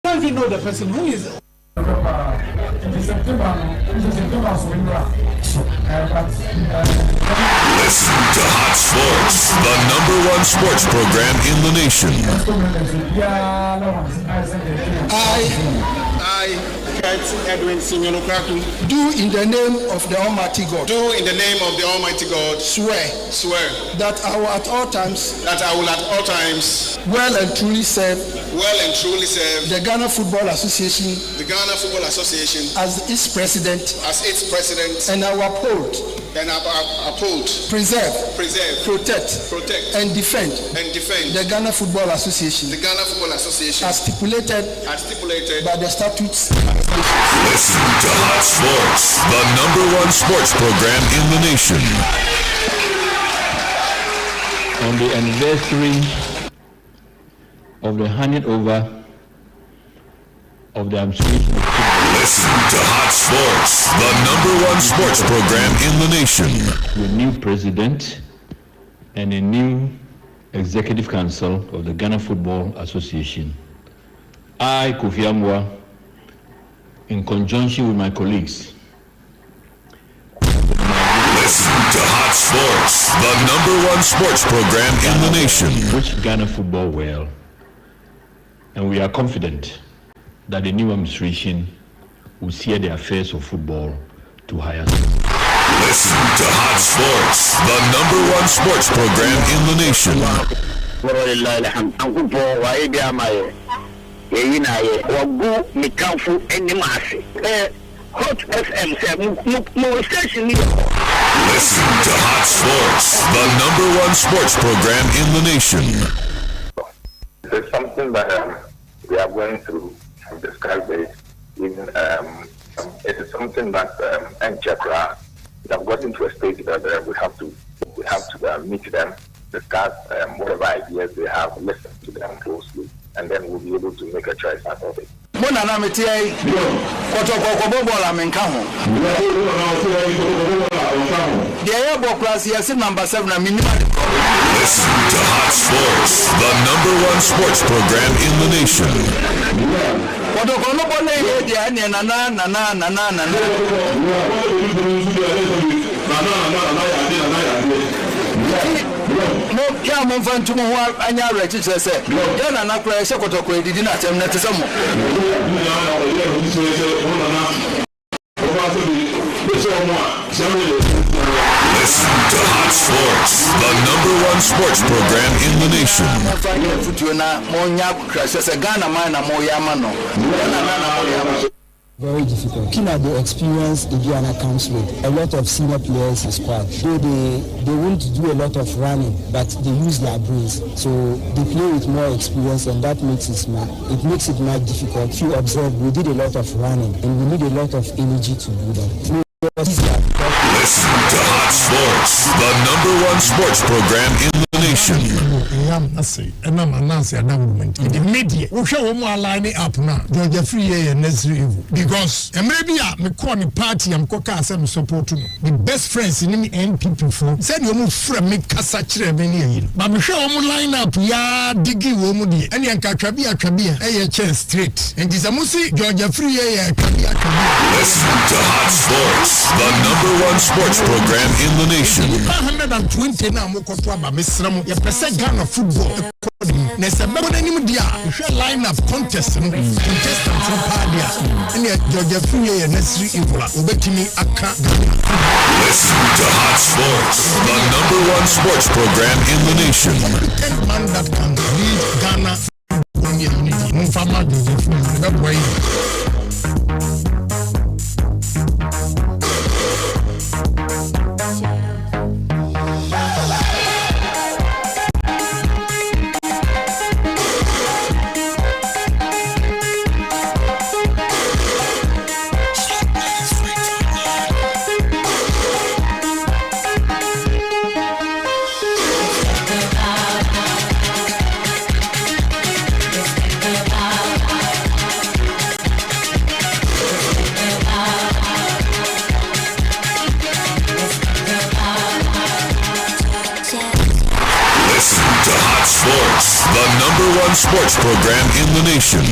Don't you know the person who is? Listen to Hot Sports, the #1 sports program in the nation. I, Edwin Simeonokraku, do in the name of the Almighty God. Do in the name of the Almighty God. Swear that I will at all times. Well and truly serve. The Ghana Football Association. As its president. And I will uphold. Preserve. Protect. And defend. The Ghana Football Association. As stipulated by the statutes. Listen to Hot Sports, the #1 sports program in the nation. On the anniversary of the handing over of the administration of football. Listen to Hot Sports, the #1 sports program in the nation. With new president and a new executive council of the Ghana Football Association, I, Kofi Amwa, in conjunction with my colleagues. Listen to Hot Sports, the #1 sports program in the nation. Which Ghana football well, and we are confident that the new administration will steer the affairs of football to higher standards. Listen to Hot Sports, the #1 sports program in the nation. Hot FM more station. Listen to Hot Sports, the #1 sports program in the nation. It's something that we are going through and describe it. Even it is something that we have gotten to a stage that we have to meet them, discuss whatever ideas they have, listen to them closely, and then we'll be able to make a choice out of it. Mona na metie kotoko bobola menka ho de ya bokras yes number 7 na minimum. Listen to Hot Sports, the #1 sports program in the nation. Kotoko no bole ye de ane na no ya mo fantu mo anya rechi chese ya na na kura she kotoko edidi na tem na tesemo. Listen to Hot Sports, the #1 sports program in the nation. Very difficult. Looking at the experience Ghana comes with, a lot of senior players in squad. Though they won't do a lot of running, but they use their brains. So they play with more experience, and that makes it much difficult. If you observe, we did a lot of running, and we need a lot of energy to do that. Listen to Hot Sports, the #1 sports program in the nation. The media, we show them aligning up now. Georgia free and necessary evil. Because maybe me call the party, I'm coca some support to the best friends in the NPP for. Said you move from me Kasachre many. But we show them line up, ya diggy womudi, and yan Kabia, a chair straight. And this Amusi, Georgia free, Kabia. Listen to Hot Sports, the #1 sports program in the nation. 120 now, Mokotwaba, Miss Ramu, your percent Ghana football. There's a member anymore. Line up contest, contestant from Padia, and yet Georgia Free and necessary evil. Obetini Aka. Listen to Hot Sports, the #1 sports program in the nation. Any man that can lead Ghana unity. Mufama Joseph, that way. Sports, the #1 sports program in the nation.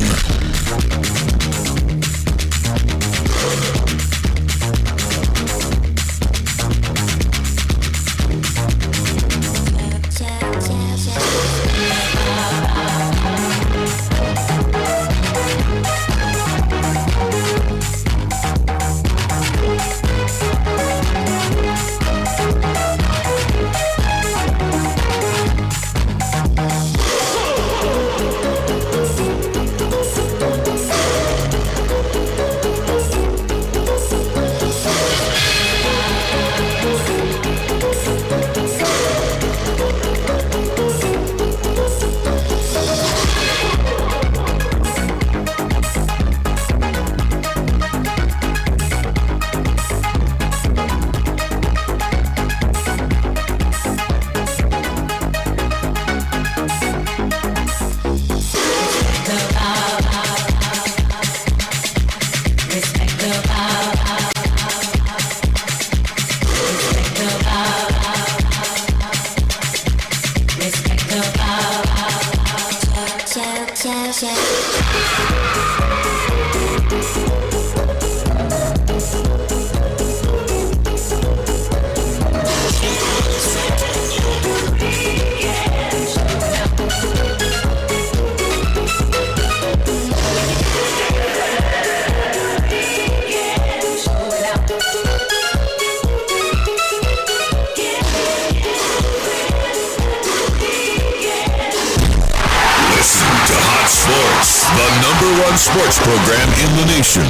The number one sports program in the nation.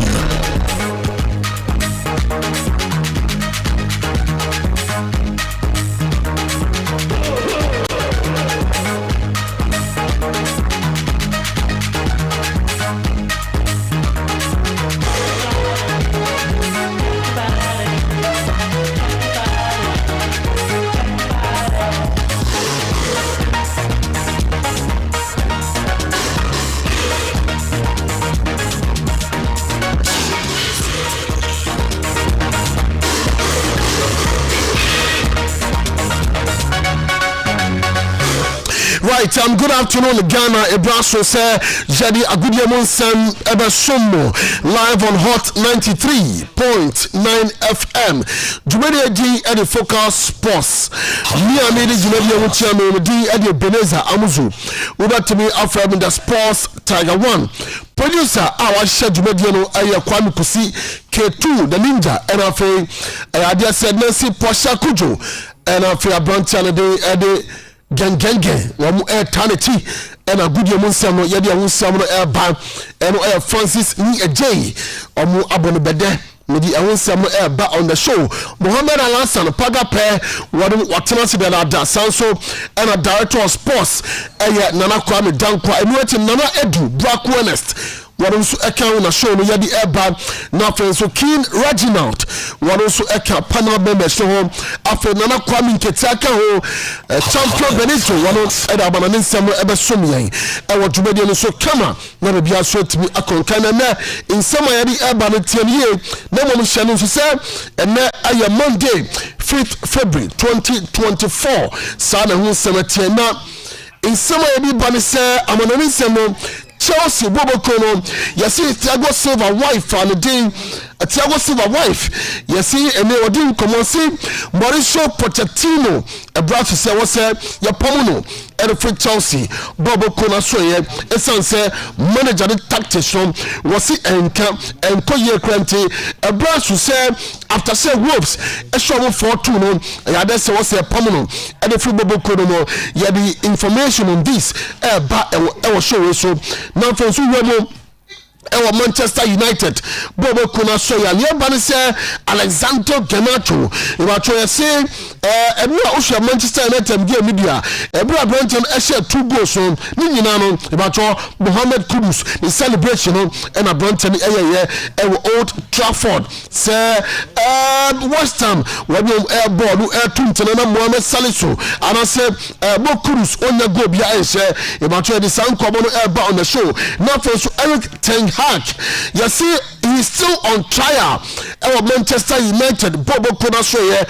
Right, good afternoon, Ghana. Ebraso say Jadi Agudiamonsem Ebesomo live on Hot 93.9 FM. Jumedi di Edi Focus Sports. Me amedi Jumedi Amuchiame di Edi Ebenezer Amuzu. Uba to me after the Sports Tiger 1. Producer our share Jumedi no aya Kwame Kusi K2 the Ninja NFA. I said Nancy Posha Kujo NFA Branchana de Edi gengenge wamu eternity ena gudio munsam no yede awunsam no eba eno Francis ni ejey omu abonu bede medi awunsam no eba on the show Mohammed Alasan pagape watena se da da sanso ena director of sports Nana Kwame Dankwa enu eti Nana Edu Black Honest waru so eka na show no yede eba na fenso King Reginald waru so eka panel member so ho afi Nana Kwame Nketiaka ho champion Benito waru eda bana nsem ebe somyen ewo dwumede no so kama na be bia so timi akonkana na nsem yede eba no tianie na mom hye no so se ene aye Monday 5th February 2024 sa na hu semetie na nsem yede ba ne se amanani nsem Chelsea Bobo Kono, yasi Thiago Silva wife and the Thiago Silva wife, yasi ene odin komonsi Mauricio Pochettino, a brother say was ya pomuno, Eric Chelsea, Bobo Kono so ye, esan say manager the tactician was he and Koye Krenti, a brother say after say Wolves, a show 4-2 no, ya say was a pomuno, and if Bobo Kono, ya the information on this, show so. Now for Manchester United Bobo Kuna Soya Liabani say Alexander Garnacho Iwacho say Osha Manchester United game media Ebra Brenton share 2 goals on ni nyina no Iwacho Mohamed Kudus the celebration and a Brenton Old Trafford say West Ham when ball tuntina na Mohamed Salisu and I say Mo Kudus onya go bia say Iwacho the sound come on the show now for Eric Ten Hag, you see, he's still on trial. Our Manchester United, Bobo Konasoye,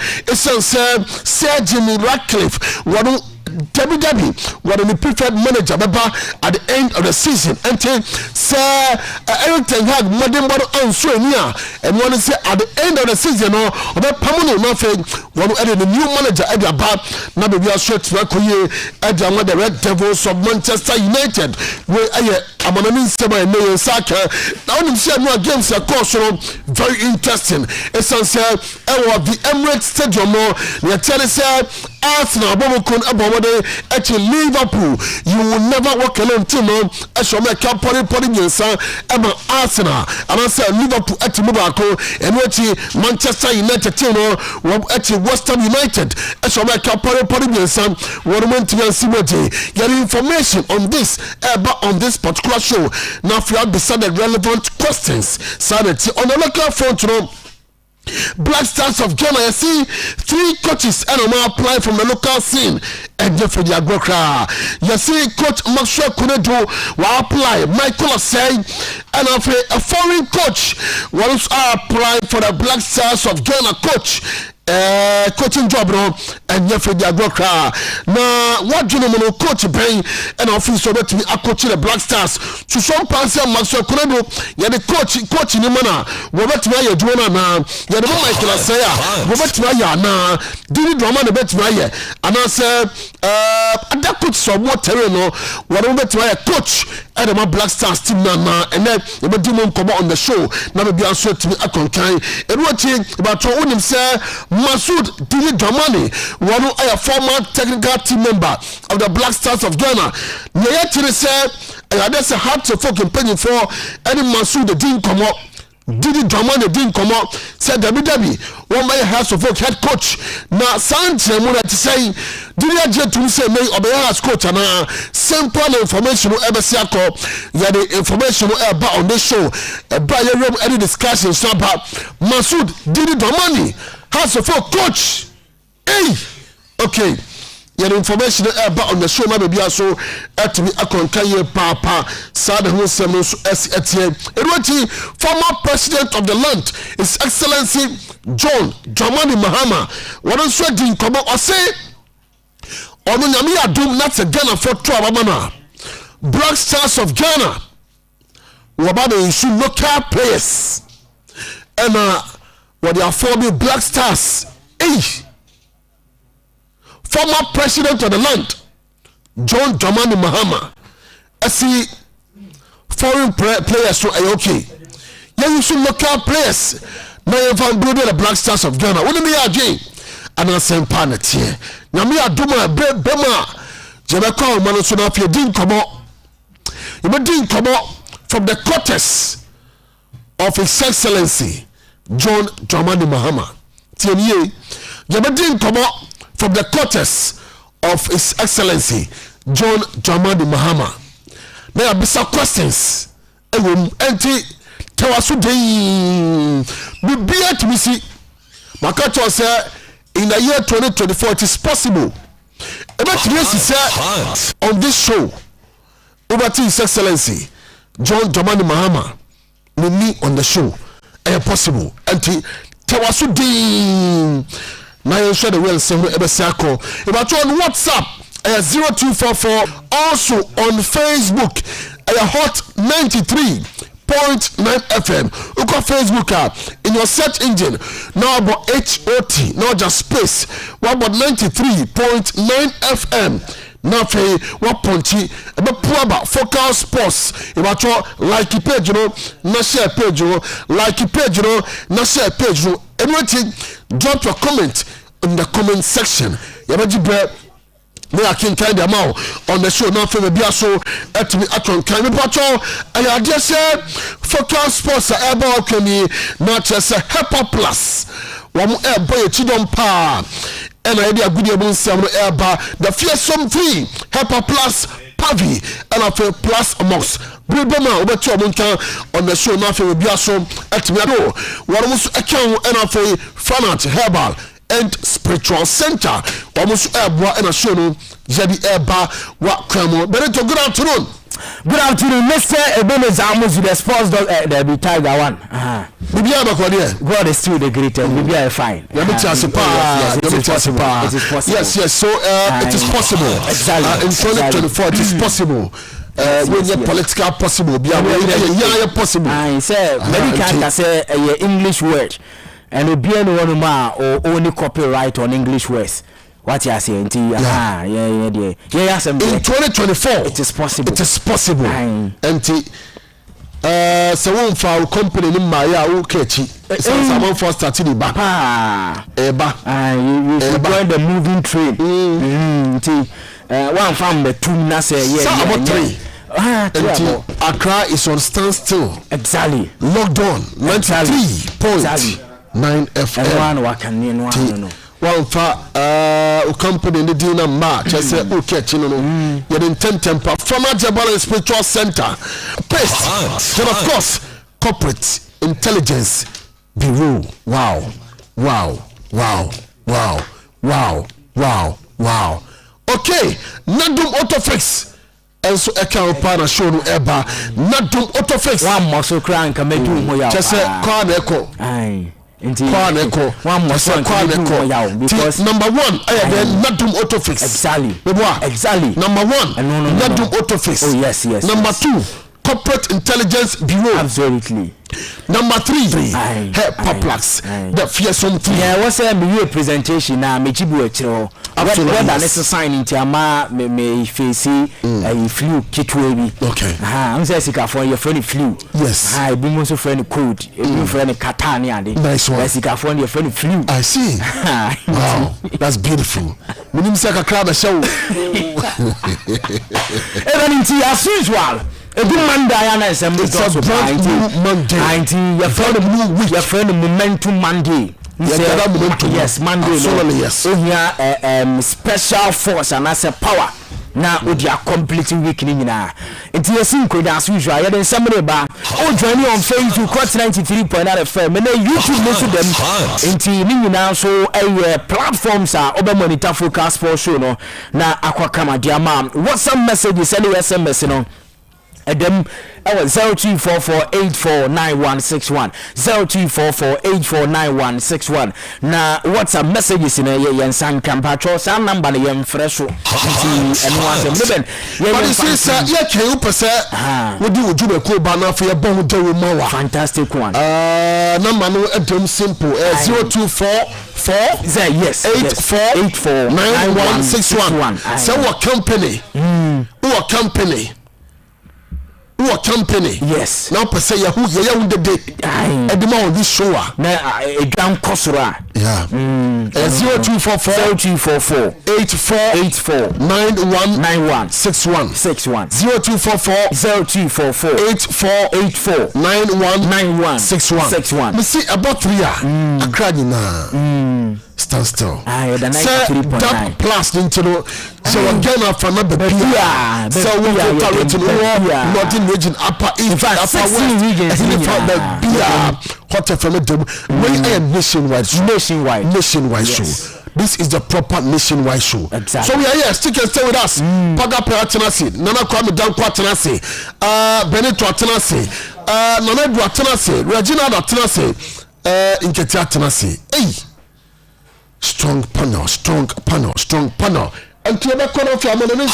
Sir Jimmy Ratcliffe, Debbie, what the preferred manager at the end of the season until Sir Eric Ten Hag, Madam Answenia, and want to say at the end of the season or permanent nothing, one who added the new manager at the bar, now we are short to at the Red Devils of Manchester United, where I'm on an Instagram and soccer. Now, I'm saying no games are course very interesting. It's on sale of the Emirates Stadium. You're telling us Arsenal, Abomokun, Abomode, at Liverpool. You will never walk alone till no. I shall make a putting your son about Arsenal. And I say Liverpool at Mubako and what Manchester United till no, at West Ham United. I shall make a putting your son. What went to see what get information on this about on this particular show. Now, if you have decided relevant questions, sanity on the local front room. Black Stars of Ghana, I see 3 coaches and I'm apply from the local scene and for the Agrokra. You see, Coach Maxwell Kunedo will apply. Michael say, and a foreign coach will apply for the Black Stars of Ghana coach. coaching job no enye Fred Agokra na wadwene mo no coach ben and office so betimi coach the Black Stars to some panse Maxwell Konedo ye the coach ni mana wo betimi aye adwuma na ye the Michael Asaya wo betimi aye na dini drama na betimi aye ana say ada coach so mo tere no wo betimi aye coach at the Black Stars team na and then we be doing come on the show na be anso timi akonkan eruachi about onim say Masoud Dili Dramani, one a former technical team member of the Black Stars of Ghana. Nyayatiri said, that's a hard to fucking penny for any Masoud didn't come up. Dili Dramani didn't come up. Said WWE, one my house of folk head coach. Now, Sanchez Muna to say, Dili Jet to say, may obey as coach and simple information ever see the information about on this show. By your room, any discussion about Masoud Dili Dramani. House of folk coach. Hey, okay. Your information about on the show, my baby, so at me, I can carry Papa, Sada Hussein, former president of the land, His Excellency John Dramani Mahama. What is sweating? Come on, I say, on the Yamia Doom, that's a Ghana for 12 mana. Black Stars of Ghana. What issue local players. And, what they are forming Black Stars. Hey, former president of the land, John Dramani Mahama. I see foreign players so okay. Yeah, you should local players. Now you have the Black Stars of Ghana. What do you mean? And I say planet here. Now me I do my bema. Jamaica man so now you didn't come out. You didn't come out from the quarters of His Excellency John Dramani Mahama. TNA, you didn't come out from the quarters of His Excellency John Dramani Mahama. There are some questions. Empty. Tell us what they be at me see. Makato said in the year 2024 it is possible. About said on this show, over to His Excellency John Dramani Mahama, me on the show. Possible anti tawasudin na you share the well say ebesiako about on WhatsApp 0244 also on Facebook hot 93.9 FM uko Facebook in your search engine now about HOT now just space what about 93.9 FM now for what punchy about puaba focal sports about your like page you know na share page you know like page you know na share page you know anything drop your comment in the comment section yabaji bre me akin kind them out on the show now for me bia so at me atron kan me pato I just say focal sports about kani not just a Hyper Plus one boy chidon pa and I did good able the fearsome 3 Hyper Plus Pavi and I feel plus amongst Bribama over to on the show now for Biaso at me what almost account and I feel Fanat Herbal and Spiritual Center almost airboy and a show no Jadi Eba what cramo. Benito, good afternoon. Good afternoon, Mr. Ebenezer Amuzu, the sports dog. There be Tiger one. God is still the greatest. We are fine. It is possible. Yes. So it is possible. Exactly. In 2024, it is possible. When you political possible, be possible. I say, maybe can't say English word, and it be anyone or only copyright on English words. What you are saying? Yeah. In 2024, it is possible. It is possible. And so one for our company in Maya Ukechi. Someone for starting back. You join the moving train. One from the two Nasa. About 3. Accra is on standstill. Exactly. Locked on. 93.9 FM. One for company in the dinner match. I said, okay, you're in 10 temper. Former Jabal Spiritual Center. Paste. And of course, corporate intelligence bureau. Wow. Okay, Nadum Autofix. And so I can't find a show no Nadum Autofix. One muscle crank and make you just say, call echo. Inti Kwaneko. one more song because number 1 then Nadum Autofix. Exactly. Number 1 Nadum Autofix. Oh yes. Number 2 Corporate Intelligence Bureau. Absolutely. Number 3 Poplax. The fearsome 3. Yeah, what's a presentation now? Me chibu echiro. Absolutely. What that is sign into ama me face flu kitwe bi. Okay. I'm say sika for your friend flu. Yes. Bi mo so friend cold. Bi friend kata ni ade. Nice one. Sika for your friend flu. I see. Wow. That's beautiful. Minim saka crowd show. Even as usual. A good Monday, it's a brand new Monday. Your friend Momentum Monday. Yes, Monday. Absolutely, yes. So here, special force and as a power. Now, with your complete week, now. It's your sync as usual. You're somebody back. Oh, join me on Facebook, Cross 93.9 FM. And then YouTube listen them. Into now, so platforms are over monitor focus for show. No, now, Aquacama, dear mom. What's some messages? Any SMS, you know? Them 0244849161 0244849161 na WhatsApp messages in a san campacho san number yem fresh and one but this is we do ujube ko bana for your bon do mawa fantastic one number no edom simple 0244 yes 849161 so what company who a company yes now per se who the day edema on this show na a down kosura 0244 849161 0244 me see about 3 akrani na stand still that plus into so again after another beer so we go to northern region upper east upper west beer hot FM we are nationwide show. This is the proper nationwide show. Exactly. So we are here. Stick and stay with us. Paga Peratinasi, Nana Kwame Danko Atenase, Benito Atenase, Nana Edu Atenase, Regina Atenase, Inketi Atenase. Hey, strong panel. And to the corner of your money.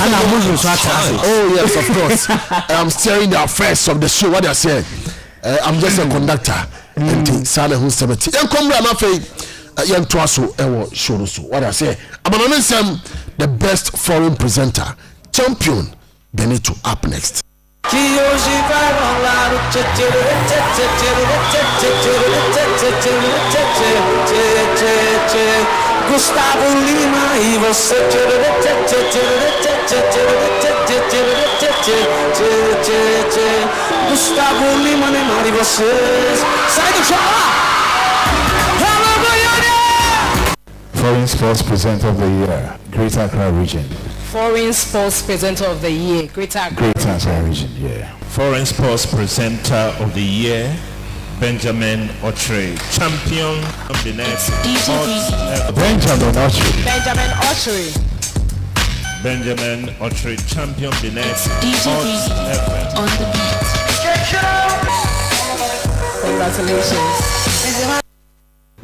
Oh yes, of course. I'm steering the affairs of the show. What I said. I'm just a conductor. And Sale who's 70. And come round after. Young Twaso ewo show so what I say Abanonensem the best foreign presenter champion Benito up next. Gustavo Lima e você Gustavo Lima e você sai do chão. Foreign Sports Presenter of the Year, Greater Accra Region. Foreign Sports Presenter of the Year, Greater Accra Region, yeah. Foreign Sports Presenter of the Year, Benjamin Otri, champion of the next. Benjamin Otri, champion of the next. On the beat. Congratulations.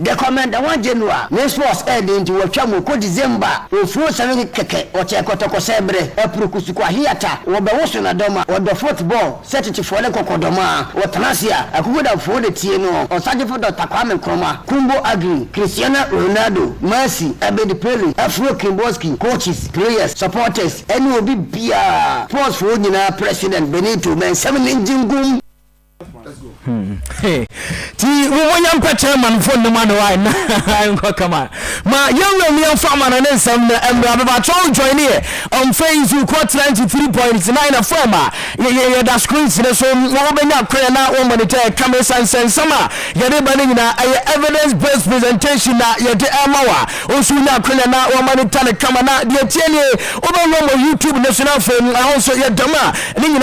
The commander one general next force head into Wachamo ko December ofu 7 keke oche kotoko sebre epurukusu kwa hiata wobe woso na doma wobe football set for le kokodoma wotanasia akugoda fo de tie no osaje fo Dr. Kwame Nkrumah Kumbo Agri Cristiano Ronaldo Messi Abedi Pele Afro Kimboski coaches players supporters any obi bia sports for nyina president Benito men 7 engine gum. Hey, we want to chairman for the man why come on. Ma young me farmer and some and join here on Facebook 93.9 farmer. Yeah, that screen so woman up now woman come and summer. Evidence based presentation that you also now woman come out over YouTube national film also and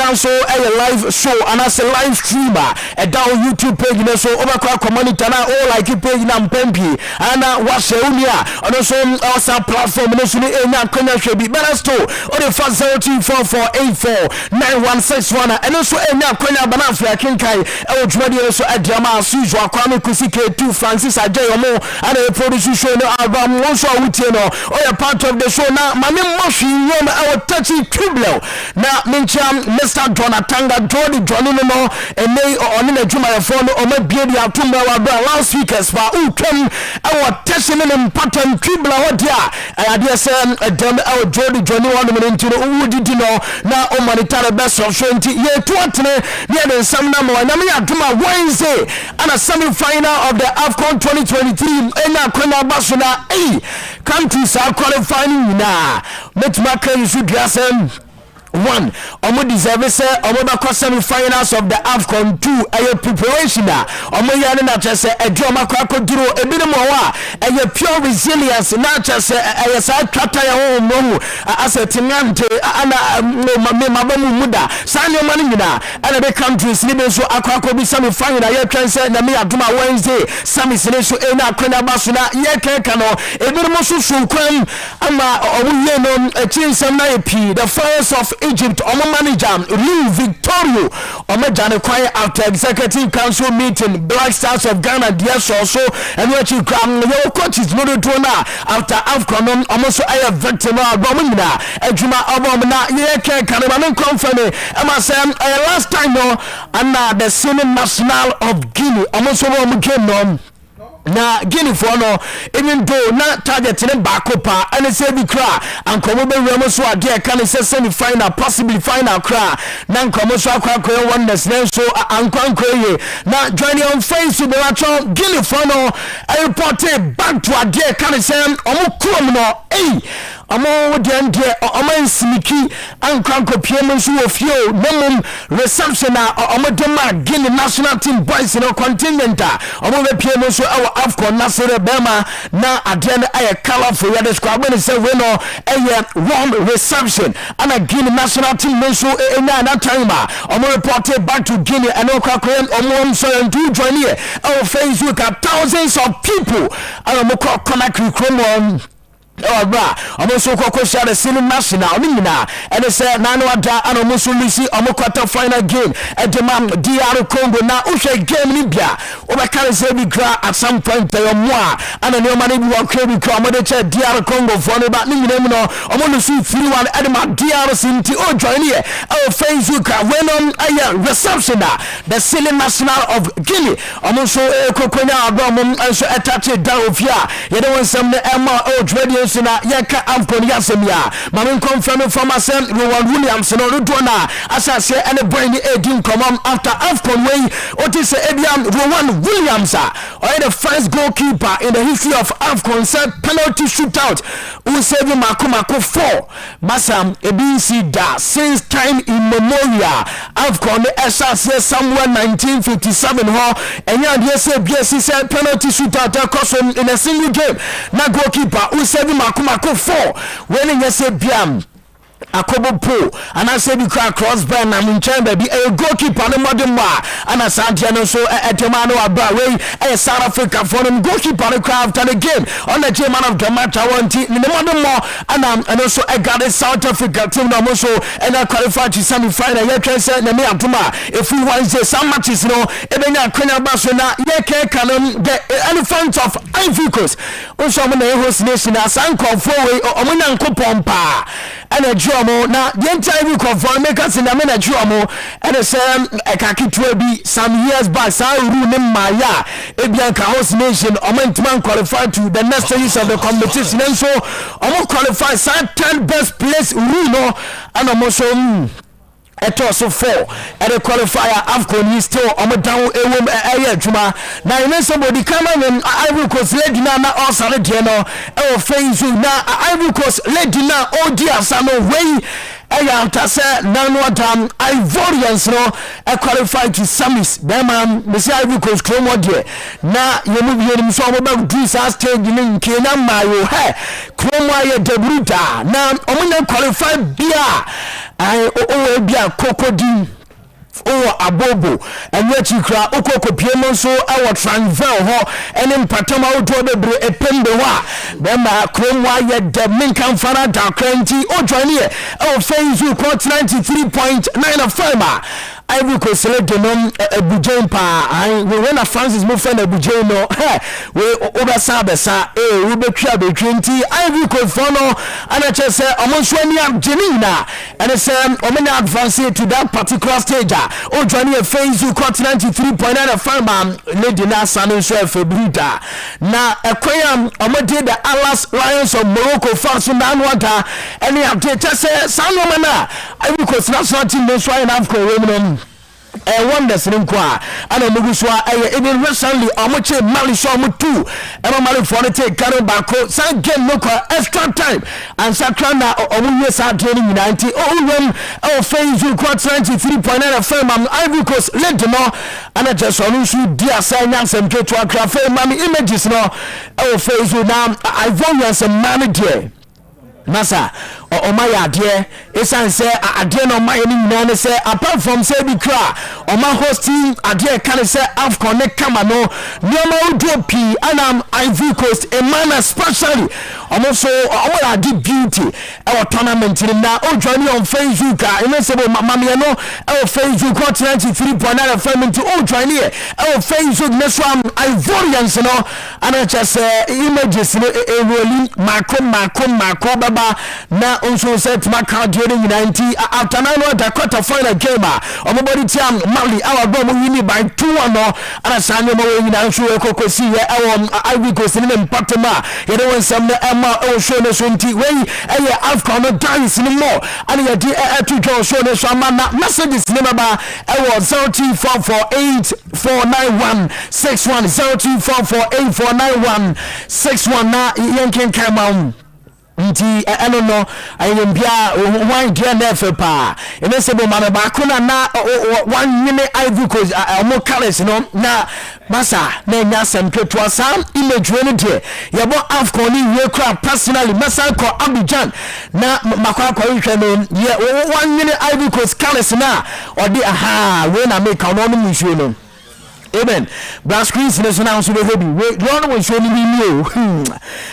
also a live show and as a live streamer down YouTube page so obakwa community na all like page na mpempi ana wahye unia ono so osa platform no so enya kwanya hwebi beresto o de 0244849161 eno so enya kwanya bana afia kenkai e dwumade so adiama sujo akwame kusike 2 Francis Adeyomo ana e produce show no album wo so awutie no o ya part of the show na mame moshi yom e touchy triblo na mencha Mr. Jonatanga Jody Johnny no ene oni na dwuma ya fo no o ma bie dia atumba wa bra loud speakers pa utwam e wo teshin ne mpatam triblo ho dia ade se dem e Jody Johnny one no ntino wudidi no na o monitor best of show nti ye tuatene ne den sam na ma na me aduma Wednesday ana semi final of the AFCON 2023 ena kwena basuna countries are qualifying na metuma kan su drasem one omo deserve say omo ba semi finals of the AFCON 2 aye preparation omo yane na chese edwoma kwa duro ebini mo wa aye pure resilience na chese aye sa twata ya ho mo asetingante ana mabamu muda sane mani nyina ana be countries ni be so akwa bi semi final ye twense na me aduma Wednesday semi sene so ena kwena basuna ye keka no ebini mo so kwam ama omo ye no chinsam na epi the first of Egypt omo manager Louis Victorio omo jane kwai after executive council meeting Black Stars of Ghana dia so and what you come your coaches no do na after AFCON omo so aye victim omo nyina adwuma omo na ye ke kaneba no confirm ama say last time no and the senior national of Guinea omo so omo game no na Guinea for no even though na target ne bakopa and say bi kra ankomo be wemo so ade kan say semi final possibly final kra na ankomo so akwa oneness na so ankwankwa ye na join on Facebook be wacho Guinea for no report back to ade kan say omo krom no omo de omo nsimiki ankwanko piem so ofio nemum reception na omo de ma Guinea national team boys no contingent omo be piem so AFCON Nasere Bema na adene aye colorful ya describe when say we no aye warm reception and a Guinea national team so enya na time omo reported back to Guinea and okakwen omo so do join here our Facebook thousands of people and omo connect with bra omo so share the senior national nyina and say na no ada and omo so lisi omo quarter final game at the DR Congo na uhwe game ni bia obeka say bi gra at some point your moa and no man bi wa kra bi kra omo de che DR Congo for no ba nyina mu no omo no so 3-1 at the DR City o join here our Facebook when on aye reception the senior national of Guinea omo so kokonya aba omo so attach down of here you don't want some Emma o dread na yeka AFCON yasemia mame confirm from asem Rowan Williams no do na asase ene brain edin come after AFCON way oti se ebiam Rowan Williams or the first goalkeeper in the history of AFCON said penalty shootout who save Makomako 4 masam ebisi da since time immemorial AFCON asase somewhere 1957 ho enya de say BSC said penalty shootout cause in a single game na goalkeeper who save Makomako 4 when you say biam akobo po ana say bi cross bar na munchen ba bi a goalkeeper no modern ma ana santia no so etema no aba we South Africa for them goalkeeper no craft and the game on the chairman of the match wanti ni modern mo ana and also I got the South Africa team no so and I qualify to semi final ye try say na me atuma if we want say some matches no e be nya kwenya ba so na ye ke kanom the elephant of Ivory Coast also mo na host nation asan confo we omunya nkopompa ana juomo na yentime conform make us na me na juomo and say ekakitwa bi some years back sa ru ne maya ebianka host nation omentman qualify to the next phase of the competition and so qualify sa 10 best place ru no and omo eto so 4 and the qualifier AFCON is still down juma now you know somebody come in Ivory Coast lady na also the no Facebook na Ivory Coast lady na odia sano way after say nano dam Ivorians no qualify to semis them me say Ivory Coast Chrome there na you move here so about do stage in Kenya mayo he Chrome ya debruta na omunya qualify bia I bia Cocodine abobo enwe chikra okokopie mo so ewo transfer ho ene mpatama odo bebre epembe wa bema kromwa ye de minkan fara da kranti o join here o Facebook 93.9 FM Ivory Coast denom Abuja pa we when Francis mo friend Abuja no we obesa besa we betwa betwenti Ivory Coast for no ana che say omonso ani Argentina and say omena advance to that particular stage o join here Facebook 93.9 FM lady na sanu so febrida na ekoyam omode the Alas Lions of Morocco fans na anwata any update say sanu mana Ivory Coast national team no so in Africa wonders in kwa ana muguswa even recently omoche mali so omutu ema mali for the take carry back san game no kwa extra time and sakrana omuye sa training unity owem Facebook 93.9 FM am Ivory Coast led no ana just solution dia sanya semke to akra fe mami images no Facebook na Ivorian some manager Nasa o my adie esan say adie no my ni nyina say apart from say bi kra o ma hosting adie kan say Afcon ne kama no nyoma udopi anam Ivory Coast a man especially almost our adi beauty our tournament na o join on Facebook e say mama me no Facebook 93.9 FM to o join here Facebook next one Ivorians no and just images no rolling macro na also set Maka during 90 after 9 the quarter final game omobody team Mali our bomb win by 2-1 no and Sanya mo win na so ekokosi Ivory Coast ni mpatema you know when some Emma o show no sunti we Afcon no dance ni more and you dey to draw show no so na messages ni baba I was 0244849161 0244849161 na yankin come nti eno no ayembia wan dia na fepa ene sebo mama ba kuna na wan nyine Ivory Coast omo colors no na masa na nya sempetwa sam image we no de yebo Afcon ni we kra personally masa ko Abidjan na makwa ko hwe no ye wan nyine Ivory Coast colors na odi aha we na make no no mushu no Amen. Brass screens in now so heavy. We don't want show me new.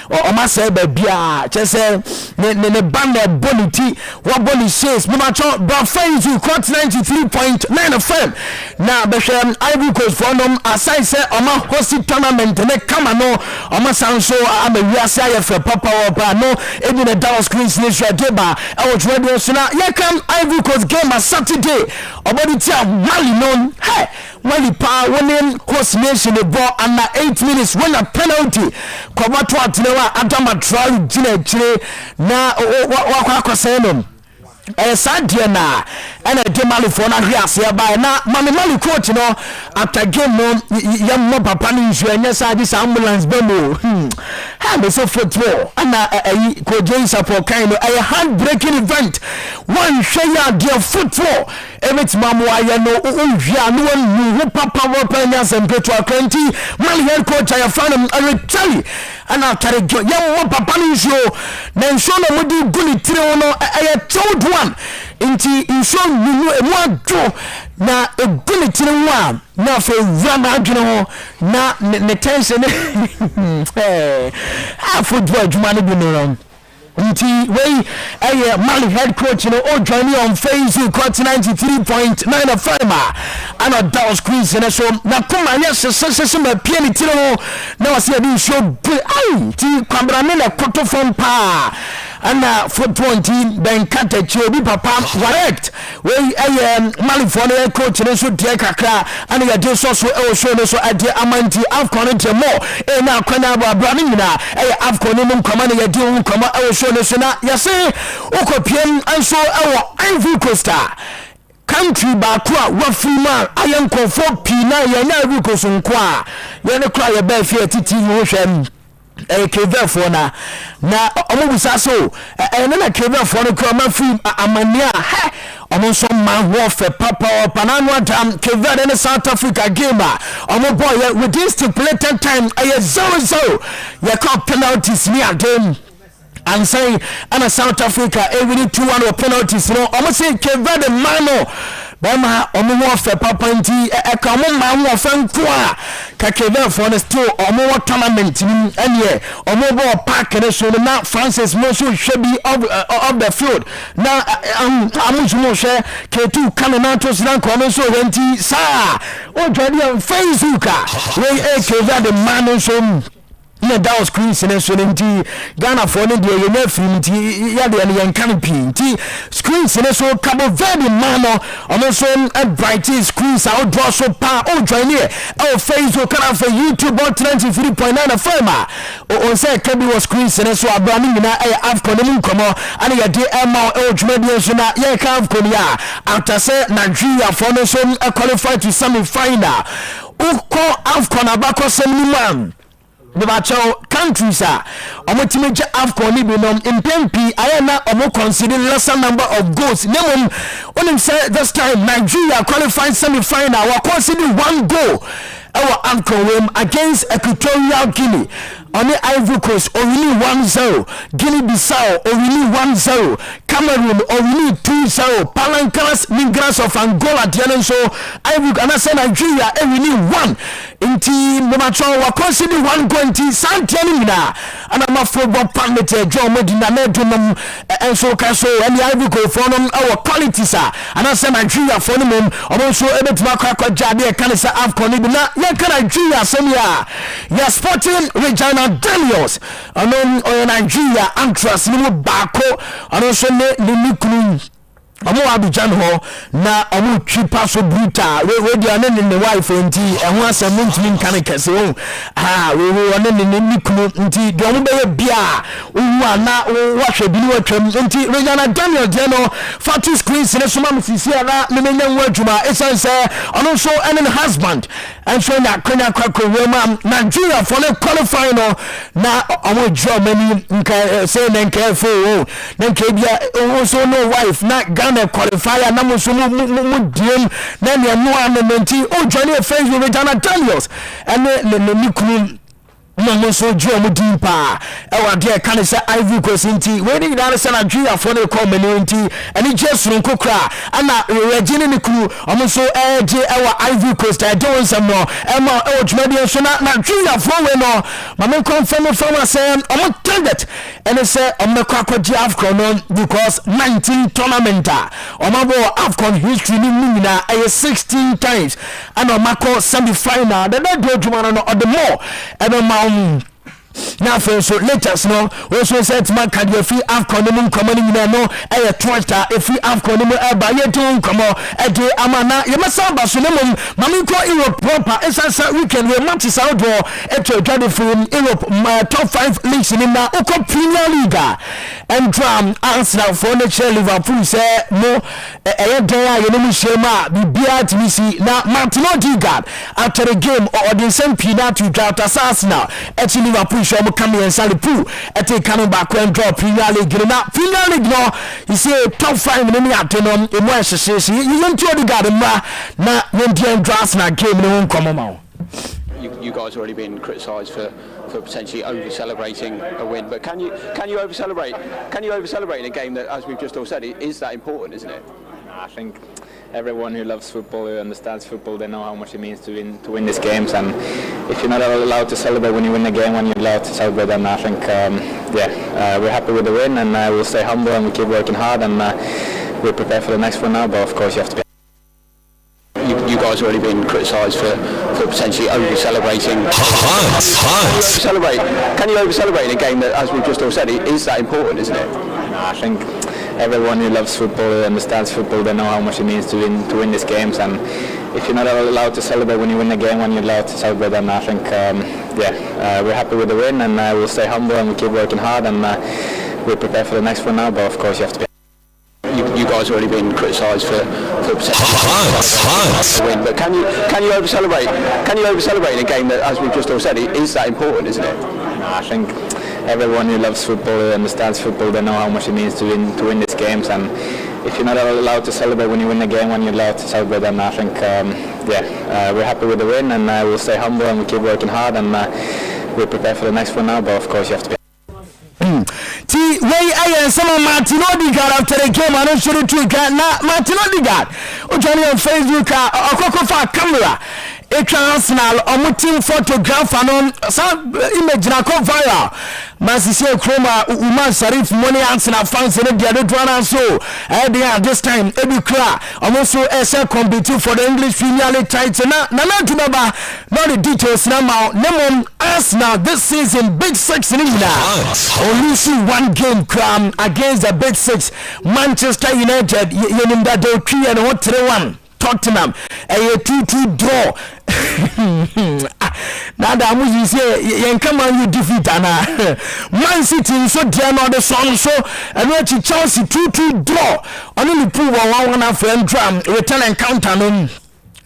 O ma say bia che say ne band bonity what body says no matter but Facebook 93.9 FM. Now be Ivory Coast for them aside say o ma host tournament ne come no o ma sound so am we say for papa or no even the Dallas screens ne show deba I was radio so now here come Ivory Coast game on Saturday. Obody tell Mali no hey Mali pa winning course nation the ball and 8 minutes when a penalty kwaba to atlewa adama try gina chire na wa kwase no sadie na ena de Mali for na hwiase ba na mali coach no after game no yammo papa ni nsu enya sa di ambulance bemo ha be so football ana ko Jay support kind no a hand-breaking event one share their football emit mamu aye no unhwia no anu papa wo panya sempeto 20 Mali head coach I found him Charlie ana after yammo papa ni nsu na nsu no mudi guli tire no told one inti nso nunu emu ado na egule tire wa na fe rama adwene ho na ne tension football adwuma ne bi no nti we Mali head coach no o join me on Facebook 93.9 FM and a Dallas quiz and so na kuma nya sese ma pie ni tire ho na wase abi show ai ti kwabra ne na koto from pa ana football team ben kata chebi papa correct we Mali for the coach no so de kakra ana ya de so e show no so ade amanti Afcon te mo na kwana ba bra ni na Afcon no nkoma na ya de nkoma e show no so na ya say okopiem anso e Ivory Coast country ba kwa wafuma ayenkofo pina ya na Ivory Coast nkwa ya ne kra ya ba fie titi ho hwem Kevin for na omubusa so na Kevin for no kra ma fi amania so man warfare papa panano dam Kevin in South Africa game omo boy within stipulated time 0-0 ya call penalties ni again and say and South Africa every 2-1 penalties no almost say Kevin the man bema omo wo fe papa nti eka mo ma wo fe nko a kakebe for the still omo wo tournament ni ene omo bo park ne so na Francis mo so hwebi of the field na Amuzu mo hwe K2 kanona to sidan ko no so wenti sa o jodi on Facebook we ekeva the man so na down screen sene so nti Ghana for no de ye na film nti ya de ye nkan pi nti screen sene so Cabo Verde man no so bright screen sa draw so pa o join here o Facebook kana for YouTube 93.9 FM o say kabi was screen sene so abrani nyina AFCON mu nkomo ana ye de ema o dwumadi so na ye ka AFCON ya after say Nigeria for no so qualify to semi final uko AFCON abako semi man the bacho countries omotime je AFCON ni bi no impempi ayana omo consider lesser number of goals nemum onim say this time Nigeria qualified semi final wa consider 1 goal our AFCON against Equatorial Guinea on the Ivory Coast only 1-0 Guinea-Bissau only 1-0 Cameroon only 2-0 Palancaras Mingras of Angola so Ivory and I say Nigeria only 1 inti mamacho wa consider 1 goal inti santiani mina and I'm a football pandit John Medina nedum and so kaso and the Ivory Coast for them our qualities and I say Nigeria for them also able to make a jadi can say AFCON na ya Nigeria semia ya Sporting Regina Daniels anon o Nigeria Antras ni bako anon so ne nikunu omo Abidjan ho na omo twipa so bruta we dia ne wife nti ehun asem ntimi nkan kese o we ne nikunu nti de omo be bia owu na wo hwe bi ni watwam nti Regina Daniel de no fatu screen ne so mam sisi ara me menya nwa adwuma esan say onon so enen husband and so na kwenya kwakọ we Nigeria for the qualifying no na omo Germany nka say na nka fo na nka bia so no wife na Ghana qualifier na mo so mu diem na ne no amenti o journey face with Regina Daniels and ne nikunu no so jomo dimpa e wa de kan say Ivory Coast nti we ni na say Nigeria for the community and just run kokra ana Regina nikunu omo so je e wa Ivory Coast I don't some no e ma o dwumadi so na Nigeria for we no ma confirm from say omo target and say omo kwakwaji AFCON no because 19 tournament omo bo AFCON history ni nyina 16 times and omo semi final the do dwuma no the more e now for so latest no we so set man can you free AFCON mu nkomo ni nyina no Twitter if free AFCON mu ba ye to nkomo de amana ye masaba so nemum mami ko Europe proper esansa weekend we match out do to from Europe top 5 leagues in na uko Premier League and Arsenal for the Liverpool say no dey ye no shema bibia timisi na Martin Odegaard after the game or the same penalty draft Arsenal at Liverpool show come and Salipu at a canon back and draw Premier League na Premier League no you say top 5 in the afternoon in West City you want to the garden na when the draft na game no come on. You guys have already been criticised for potentially over celebrating a win, but can you over celebrate? Can you over celebrate in a game that, as we've just all said, is that important, isn't it? I think everyone who loves football, who understands football, they know how much it means to win these games. And if you're not allowed to celebrate when you win a game, when you're allowed to celebrate, then I think we're happy with the win, and we'll stay humble and we keep working hard, and we'll prepare for the next one now. But of course, you have to be. You guys have already been criticised for potentially over celebrating. Can you over celebrate in a game that, as we've just all said, is that important, isn't it? I think everyone who loves football, who understands football, they know how much it means to win these games. And if you're not allowed to celebrate when you win a game, when you're allowed to celebrate, then I think we're happy with the win, and we'll stay humble and we keep working hard, and we'll prepare for the next one now. But of course, you have to be. You guys have already been criticised for potentially win, but can you over celebrate? Can you over celebrate in a game that, as we've just all said, is that important, isn't it? I think everyone who loves football, who understands football, they know how much it means to win these games. And if you're not allowed to celebrate when you win a game, when you're allowed to celebrate, then I think we're happy with the win, and we'll stay humble and we keep working hard, and we'll prepare for the next one now. But of course, you have to be. Ti wey some Martin Odegaard after the game. I don't show it to you. Martin Odegaard. Johnny on Facebook. For camera. Arsenal team photograph and image na go viral. Masisi Kroma Umar Sharif money Arsenal fans in the other one so this time Ebukra also compete for the English Premier League title. Now to baba not the details now. Name Arsenal this season Big Six in England. Only see one game against the Big Six. Manchester United that they 3 and 1-3-1. Tottenham a 2-2 draw. Now that Amuzu say you come on you defeat ana Man City so dear no the song so and what Chelsea 2-2 draw. Only prove 1-1 for drum return encounter no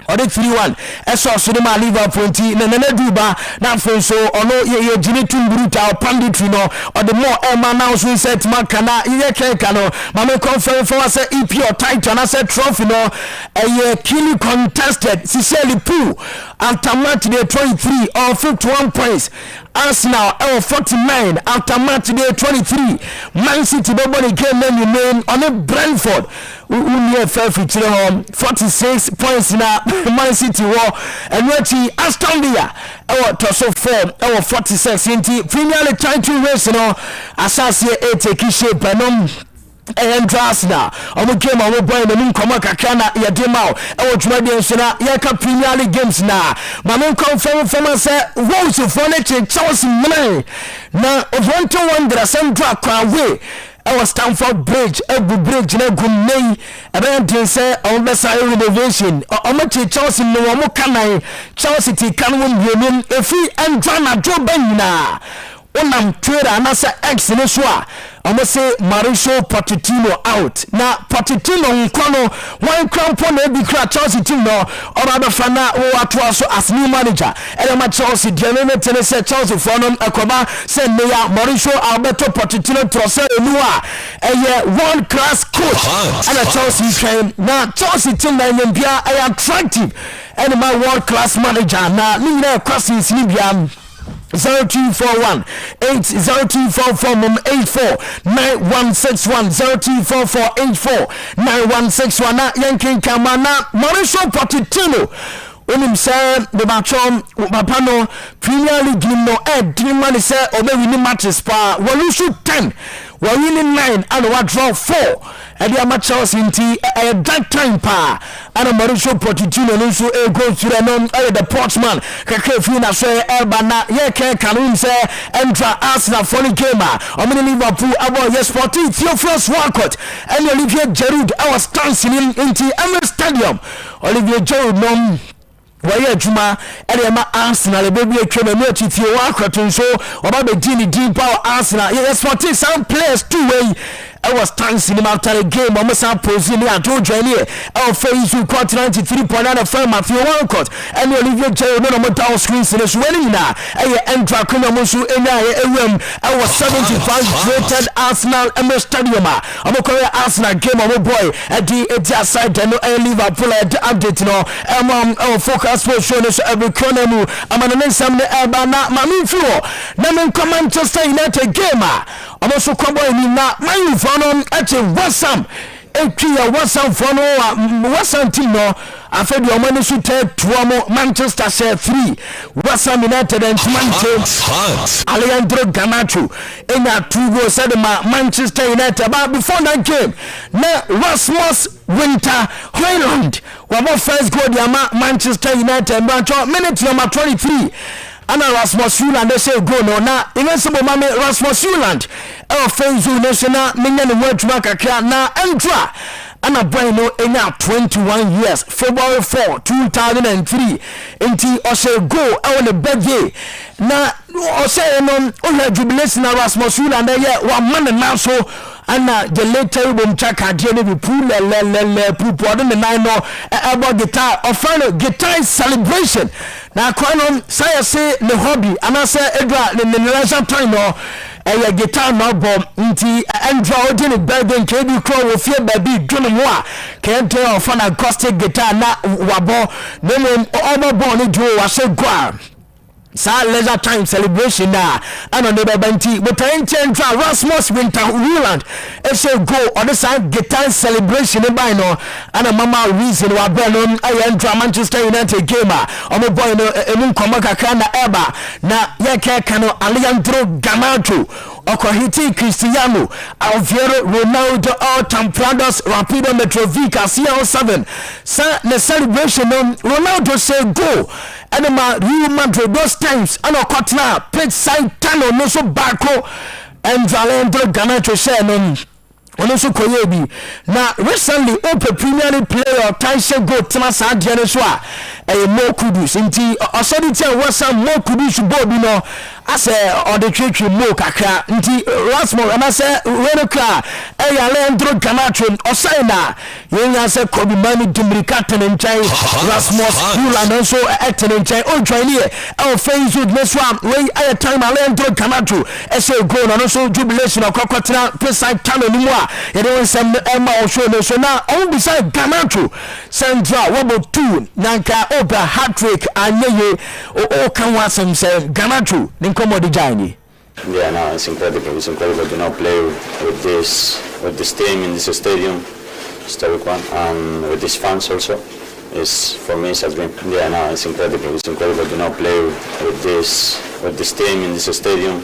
or the 3-1 eso Cinema Liverpool team na duba na for so ono ye genitum brutal panditry no or the more man now so set makana ye keka no mama confirm for say EP or title na say trophy no a key contested Cicely Pool after match day 23 or 51 points. Arsenal 49 after match day 23. Man City nobody game name on a Brentford. We 46 points na Man City war and wechi Aston Villa to so form 46 into Premier League title race no asase take shape and Arsenal game on boy na nkoma kakra na yedema dwumade nso na yeka Premier League games na ma confirm from say Wolves for ne Chelsea man na ovonto wonder central kwaway Stamford Bridge Ebu Bridge na gumnei ebe say on besa renovation omoche Chelsea no omo kanai Chelsea ti kanwo bienum efi andra na joban na onam trader na say X ne so a omo say Mauricio Pochettino out na Pochettino nkono one crampo na ebi kra Chelsea team no oba fana wo ato so as new manager ma Chelsea diamene tene say Chelsea for no akoba say meya Mauricio Alberto Pochettino trose enua world class coach and Chelsea train na Chelsea team na nyambia attractive and my world class manager na ni na questions ni bia 0241 80244 84 9161 0244 84 9161 na yankin kamana Mauricio Pochettino onim say the matchon papano Premier League no dream say obe win matches pa we shoot 10 we win 9 and we draw 4 and the matches inti at that time pa and Mauricio Pochettino no so go to the Portsman kakrefi na say elba na ye can say entra Arsenal for the game o me Liverpool about yes Sporting Theophilus Walcott and Olivier Giroud our standing into Emirates Stadium. Olivier Giroud no why juma ma Arsenal baby atwam no atithie wa akwato so oba be din power Arsenal yes Sporting some players two way I was dancing after the game. I'm going posing here. I told you here. Our Facebook cut 93.9 FM at your one cut. And Olivier Giroud no more down screen. So it's winning now. I enter Kunamusu in I was 75 rated Arsenal Emirates Stadium. I'm going to Arsenal game of a boy at the side and Liverpool at the update. No, our focus for showing us every corner. I'm going to send the Albana Mami Flo. Namen Manchester United gamer. I'm also coming in now. My phone at Wassam. Wassam phone Wassam team no. I fed your money should take Manchester share 3. Wassam United and Manchester Alejandro Garnacho. In that 2 goals said Manchester United. But before that game, now Rasmus Winter Hoyland. One more first goal the Manchester United. Minute number 23. And Rasmus Hojlund they say go no na even some mama Rasmus Hojlund Facebook national menyan word kakra na entra and a boy no enya 21 years February 4 2003 inti o say go on the birthday na o say no o jubilation na Rasmus Hojlund dey one man na so and the later bom chaka die no be pool pool the nine no about guitar or final guitar celebration na kwanon say the hobby and I say edra the leisure time no guitar no bom nti andra odin birthday kebi crow wo fie baby dwene mo a can tell of an acoustic guitar na wabo no omo bon ni do wa say gwa sa leisure time celebration na ano ne bebanti botanchen tra Rasmus Winter Roland e say go on the side guitar celebration by no ana mama reason wa be no ayentra Manchester United game omo boy no emu nkoma kakra na eba na yekeka no Alejandro Garnacho okohiti Cristiano Alvaro Ronaldo Temprados Rapido Mitrovica CR7 sa the celebration Ronaldo say go and Real Madrid those times and Okotna played side tunnel no so backo and Alejandro Garnacho say no also koyebi na recently open Premier League player Taisha go tena sa de so a mo kudus nti osoditi a wasa mo kudus bobi no ase ode twetwe mo kakra nti Rasmus and ase Renokra Alejandro Garnacho osai na yenya se Kobe Mani Dumrika tenenchai Rasmus Roland so etenenchai on join here our Facebook next one we aye time Alejandro Garnacho ese go no so jubilation okokotena preside tunnel ni mo you know some Emma or show no so now on beside Garnacho Sandra Wabo 2 nanka over hat-trick anyeye o kan wasem say Garnacho nin komo di jani. Yeah, no, it's incredible to now play with this team in this stadium, historic one, and with these fans also. It's for me it's a dream. Yeah, no, it's incredible to now play with this team in this stadium,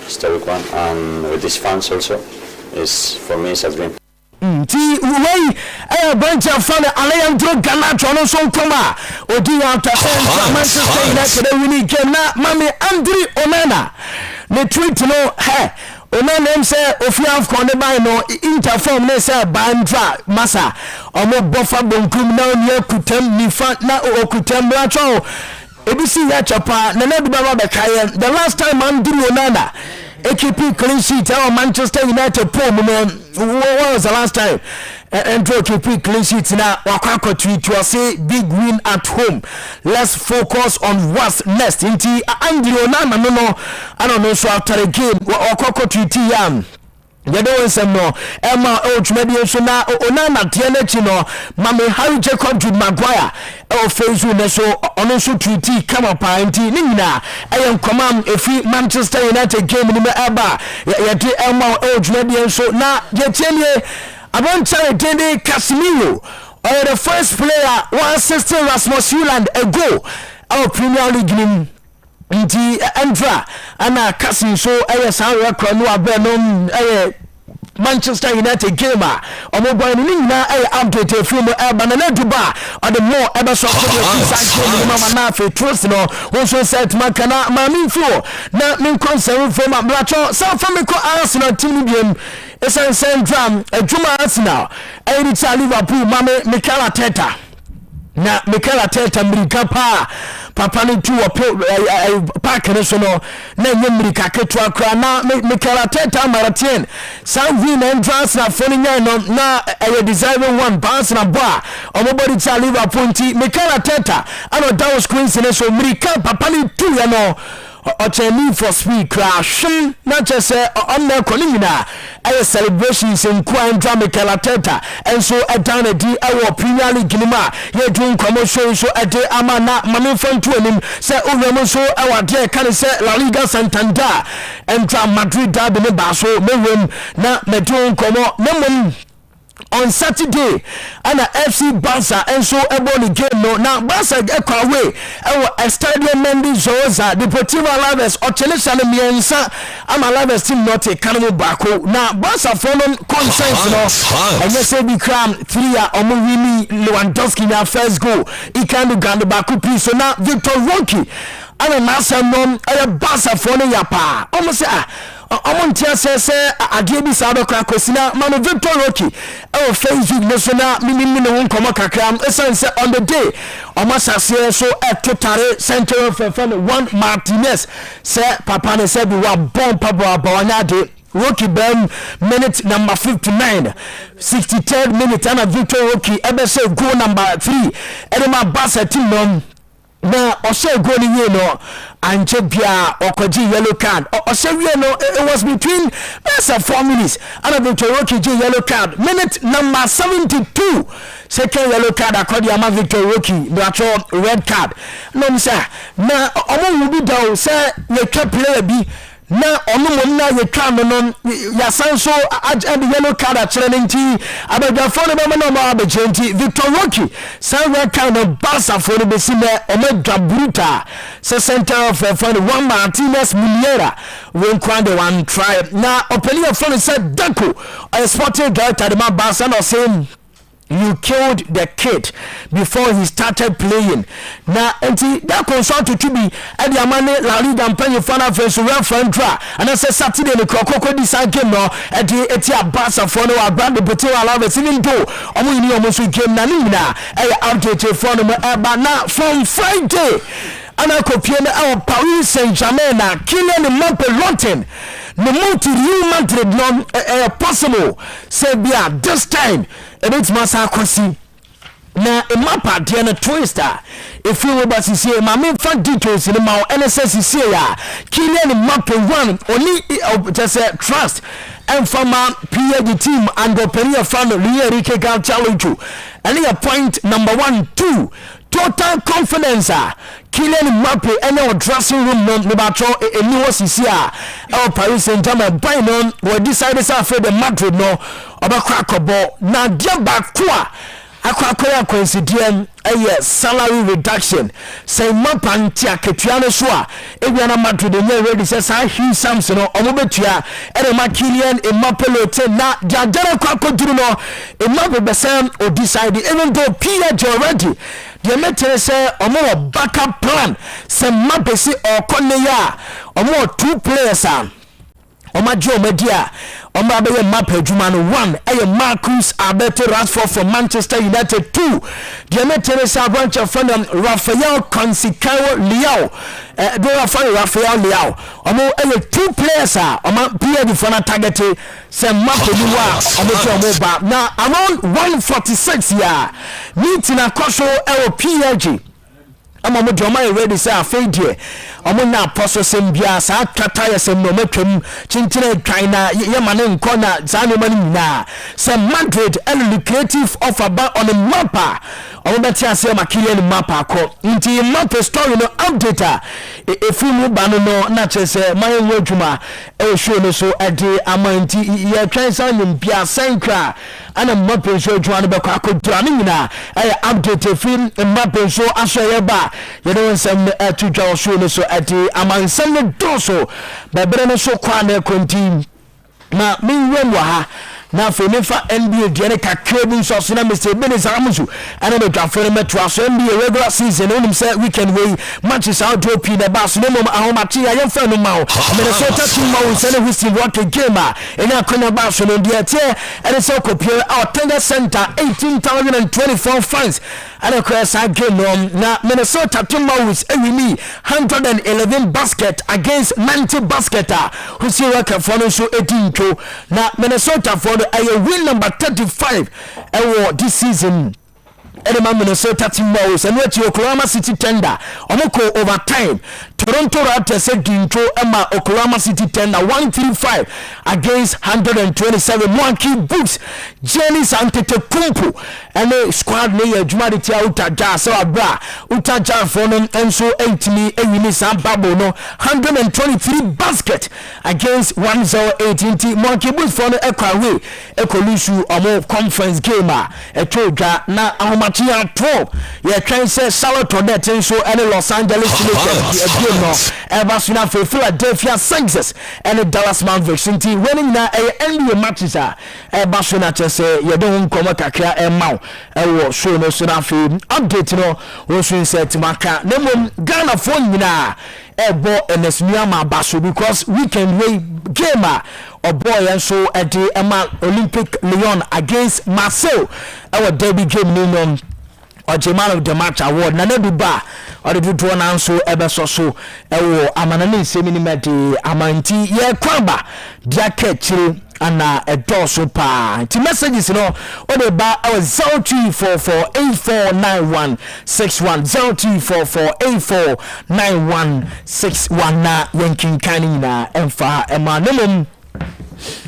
historic one, and with these fans also. It's for me it's a dream. Ti wey bunch of fun Alejandro Garnacho no so koma odi after Manchester United winning game na mami Andre Onana ne tweet no Onana say ofia of corner by no interform ne say bandra masa omo bofa bonkum na ne kutam nifa na okutam bracho ebisi ya chapa na na duba ba kaye the last time Andre Onana AKP clean sheet our Manchester United poor moment. What was the last time? And AKP clean sheet now. Wakako tweet to say big win at home. Let's focus on what's next. Inti Andre Onana no. I don't know. So after the game, Wakako tweet yam. You don't say no. Emma maybe so now Onana TNH no. Mami Harry Jacob to Maguire. Facebook so also tweet come up anti nina I am command if Manchester United game in the eba ya Emma maybe so now ye about Tende Casemiro or the first player one sister Rasmus Roland ago our Premier League game nti Andra ana Casemiro so sound record no abenom Manchester United gamer omo boy ni na update film banana duba or the more ever so for mama na fe trust no also set makana mami fo na min concern from blacho so for me ko Arsenal team biem esen central adwuma Arsenal e Liverpool mama Mikel Arteta na Mikel Arteta mrika papa ni tu park ne so no na nyemrika ketua kra na Mikel Arteta Maratien some win entrance na following no na deserving one pass na boa omobody cha Liverpool nti Mikel Arteta ano down screen ne so mrika papa ni tu ya no Ocheni for speed crash not just on the colina a celebrations in Quandra Mikel Arteta and so a down a D our Premier League Ginima you're doing commercial so a day amana money from to him say over so our dear can say La Liga Santander and Madrid derby ne baso me na me doing como no on Saturday and FC Barca and so ebony game no now Barca get away our Stadium Mendy Zoza Deportivo Alaves or Chelsea and Miensa I'm Alaves team not a Canamo Baco now Barca follow consensus no and yes be cram 3 Omowini Lewandowski na first goal he can do Ganda Baco please so now Victor Roque and a master non a Barca follow yapa almost Omontia says Adiebi Sado Krakosina Mano Victor Roque our Facebook national mini komo kakram essence on the day Omasa say so at totally center for 1 Martinez say papa ne say be wa bomb pabo abawanya Rocky Bem minute number 59 63rd minute and Victor Roque ebe say goal number 3 edema Barca team no na ose go ni we no anche bia okoji yellow card ose we no it was between less than 4 minutes and Victor Roque yellow card minute number 72 second yellow card according to Victor Roque bracho red card no say na omo will be bi da o say ye twa player bi na ono mo na ye twa no ya san so and yellow card akere nti abadwafo no be no ma abegenti Victor Rocky san red card no Barca for no be si na omadwa bruta se center of for one Martinez Muniera when kwande one try na opeli of for said Deco a sporting director the man Barca no saying you killed the kid before he started playing. Now, that consult to be at the Amane La Liga and Penny Fana face real friend try. And I said Saturday the Coco design game no at the Etia Bassa for no brand the potato allow the ceiling door. Omuni almost game Nanina outdated for no but now from Friday. And I copied our Paris Saint-Germain Kylian Mbappé London. No more to Real Madrid non possible. Say this time it's masa kwasi na mapa de na twister if you about to see my main fan details in my NSS see ya Kylian Mbappé one only just trust and from my PhD team and the Premier fan Enrique Garcialuchu and a point number 1 2 total confidence Kylian Mbappé and our dressing room no batro a new CCA our Paris Saint-Germain by non we decided to afraid the Madrid no obakwa kobo na dia bakwa akwakoya coincidence salary reduction say mapanti aketua no so a ebiana Madrid dey ready say Hugh Samson no omobetua e ma Kylian Mbappé lote na jajara kwakoduru no Mbappé besem o decide even though PSG already the meter say omo backup plan say Mbappé si okoneya omo 2 players Omajo Media Omabe Mbappé Juma no 1 Marcus Alberto Rashford from Manchester United 2 Teresa branch of Rafael Consicao Leao do Rafael Leao omo 2 players oma PA for na target say Mbappé ni wa omo ba na around 146 year meeting akosho PSG ama mo joma ready say afedie omo na apostle sembia sa kata yesem no matwam chinchire twan na yemane nko na za no mani na say Madrid and lucrative offer ba on a mapper omo betia say Kylian Mbappé ko nti Mbappé story no update efimu ba no na chese mayen wodwuma e show no so ade amanti ye twan sa nympia sankra ana Mbappé so dwuma no be kwa kodura ni na update film Mbappé so asoye ba you know some to draw show so at the among some doso but no so kwa na continue na me wem wa ha na fe me fa NBA de ne kakra bu so so na Mr. Ebenezer Amuzu ana me dwafo ne metwa so NBA regular season onim say weekend wey matches out to open the bus no mom ahomachi ya yem fa no ma o Minnesota team ma say ne whistle rock game ene akona ba so no de tie ene say kopie out tender center 18,024 fans ana cross game na Minnesota team ma with ewini 111 basket against 90 basket who see work for no so 18 na Minnesota for the win number 35 this season. Edema Minnesota team was and what Oklahoma City tender omoko overtime Toronto Raptors said Ginto Emma Oklahoma City tender 135 against 127 monkey boots Giannis Antetokounmpo and the squad layer Jumaditi Utaja so abra Utaja for them and so 8 ewini sam babo no 123 basket against 108 monkey boots for the Ekwawe Ekolusu omo conference game etoja na Chia 12 ye try say Charlotte Hornets so any Los Angeles Lakers no ever seen for Philadelphia Sixers and Dallas Mavericks winning na NBA matches ever seen at say you don't come kakra emma e show no so na update no we should set maka nemo Ghana for nyina ebo enesnuama baso because weekend way game or boy and so at the Olympic Lyon against Marseille our derby game no or man of the match award na do ba or the do na so ebeso so ewo amanane semini mede amanti ye kwamba dia kechiri ana edoso pa ti messages no o de ba 0244849161 0244849161 na yankin kanina emfa emanelum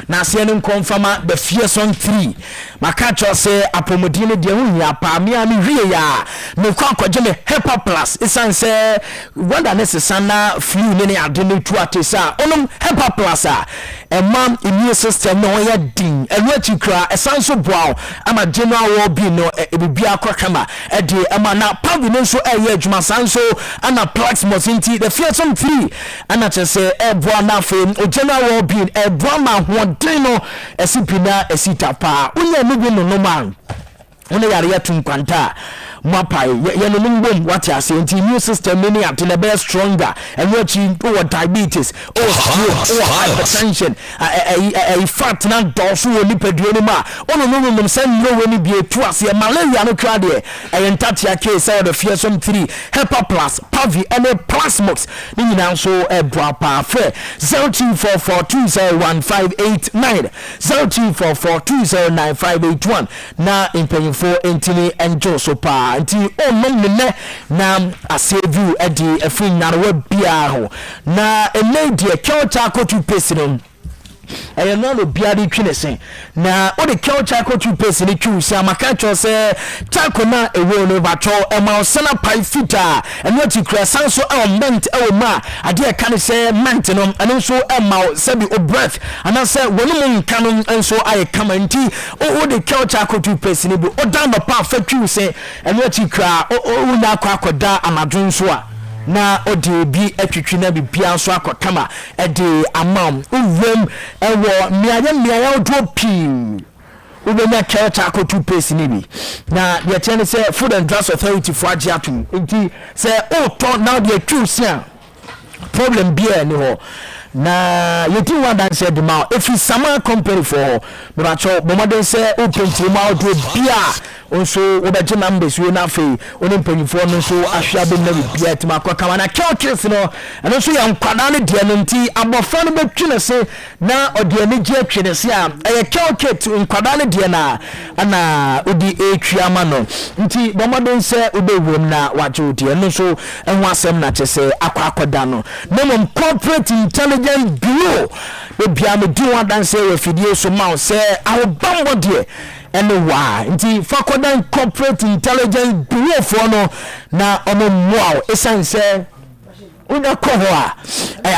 na se ne confirma the fearsome 3 maka cho se apomodi ne de hu ya pa me ani hwie ya me kwa kwaje me Hepa Plus isan se wanda ne sesana flu ne ade ne tu atesa onum Hepa Plus a emam immune system no ya din enwachi kra esanso boa ama general war bi no ebibia kwakama e de ama na pavi no so eye adwuma sanso ana plaques mosinti the fearsome 3 ana chese e boa na fe o general war bi e boa ma hoden no esipina esitapa unya mi bi no man one yare ya tunkwanta mapa ye no mbom what you say immune system many at the best stronger and what you diabetes hypertension fat na dosu oni peduoni ma ono no send no we be to ase malaria no kra de entatia case the fearsome 3 Hepa Plus pavi and plasmox ni nyina so bra pa fe 0244201589 0244209581 na impanyfo entini enjo so pa nti onom ne na asevu edi afin narwa bia ho na enedie kyota kotu pesino I no no biadi twinese na o de culture ko tu pese ni twu sia maka cho se tako na ewo no bacho e ma osana pai fita eno ti kra sanso e ment e ma ade e kan se ment no eno so e ma se bi o breath ana se wonu mun kanon enso aye kamanti o de culture ko tu pese ni bi o dan no pa fa twu se eno ti kra o na akoda amadun so a na odi bi atwitwi na bibia so akotama ede amam uwem ewo miaya odo pim ubenya church akotu pesi ni bi na ye tene se Food and Drugs Authority for agiatum nti se o to now the truth problem bia ni ho na yeti wanda said ma if you sama company for me ba cho bomoden se o penti ma odo bia onso obeje numbers we na fe oni mpanyifo no so ahwa be na bia tima akwa na churches no eno so ya nkwada ne de no nti abofa no betwene se na ode ani je atwene se a eye church nkwada ne de na ana odi etwa ma no nti bomoden se obewom na waje odi eno so enho asem na chese akwa akoda no no corporate intelligence bureau e bia me di wanda se we fidie so ma se awobambo de anyway nti fakodan corporate intelligence bureau for no na omo moa esan se una ko ho a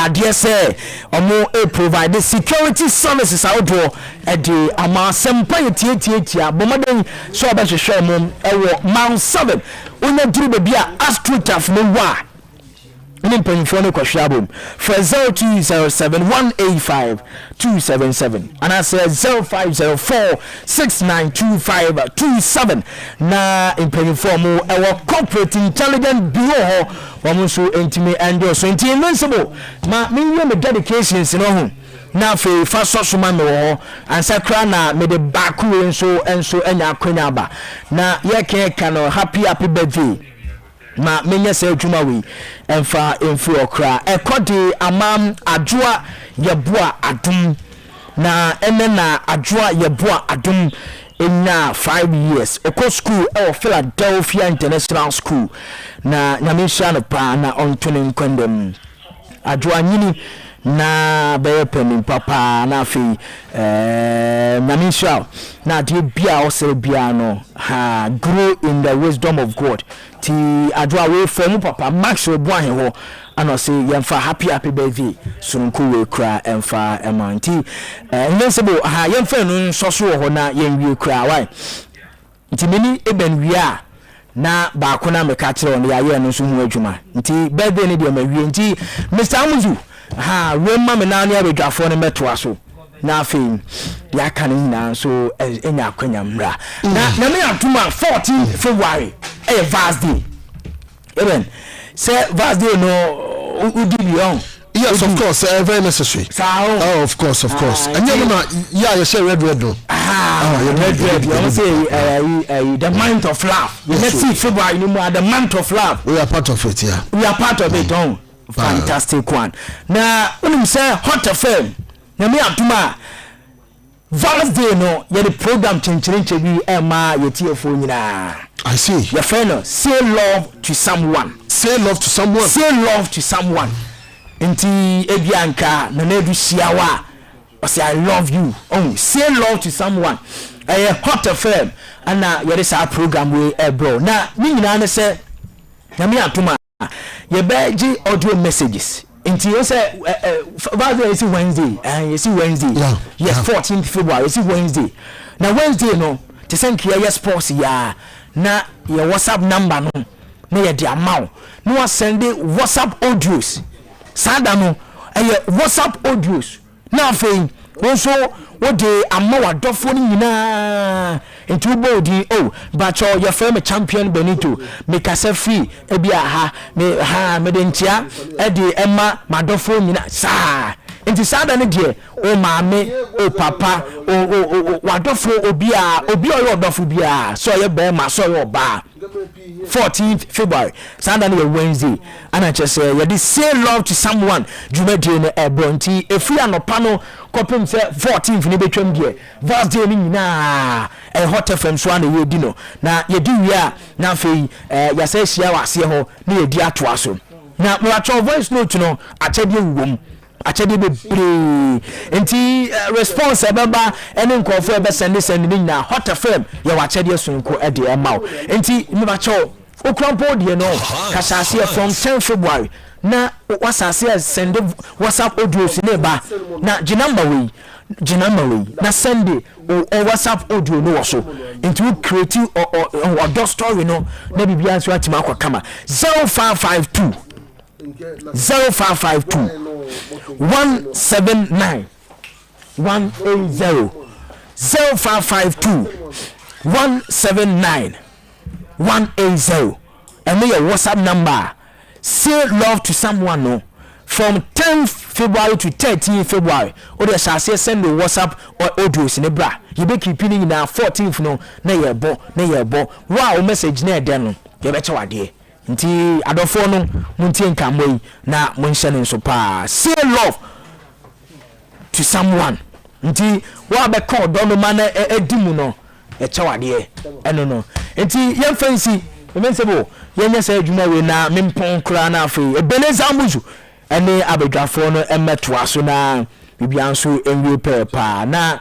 ade se omo provide security services outdoor ede ama sempa yetietia bomaden so abahwehwe mo ewo Mount 7 una duru be bia astrotaf no wa Nimpany phone kwahwabom for 0207185277 and I say 0504692527 na impany phone our corporate intelligence bureau wo so entime endo so entime invincible ma me dedications no ho na fe fa so ma me wo ansakra na me de baku enso enya akwanya ba na ye kan no happy birthday ma menya se adwuma we emfa emfu okra ekode amam adwoa yeboa adum na na adwoa yeboa adum enya 5 years eko school e Philadelphia International School na nyamisha no pa na ontone nkwendem adwoa nyini na be pemi papa na fi nyamisha na de bia osere bia no ha grow in the wisdom of God ti adwa we from papa max obuahe ho ano say yemfa happy birthday sunku we kra emfa emanti invincible ha yemfa no soso ho na yenwie kra why nti meni ebenwia na ba ko na meka kire on ya ye no so hu adwuma nti birthday ne de mawie nti Mr. Amuzu ha we mama na ne abedwafo ne metoa so na afin ya kan na so enya akwanya mra na me atuma 14 February vast day even say vast day no udibion. Yes, of course, very necessary. Oh, of course. And you know, you say red. Red. You say the month of love. Let's see February, the month of love. We are part of it, yeah. We are part of it, oh. Fantastic one. Now, when you say hot FM, na me atuma vast day no, the program change we Emma your TFO nyina. I see. Your friend, say love to someone. Say love to someone. Say love to someone. Nti ebianka na na du siawa say I love you. Oh, say love to someone. Hot FM and yɛde saa program we bro na me nyina ne sɛ na me atoma yɛbɛgye audio messages nti you say is Wednesday yes 14th February is Wednesday na Wednesday no te sɛ nkia sports ya na your WhatsApp number no na yɛde amaw no wa send WhatsApp audios sada no WhatsApp audios na afei also what the amawa dofo ni nyina into body but your firm champion Benito make us free ebia ha me dentia e de emma madofo nyina sa into sada ne de o maame o papa o wadofo obi oyo dofo bia so ye be ma so yo ba 14th February Sunday Wednesday and I just say you say love to someone Jumedi no ebronti efi anopa no kopem say 14th ni betwam die Thursday ni na Hot FM so na ye di no na ye di wi a na afei ya say hia wase ho na ye di atoa so na mo acho voice note no achede wuwom achede bebre enti response ebeba ene nkofo ebe send ni na Hot FM ye wa achede sunko e de emaw enti me ba cho okrampo de no kasase from 10 February na wasase send WhatsApp audio ne ba na ginamba we na Sunday o WhatsApp audio no wo so enti we create or dot story no na bibia so atima akokama 0552 179 180 0552 179 180 and your WhatsApp number. Say love to someone no from 10th February to 13th February or the shall say send the WhatsApp or audios in the bra you be keeping in 14th no na ye bo wow message na den you better wade nti adofo no muntie nkamoi na munhye ne so pa say love to someone nti wa be call do ma na edimu no e chawade eno no nti ye fancy emensebo ye nya say adwuma we na mempon kra na afei Ebenezer Amuzu ene abedwafo no emetoa so na bibianso enwe pepa na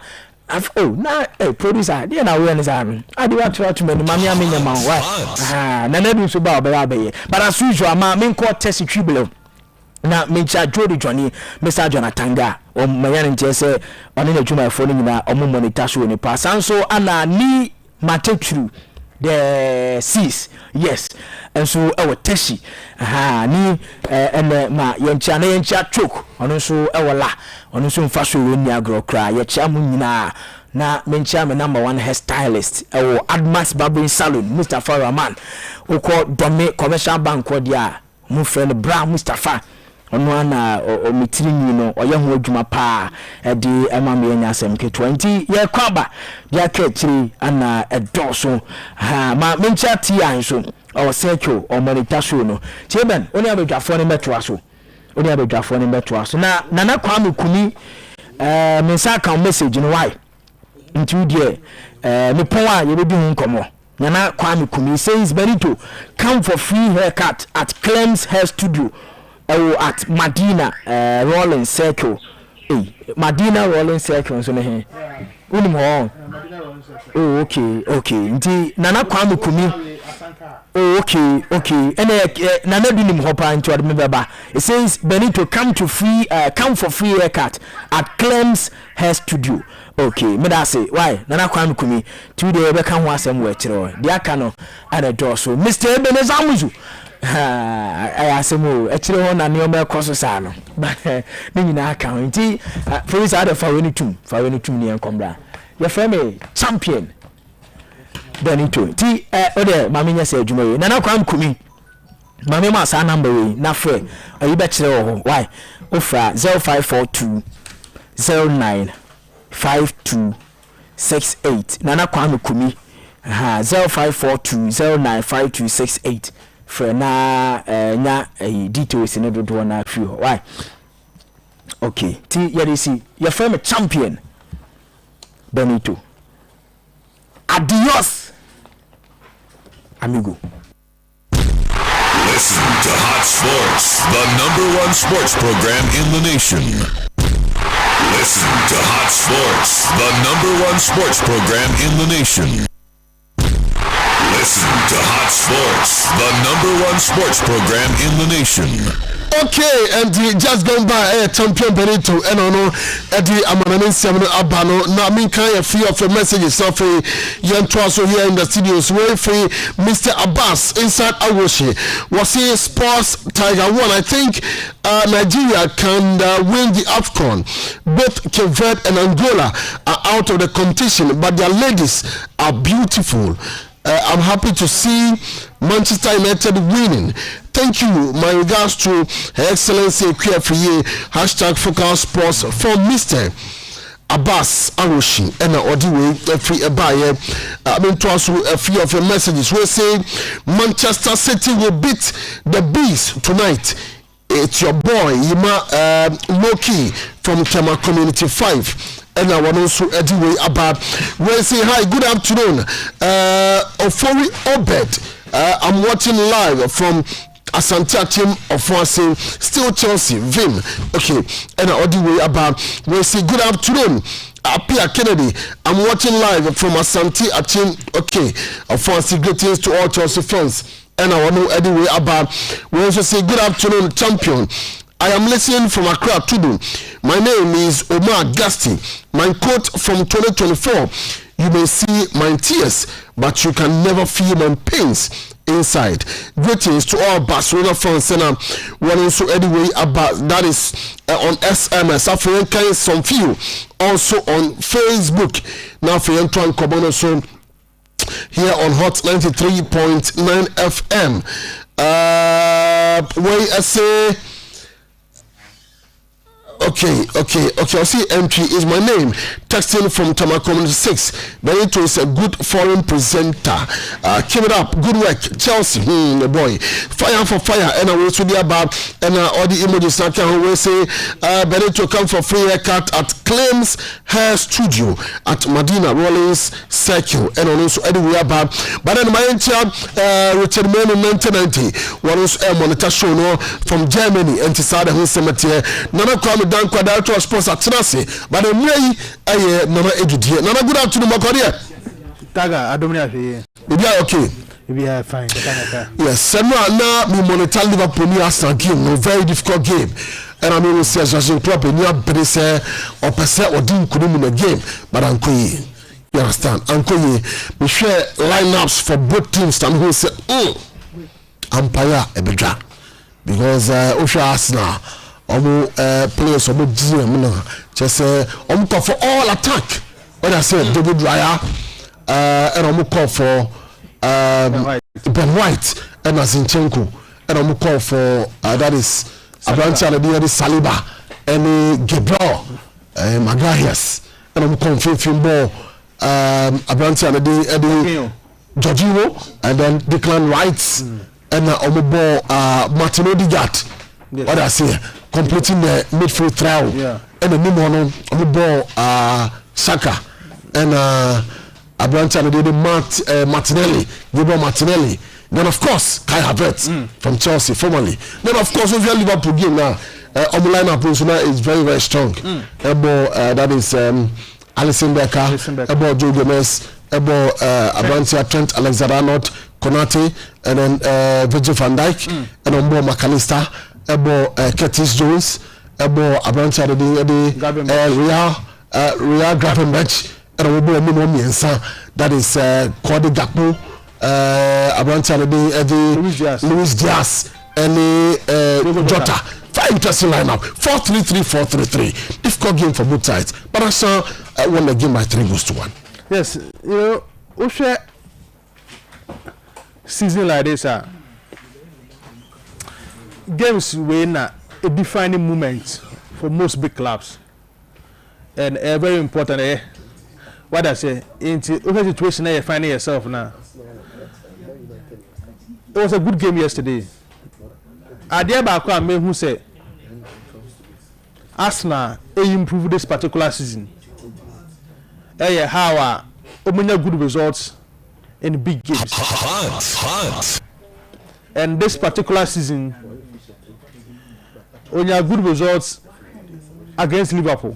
na producer dey na we nizan ade wa try to menu mami amenya ma wa na na du so ba obere but as usual ma me ko test tribulum na me cha Jody Johnny Mr. Jonathan ga o mayane ntie se one na dwuma fo no nyina o monitor so ni pa sanso ana ni matetru the seas yes and so our teshi ni and ma yencha choke ono so ewola ono so mfa so we ni agro kra ye chia mu nyina na mencha me number 1 hairstylist ewo Admas Barbering Salon Mustafa Rahman uko Dome Commercial Bank dia mu friend Bra Mustafa ono ana o mitiri ni no oye ho adwuma pa e di emam ye nyasem ke 20 ye kwaba dia ka chiri ana edoso ma mencha ti anso o sekyo o monitasho no cheben oni abedwafo ne meto aso na nana kwame kumi mensa ka message no why into die me pon a ye bedi hu nkomo nana kwame kumi says Benito come for free haircut at Clem's Hair Studio at Madina Rolling Circle. Madina Rolling Circle so ne unim ho. Oh okay nti nana kwame kumi okay nana binim ho pa nti ode mebeba. It says Benito come for free haircut at Clem's Hair Studio. Okay me da say why nana kwame kumi today be kan ho asem we kire dia ka no ana do so Mr. Ebenezer Amuzu asemo ekire ho na ne o me koso sa no ni nyina aka nti police ada fa we ni tum ni enkombra your friend champion Benito ti ode mama nya se adwuma we nana kwam kumi mama ma sa number we na frɛ ayi be kire ho why ofra 0542 095268 nana kwam kumi 0542 095268 for na nya details in the do na free why okay ti you see your friend champion Benito adios amigo. Listen to Hot Sports, the #1 sports program in the nation. Listen to Hot Sports, the #1 sports program in the nation. Listen to Hot Sports, the #1 sports program in the nation. Okay, and just going by champion Benito and ono Eddie Amanani Seven Abano. Now me kind of free of a message so free young also here in the studios. Way free Mr. Abbas inside Awoshi was he Sports Tiger 1. I think Nigeria can win the AFCON. Both Cape Verde and Angola are out of the competition, but their ladies are beautiful. I'm happy to see Manchester United winning. Thank you. My regards to Her Excellency Kwiafriye #Focal Sports for Mr. Abbas Aroshi and Odiwe free abaye. I mean to also a few of your messages. We say Manchester City will beat the Bees tonight. It's your boy Yima Loki from Tema Community 5. And I want also anyway about we say hi, good afternoon. Ofori Obed. I'm watching live from Asante team of Wase, still Chelsea, Vim. Okay, and all the way about we say good afternoon. Apia Kennedy, I'm watching live from Asante team. Okay, of Wase, greetings to all Chelsea fans. And I want to anyway about we also say good afternoon, champion. I am listening from Accra Tudu. My name is Omar Gasti. My quote from 2024. You may see my tears, but you can never feel my pains inside. Greetings to all Barcelona fans and one also anyway about that is on SMS. After kind some few also on Facebook. Now for Antoine Kobono so here on Hot 93.9 FM. Where I say. Okay. I see entry is my name. Texting from Tamakom 6. Benito is a good foreign presenter. Keep it up. Good work. Chelsea. Boy. Fire for fire. And I will be about and all the images I can say Benito come for free haircut at Claims Hair Studio at Medina Rollins Circle. And also anyway about but then my Richard Man in 1990 was a monitor show no from Germany and Tisada who cemetery. Nana come down Quadrato Sports at Tenassi, but I'm really a Nana Edudie. Nana, good afternoon, my career. Taga, I don't have here. Maybe okay. Maybe I fine. Yes, Senna, now we monitor Liverpool near Aston game, no very difficult game. And I mean, we see a judging club in near Bedese or Percent or Dean Kurum in the game, but Uncle you understand, Uncle we share lineups for both teams and who say, Empire Ebedra. Because Osha Arsenal. Players of GM just say call for all attack. When I say David Raya and call for Ben White and Zinchenko and call for that is Abrante Saliba and Gabriel Magalhaes and call for Fimbo Abrante Jorginho and then Declan Rice and Martin Odegaard. What I say completing the midfield trial and the new one on the ball Saka and Abrante Martinelli, Gabriel Martinelli. Then of course Kai Havertz from Chelsea formerly. Then of course if you Liverpool game now on the lineup is very very strong. That is Alisson Becker, Joe Gomez, Abrante Trent Alexander-Arnold, Konate, and then Virgil van Dijk and on board McAllister. Curtis Jones, Abrante Real Gravenberch, and that is Kwade Gakpo, Abrante Luis Diaz, and Jota. Very interesting lineup. 4-3-3-4-3-3. Difficult game for both sides, but I saw won the game by 3-1. Yes, you know, season like this, games win a defining moment for most big clubs, and very important. What I say into the situation that you're finding yourself now. It was a good game yesterday. Adia Bakwa me who say Arsenal improved this particular season. How good results in big games. And this particular season, on your good results against Liverpool.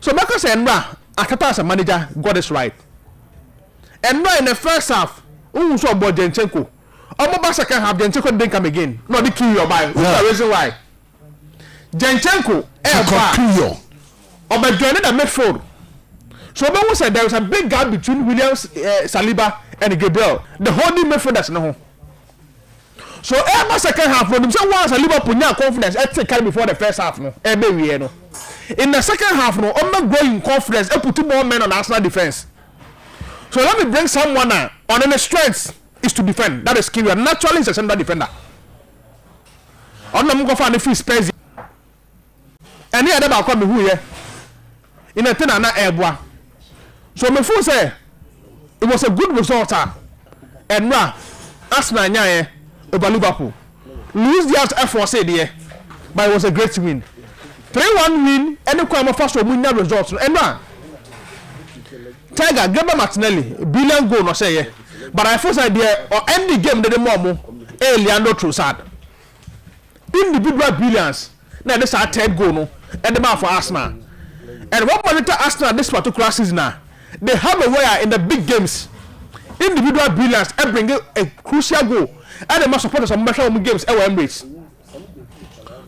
So because Enra, Akata as a manager got this right. Enra in the first half, who saw about Jenchenko. Almost second half, Jenchenko didn't come again. Not the key or buy. That's the reason why. Jenchenko, but joining the midfield. So when said there was a big gap between Williams, Saliba, and Gabriel. The holding midfielders no. So every second half, when say once Saliba put your confidence, carry before the first half no. No. In the second half no, growing confidence, put 2 more men on Arsenal defense. So let me bring someone on the strength is to defend. That is skill. Naturally, is a central defender. On them go find the free space. And here they come who here. In a thing and not airboy. So my fool say it was a good result. And Arsenal nyaye over Liverpool. Lose the out effort say there, but it was a great win. 3-1 win. Any kind of first win results. And Tiger Gabriel Martinelli billion goal no say but I first idea or any game the more Leandro Trossard. Individual brilliance. Now this our third goal no. And the man for Arsenal. And what monitor Arsenal this particular season now? They have a way in the big games. Individual brilliance and bring a crucial goal. And they must support some measure games at Emirates.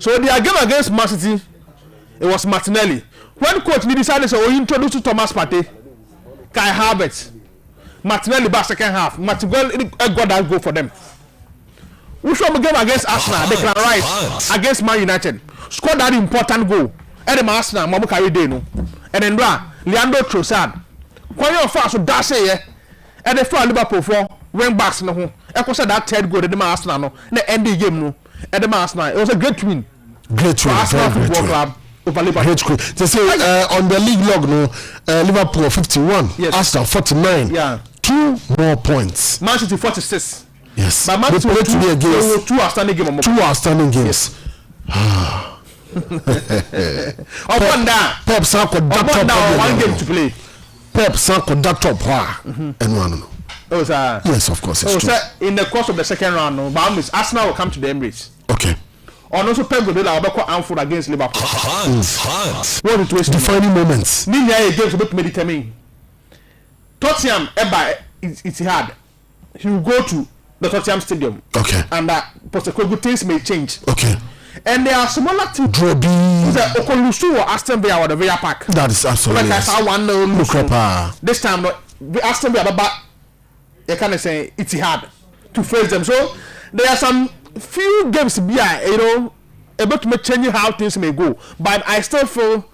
So their game against Man City, it was Martinelli. When coach decided to introduce to Thomas Partey, Kai Havertz, Martinelli back second half. Martinelli got that goal for them. We show them game against Arsenal. They can rise against Man United. Scored that important goal. And the Arsenal, Mamu carry day no. And then Leandro Trossard. When you fast so that's it. And they for Liverpool for wing backs no ho. E ko say that third goal the Arsenal no. Na end the game no. And the Arsenal. It was a great win. Great win. Arsenal Football Club over Liverpool. Great win. They say on the league log no, Liverpool 51, yes. Arsenal 49. Yeah. 2 more points. Man City 46. Yes. But Man City 2 outstanding games. 2 outstanding games. Yes. Pep Sanko that top 1 game to play. Pep Sanko that top and one. Yes, of course. It's true. In the course of the second round, no, but Arsenal will come to the Emirates. Okay. And also Pep Guardiola will be Anfield against Liverpool. What it was defining moments. Ninya games will be determined. Tottenham it's hard. He will go to the Tottenham Stadium. Okay. And good things may change. Okay. And there are smaller teams. Droby. Okolusu or Aston Villa or the Villa Park. That is absolutely. Like I saw one this time, Aston Villa, but you can say it's hard to face them. So there are some few games able to make changing how things may go. But I still feel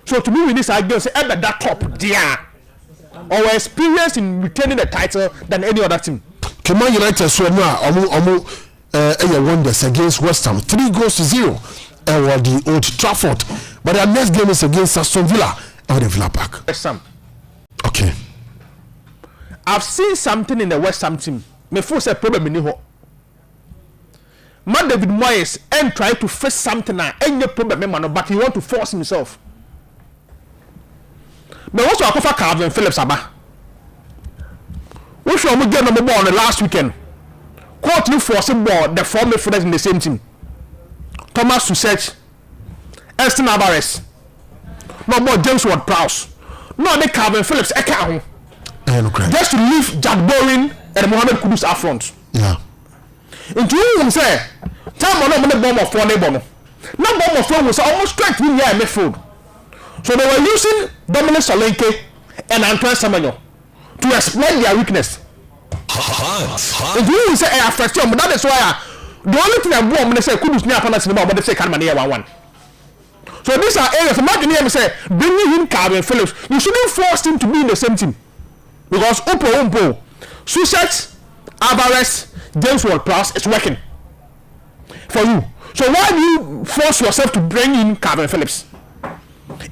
so to me with this again say at that top there or experience in retaining the title than any other team. Kema United so now wonders against West Ham 3-0 at the Old Trafford, but their next game is against Aston Villa at the Villa Park. West Ham. Okay. I've seen something in the West Ham team. Me force a problem in here. Man David Moyes and try to face something now. Any problem man, but he want to force himself. Me also offer Calvin Phillips aba. We show me get number on the last weekend. Court you forcing ball the four midfielders in the same team. Thomas Tuchel, Eston Alvarez, no more James Ward-Prowse, no the Calvin Phillips account. Just to leave Jack Bowen and Mohamed Kudus up front. Yeah. Into you say, time on the bomb of 4 neighbor. No bomb of 4 was almost straight in here midfield. So they were using Dominic Solanke and Antoine Semenyo to exploit their weakness. If you say I affect you, but that is why the only thing I want when they say Kudus near Panas in the but they say Kanmania 1-1. So these are areas. Imagine him say bringing him Calvin Phillips. You shouldn't force him to be in the same team because Umpo, Sussex, Alvarez, James Ward-Prowse is working for you. So why do you force yourself to bring in Calvin Phillips?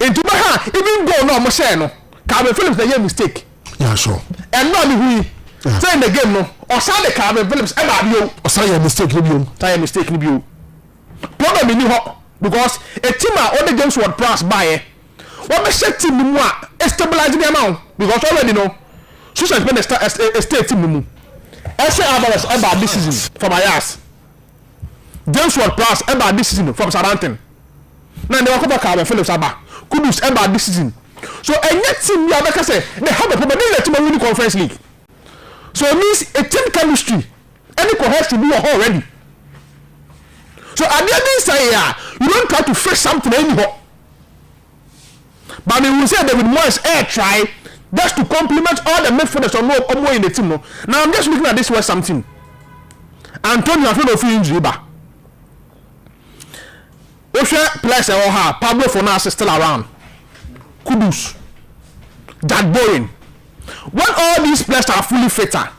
Into my hand, even though no, I'm saying no, Calvin Phillips they made a mistake. Yeah, sure. And not me. Say in the game no, or say the Calvin Phillips ever be or say a mistake you. Say a mistake you. Problem in you because a team are only James Ward-Prowse buy. What make set team more stabilizing the amount because already know. Sussex been a state team. Ese Alvarez about this season from Ajax. James Ward-Prowse about this season from Southampton. Now they walk over Calvin Phillips about Kudus about this season So any team we have say they have a problem. They let them win the Conference League. So it means a team chemistry. Any has to be already. So at the end of the day, you don't try to fix something anyhow. But we will say David Moyes try just to complement all the midfielders on more in the team. No? Now I'm just looking at this West Ham team. Antonio Afro free injury ba. Osha players Pablo Fornals is still around. Kudus, Jack Bowen. When all these players are fully fit, I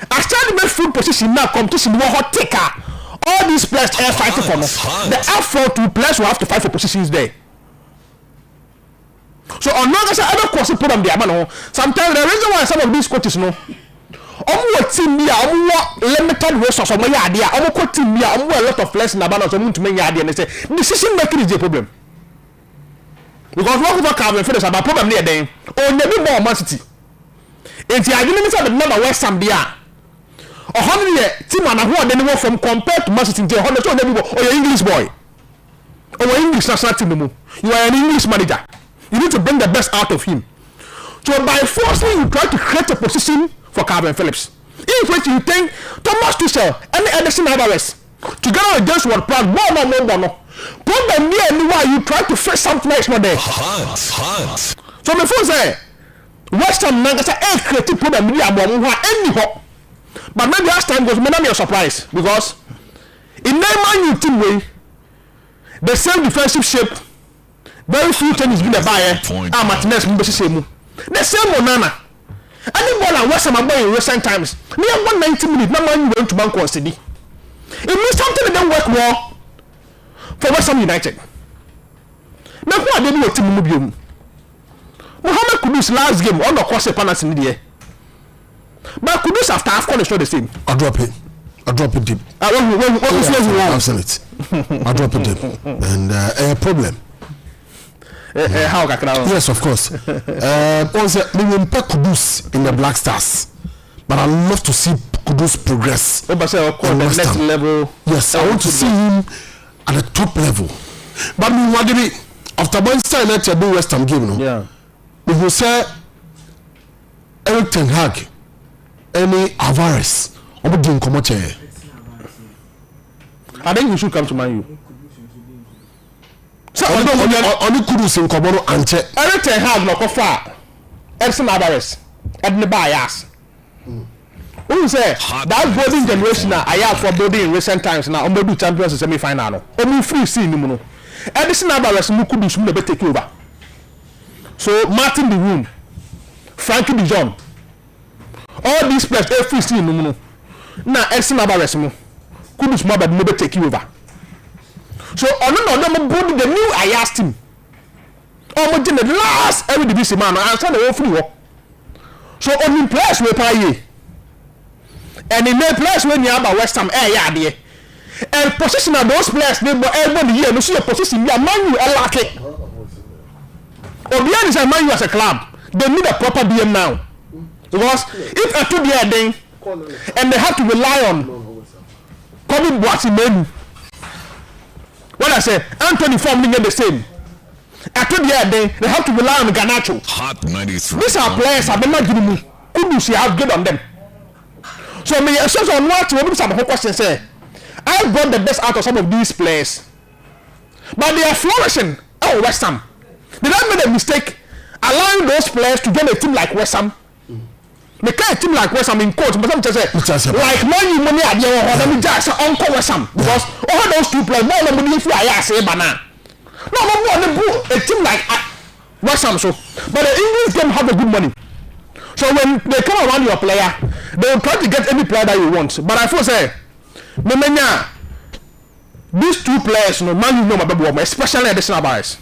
started to make full position now. Competition more hot taker. All these players are fighting for us. The F4 two players will have to fight for positions there. So on no say other course put them there, man. Sometimes the reason why some of these coaches know, team here, limited resources, team here, a lot of players in the balance to make and they say decision making is the problem. Because what we can finish about problem near them, or maybe more Man City. It's the argument of the number West Ham there. 100 team and who are then from compared to Man City, 100 or your English boy, or your English national team. You are an English manager. You need to bring the best out of him. So by forcing, you try to create a position for Calvin Phillips. In which you think Thomas Tuchel and Edison Alvarez together against what plan no. Problem here anywhere you try to face something else not there. Hot. So before say West Ham Nagasa creative problem here anyhow. But maybe as time goes, maybe a surprise because in Man U team way the same defensive shape. Very few times been a buyer. Martinez Mbesi the same Onana. Any ball and West Ham in recent times. Near 190 minutes, no man went to Bank of City. It means something that don't work well for West Ham United. Now who are they doing team Mubium? Mohamed Kudus last game on the course of penalty in the year. But Kudus after AFCON is not the same. I drop it deep. Absolutely. I drop it deep. And a problem. How yes, of course. Also, we will put Kudus in the Black Stars, but I love to see Kudus progress. The next level. Yes, I want to see him at the top level. But we after Manchester United do West Ham game, we will say Eric Ten Hag, any Alvarez, or doing Komoche. I think we should come to Man U. So only Kudus in Komodo Anche. Eric Ten Hag no kofa Edson Alvarez and the bias. Who say that golden generation I have for building in recent times now on the Champions semi-final no. Only free scene no. Edson Alvarez mu Kudus mu be take over. So Martin de Roon, Frankie de Jong, all these players free scene no. Now Edson Alvarez mu Kudus mu be take over. So on building the new Ayas team. Almost in the last every division man and send the whole free work. So on place we pay. And in the place when you have a West Ham there. And position of those players they every year no see a position you Man U lack it. Obian is a Man U as a club. They need a proper DM now. Because if a 2 year thing and they have to rely on coming Boateng menu. What I say, Anthony Form get the same. After the other day, they have to rely on Garnacho. Hot 93. These are players I've been giving me. Couldn't see how good on them. So me assess on what to some question say. I got the best out of some of these players. But they are flourishing. Oh, West Ham. Did I make a mistake allowing those players to join a team like West Ham? They can't a team like West Ham in coach, but some say like Man U money at the let me just Uncle West Ham because all those two players more money if I say banana. No a team like West Ham so, but the English game have a good money. So when they come around your player, they will try to get any player that you want. But I feel say, these two players, Man U know my baby, especially Edison Alvarez.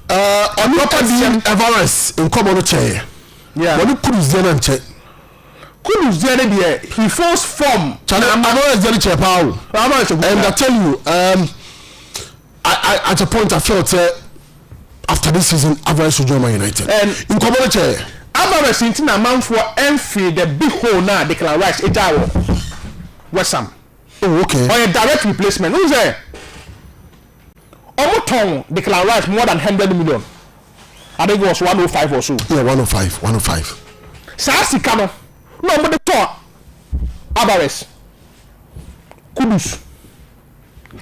On top of the Alvarez in Komodo chair. Yeah. When you put his name and check. Kudus there, he forced form. And I tell you, at a point I felt after this season, Alvarez should join Man United. And in Komodo Alvarez in a man for Enfield, the big hole now, they can rise it out. West Ham. Oh, okay. Or a direct replacement. Who's there? Omoton, they can rise more than 100 million. I think it was 105 or so. Yeah, 105. Saasi Kano. No, but the top. Alvarez. Kudus.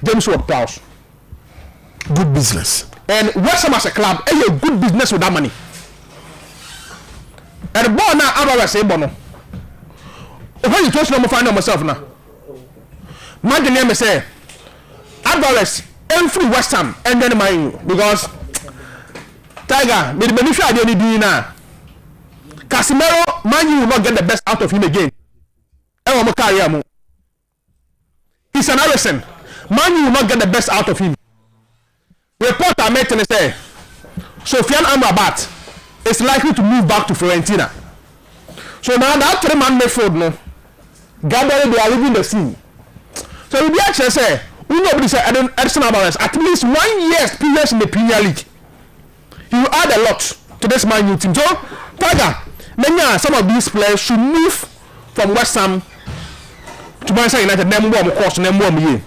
James Ward-Prowse. Good business. And West Ham as a club, a good business with that money. And the ball now, Alvarez, a bono. When you touch number find out myself now. Imagine me say, Alvarez, and free West Ham, and then my because Tiger, the beneficial idea only doing now. Casemiro, Man U will not get the best out of him again. He's an Allison. Man U will not get the best out of him. Report I made and say, Sofiane Amrabat is likely to move back to Fiorentina. So now that 3-man midfield, no, gathering they are leaving the scene. So we actually say, we nobody say Edson Alvarez at least 1 year's experience in the Premier League. He will add a lot to this Man U team. So, Tiger, some of these players should move from West Ham to Manchester United. Name one course, name one year.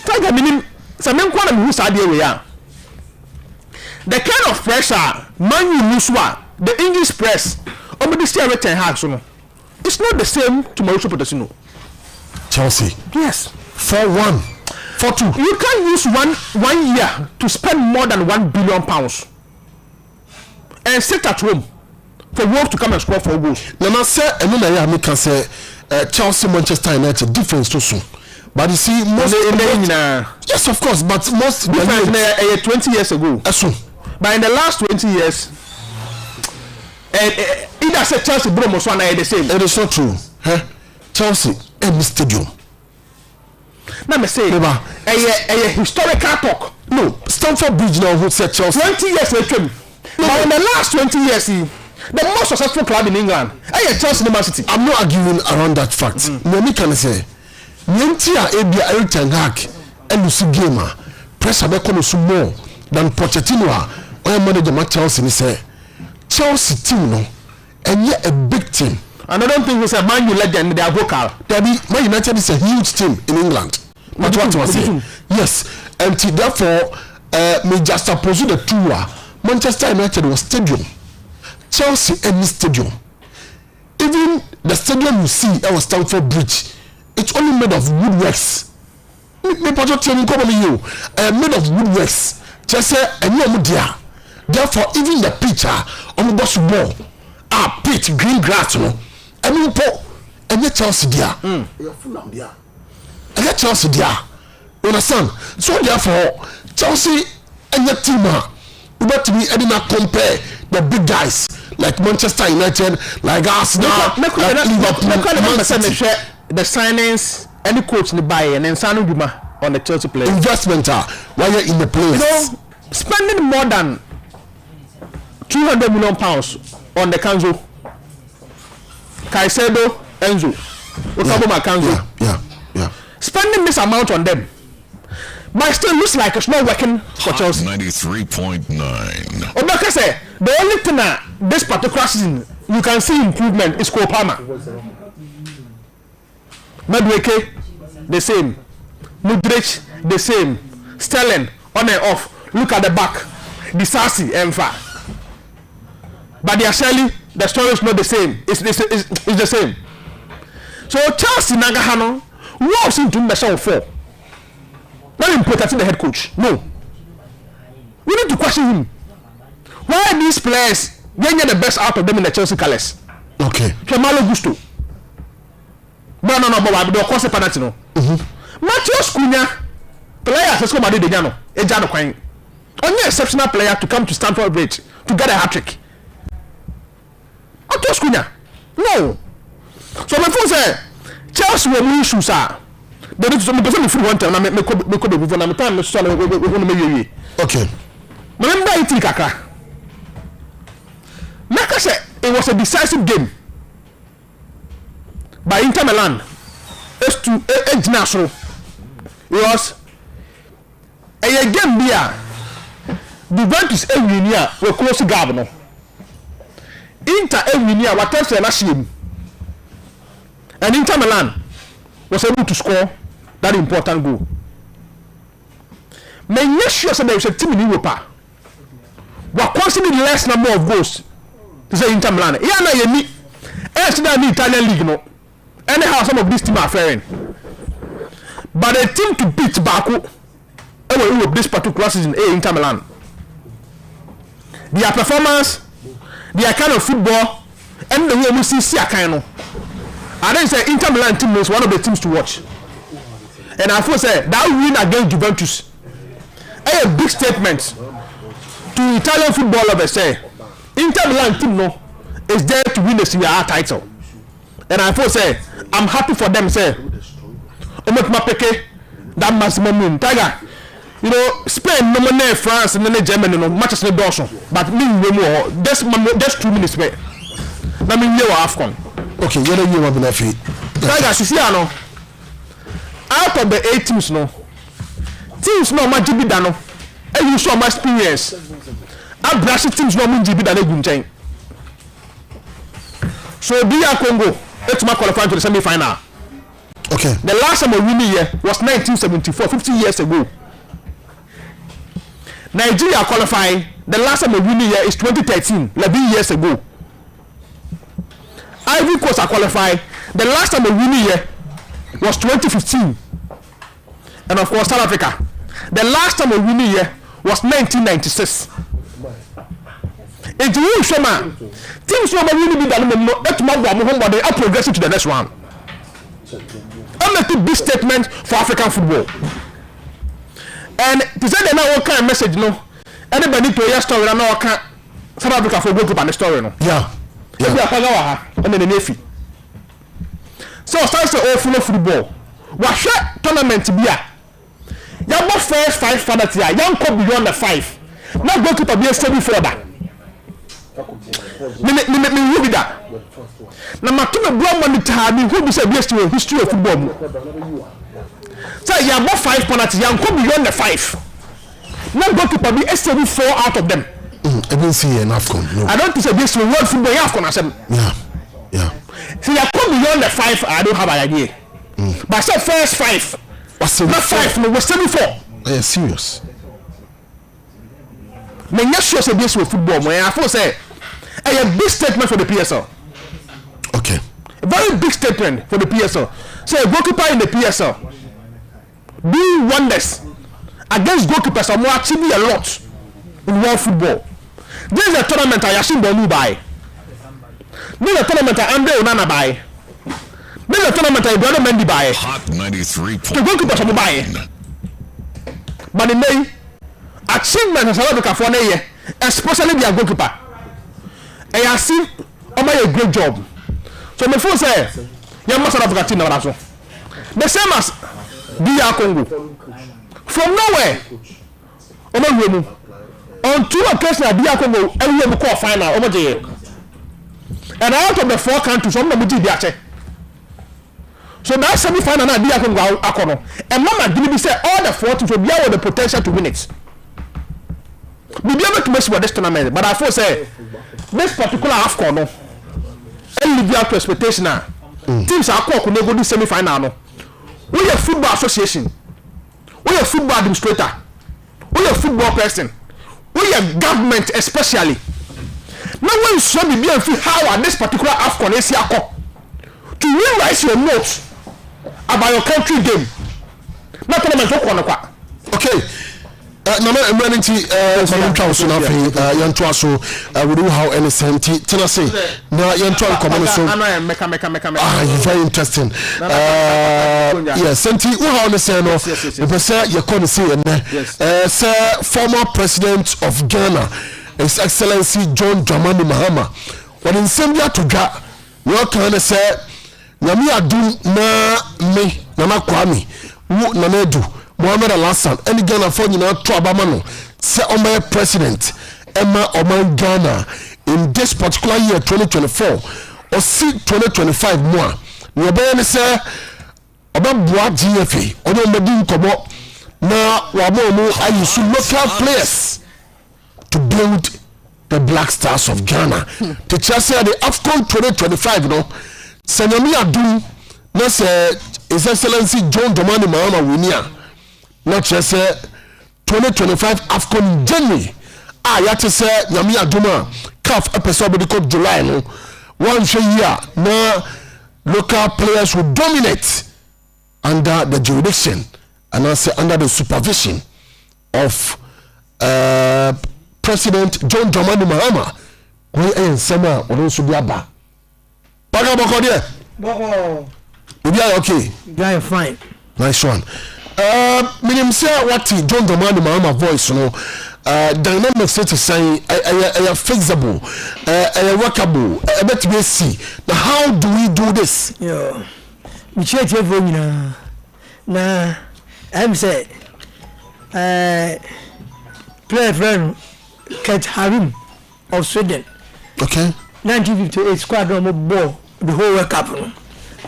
Tiger, meaning some men call them who side we are. The kind of pressure Man U lose the English press over the still return hard so it's not the same to Mauricio Pochettino. Chelsea. Yes. 4-1. 4-2. You can't use one year to spend more than £1 billion and sit at home for Wolves to come and score 4 goals. Now, say, I can say Chelsea, Manchester United difference too soon. But you see, most yes, of course, but most difference 20 years ago. But in the last 20 years, either say Chelsea, Bromo, so are the same. It is not true. Chelsea, every stadium. Now me say, a historical talk. No, Stamford Bridge now who said Chelsea. 20 years later. But in the last 20 years, the most successful club in England, Chelsea, Man City. I'm not arguing around that fact. Me can say, Nientia Ebia Eric Ten Hag and Lucy Gamer pressure becomes more than Pochettino or manager at Chelsea. Say Chelsea team no, and yet a big team. And I don't think it's a Man U legend. They are vocal. Man United is a huge team in England. That's what I was saying. Yes, and therefore, me just suppose the two Manchester United was stadium, Chelsea any stadium. Even the stadium you see at Stamford Bridge, it's only made of woodworks. Me project you made of woodworks. Just say and therefore, even the pitcher on the bus ball, pitch green grass, no. I mean, and yet Chelsea there. You're full of there. And yet Chelsea there. You understand? So therefore, Chelsea and your team we got to be not compare the big guys like Manchester United, like Arsenal, like Liverpool. The signings, any coach in the buy and then Sanu Duma on the Chelsea players. Investment while you're in the players. You know, spending more than £200 million on the Kanzo, Caicedo, Enzo, yeah. Spending this amount on them, but it still looks like it's not working for Chelsea. 93.9. Obaka say the only thing that this particular season you can see improvement is Cole Palmer. Madueke, the same. Mudrich, the same. Sterling, on and off. Look at the back. Disasi, Emfa. But they are selling, the story is not the same. It's the same. So Chelsea Nagahano, Wolves into Meshon 4. Not in protecting the head coach. No. We need to question him. Why are these players getting the best out of them in the Chelsea colours? Okay. Kemalo Gusto. No, but they'll cause a penalty, no. Matheus Cunha, players, let's go Madrid, Ejano Quine. Only exceptional player to come to Stamford Bridge to get a hat-trick. Matheus Cunha. No. So my phone say, Chelsea will lose issues, sir. They need to be free one time. I'm time. Okay. Remember it, Kaka. Maka said it was a decisive game by Inter Milan. It's to international. It was a game there. Juventus Ewinia were close to Gabno. Inter Ewinia were tested last year, and Inter Milan was able to score that important goal. May yes sure there is a team in Europe we conceded less number of goals to say Inter Milan. Yeah, na yeni. The Italian league, no. Anyhow, some of these teams are faring. But the team to beat Baku, this particular season, Inter Milan. Their performance, their kind of football, and the way we see Siakano. I don't say Inter Milan team is one of the teams to watch. And I feel say that win against Juventus, a big statement to Italian football lovers. Say Inter Milan team no is there to win the Serie A title. And I feel say I'm happy for them. Say that maximum win. Tiger, you know, Spain, no money, France, and then Germany, no matches no dorsal. But me, just 2 minutes. Now me you AFCON. Okay, you know you want to be. Tiger, you see, I know. Out of the 8 teams, no much GB dano. And you saw my experience. I brush teams no much GB dano gunchain. So DR Congo, it's my qualifying to the semi-final. Okay. The last time we win here was 1974, 50 years ago. Nigeria qualifying. The last time we win here is 2013, 11 years ago. Ivory Coast are qualified. The last time we win here was 2015. And of course South Africa. The last time we win here was 1996. It's real shema. Teams no really be done no but they are progressing to the next round. I'm making a big statement for African football. And to say they know what kind of message no. Anybody to hear story no can South Africa for go to the story no. Yeah. And then the Navy. So starts the full football. What tournament be a young first 5 fantasy, young come beyond the 5. Not go to be a steady for that. Me will be that. Now, my two blood money time who be said yesterday history of football. So, young 5 fantasy, young come beyond the 5. Not go to be a steady 4 out of them. I didn't see enough. No. I don't think this will work football. Yeah. See, I come beyond the 5. I don't have an idea. But I said first 5. What's not 5? No, we're 74. Yeah, serious. Me not sure say this with football. I feel say a big statement for the PSL. Okay. A very big statement for the PSL. So a goalkeeper in the PSL doing wonders against goalkeepers are more achieving a lot in world football. This is a tournament I Yashin Bonu by. This is a tournament I Andre Onana by. This is a tournament I Eduardo Mendy by. Hot 93. The goalkeepers are by. But the main achievement in South Africa for a year, especially their goalkeeper. And I see a great job. So my phone say, you must have got in the the same as DR Congo. From nowhere, on 2 occasions, DR Congo, and we call final over there. And out of the 4 countries, some of them did. So now semi-final now DR Congo Akono. And Mama Gini say all the 4 teams will be able the potential to win it. We be able to mess with this tournament, but I feel say this particular AFCON no, and live up to expectation now. Teams are called to go to semi-final no. We are football association, we are football administrator, we are football person, we are government especially. Now when you show me and feel how this particular AFCON is here to rewrite your notes about your country game. Not tournament okay. Nana emergency so na fe yanto so we do how any senti tena say na yanto common so very interesting yes senti who how ne say no we say you come say say former president of Ghana His Excellency John Dramani Mahama when in Zambia to dwa you can say nyame adum na me Nana Kwame wo na edu Mohamed Al-Hassan any Ghana for nyina to abamano say Omar president Emma Oman Ghana in this particular year 2024 or see 2025 more we be say obabua GFA ono medin kobo na wabo mu ayusu local players to build the Black Stars of Ghana to just say the AFCON 2025 no senyami adum na say His Excellency John Dramani Mahama winia not just 2025 AFCON in January yate sɛ nyame adoma CAF episode bɛde July no one year na local players will dominate under the jurisdiction and also under the supervision of President John Dramani Mahama. We ain't summer or also be aba. Baga bako there. Bako. You are okay. You are fine. Nice one. Minim say what John Dramani Mahama voice, you know. Dynamics to say a fixable, a workable, a better we see. Now, how do we do this? Yo, we check your phone now. I'm say, play friend Ket Harim of Sweden. Okay. 1958 squadron ball the whole World Cup.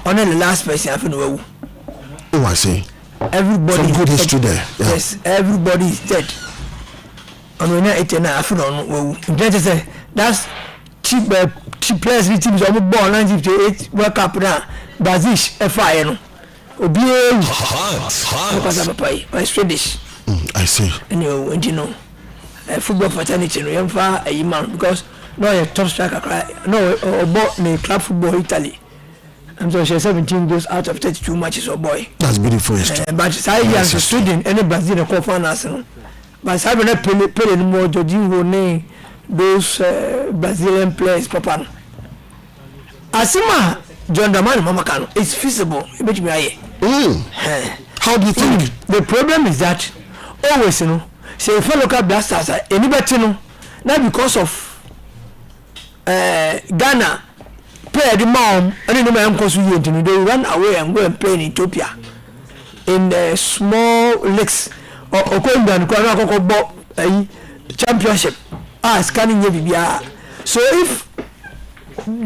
Only the last person I know. Oh, I see. Everybody. Some good history there. Yeah. Yes, everybody is dead. And when I eat I feel on say that's cheap players with teams on the ball 1958 World Cup now. Bazish FI no. Obi by Swedish. I see. Anyway, you know, football fraternity no yamfa a man because no a top striker no about the club football Italy. I'm so 17 goals out of 32 matches or boy. That's beautiful history. But say yes Sweden any Brazil no finals no. But I don't play anymore. Jorginho, ne those Brazilian players, Papa. Asima John Dramani Mahama Kano, it's feasible. How do you think? The problem is that always, you know, say if you look at blasters, anybody know, not because of Ghana play the mom, and then they run away and go and play in Ethiopia in the small leagues. Or going down championship scanning bibia. So if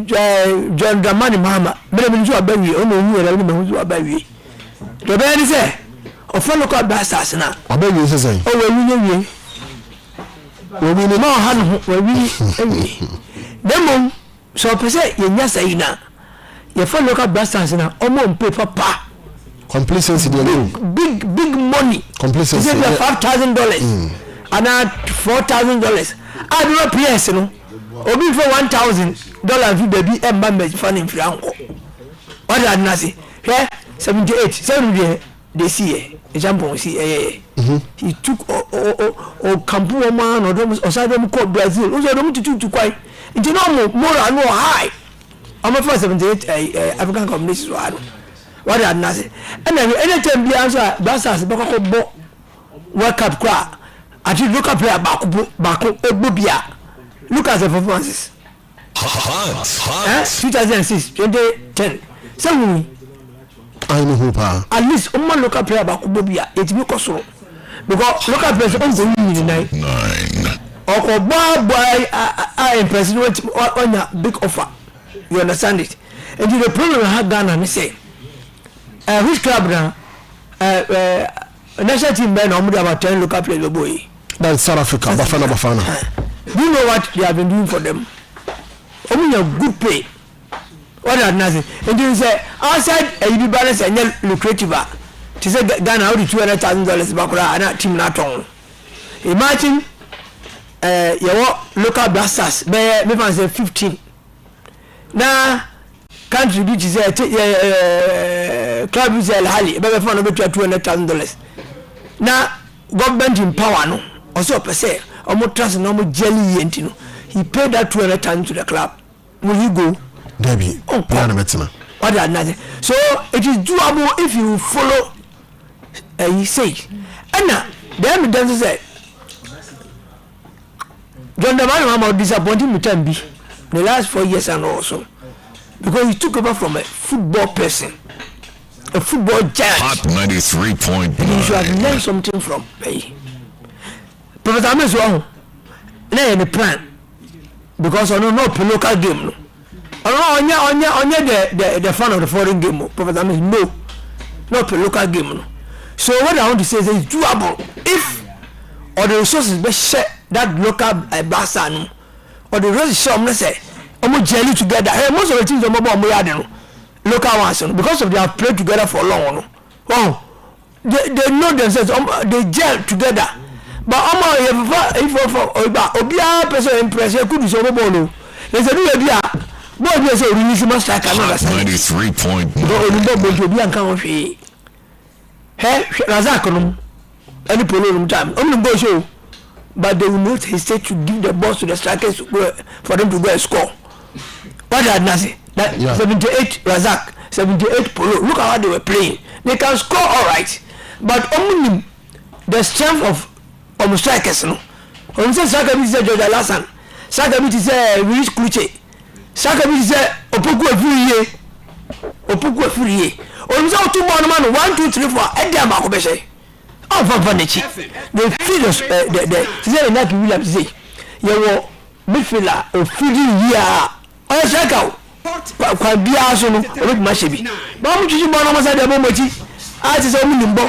John Dramani Mahama maybe you abawi o no hu era ni me hu abawi to be say o follow local blasters na abawi say o we no han we demo so pese yenya say na ye follow local blasters na o mo mpe papa complacency big money. Complacency. Is it $5,000 and $4,000? I do not PS no. Obi for $1,000 fi baby e mba me fan in franco. What that na say? Here 78 70 they see example see he took o campo man or side them called Brazil. Oso dem to kwai. Nti no more no high. I'm for 78 African communities wa no. What that na say? And anytime be answer Blasters bako bo World Cup kwa ati look up player bako ogbobia. Look at the performances. 2006 2010 so I know who pa at least one local player bako ogbobia it be koso because local players on go win night 9 or boy I impressed on a big offer, you understand it. And the problem I had Ghana say which club now? National team men normally about 10 local players boy. That's South Africa, Bafana. Do you know what they have been doing for them? Only a good pay. What are nothing? And you say outside you be balance and lucrative. To say Ghana how the $200,000 back and team not on. Imagine your local blasters be me say 15. Now country which is club is Hali, but for $200,000. Now government in power no, also per se, almost trust no more jelly and you he paid that $200,000 to the club. Will you go? Debbie, what are nothing? So it is doable if you follow. He say, and now the evidence say, John Dramani Mahama disappointing me time be the last 4 years and also. Because he took over from a football person, a football giant. Hot 93.9. And you should have learned something from me. Professor Amuzu, now in the plan, because I don't know the local game. No, I the fan of the foreign game. Professor Amuzu, no the local game. No. So what I want to say is it's doable if or the resources be share that local blast or the resources share say. Jelly together. Hey, most of the teams local ones because of they have played together for long. Wow, they know themselves. They gel together, but if Obia person impress you could so bolo. There's a new idea. Boy, there's a release master. I cannot 93 point. Obi and come free. Hey, Razakonum. Any polo time. Only go show. But they will not hesitate to give the ball to the strikers for them to go and score. What did Nazi? 78 Razak, 78 Polo. Look at how they were playing. They can score all right, but only the strength of strikers. No, on say Sakabiti say George Alasan, Sakabiti say Willis Kluche, Sakabiti say Opoku Efuriye. On say two man 1 2 3 4. Edia Makobese. Oh, Vanichi. They feed us the Naki Williams say. You were midfielder of feeding here. Oh, Sakao. Kwa bia so no obi mashebi ba mu twiji bo no mo say de bo mochi a ti say mu nimbo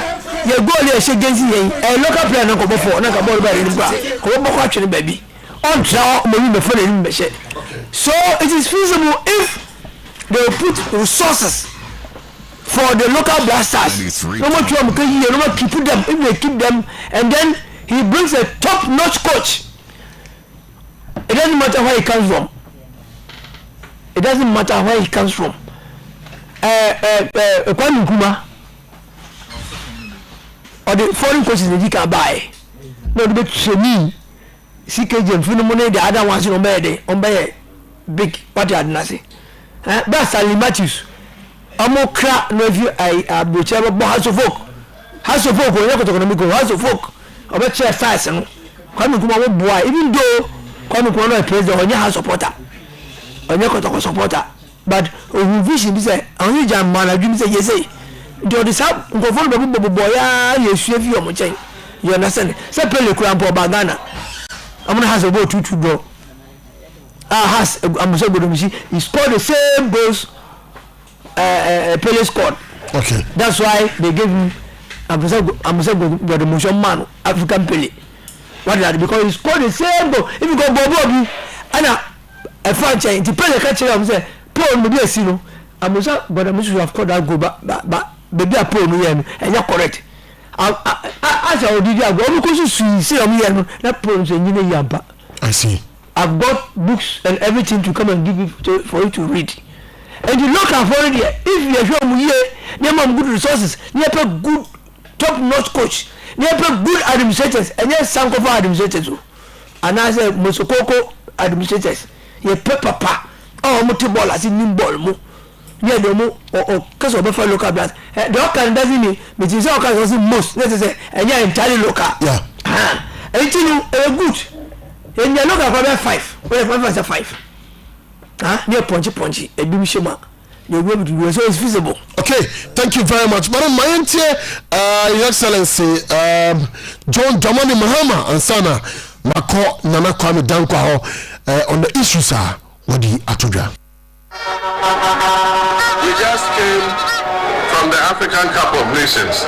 ye goal e she genzi yen e local player no ko bo for na ka ball ba ni ba ko bo kwa twene ba bi on tra mo wi me for ni me she. So it is feasible if they put resources for the local blasters. No more to am no more keep them, if they keep them, and then he brings a top-notch coach. It doesn't matter where he comes from. It doesn't matter where he comes from. Kwame Nkrumah or the foreign coaches they can buy. No, the training, CKJ, Finomone, the other ones on by big what you had nothing. That's Ali Matthews. Amokra no view I butcher House of Folk. House of Folk, we're not going to go House of Folk. Or bet you fast, and Kwame Nkrumah boy, even though Kwame Nkrumah is president on your house supporter. On your Kotoko supporter. But who vision is a only jam man, I dream say yes. Do this up, go for the boy, you save your mochain. You understand? Separate cramp or bagana. I'm gonna have a boat to go. I'm so good to see. He scored the same goals Pele scored. Okay. That's why they gave him I'm so good the motion man, African Pele. What is that? Because he scored the same goal. If you go Bobo, and a franchise, the Pele catch him say, Paul maybe a sino. I'm so but I should have called that go but baby a Paul and you're correct. As I did go because you see me and that Paul is a I see. I've got books and everything to come and give you for you to read. And you look at for it, if you are sure you have good resources, you have a good top-notch coach, you have a good administrators, and yes, some of our administrators, and I say Mosokoko administrators, you have papa, or multi-ball as in Nimbol, yeah, no more, or because of the local blast. The Okan doesn't mean, but it's all kinds of most, let's say, and you're entirely local. Yeah. And you good. And you look at 5. Well, 5 is 5. Near Punchy, a Bimishima. You'll be able to do it, so it's feasible. Okay, thank you very much. Madam Mayente, Your Excellency, John Jamani Mahama and Sana Mako Nana Kwame Dankwa on the issues what the Atuja. We just came from the African Cup of Nations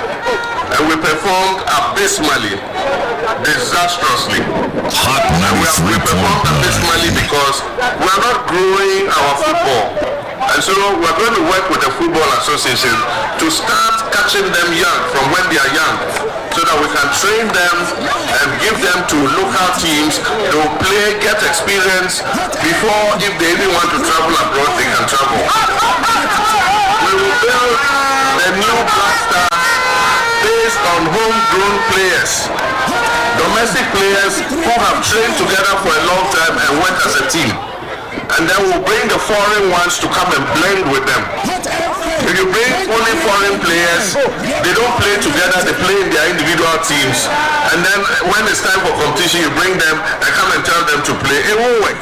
and we performed abysmally, disastrously. We performed abysmally because we are not growing our football. And so we are going to work with the Football Association to start catching them young from when they are young so that we can train them and give them to local teams. They will play, get experience before, if they even want to travel abroad, they can travel. We will build the new Black Stars based on homegrown players, domestic players who have trained together for a long time and went as a team. And then we'll bring the foreign ones to come and blend with them. If you bring only foreign players, they don't play together, they play in their individual teams. And then when it's time for competition, you bring them and come and tell them to play. It won't work.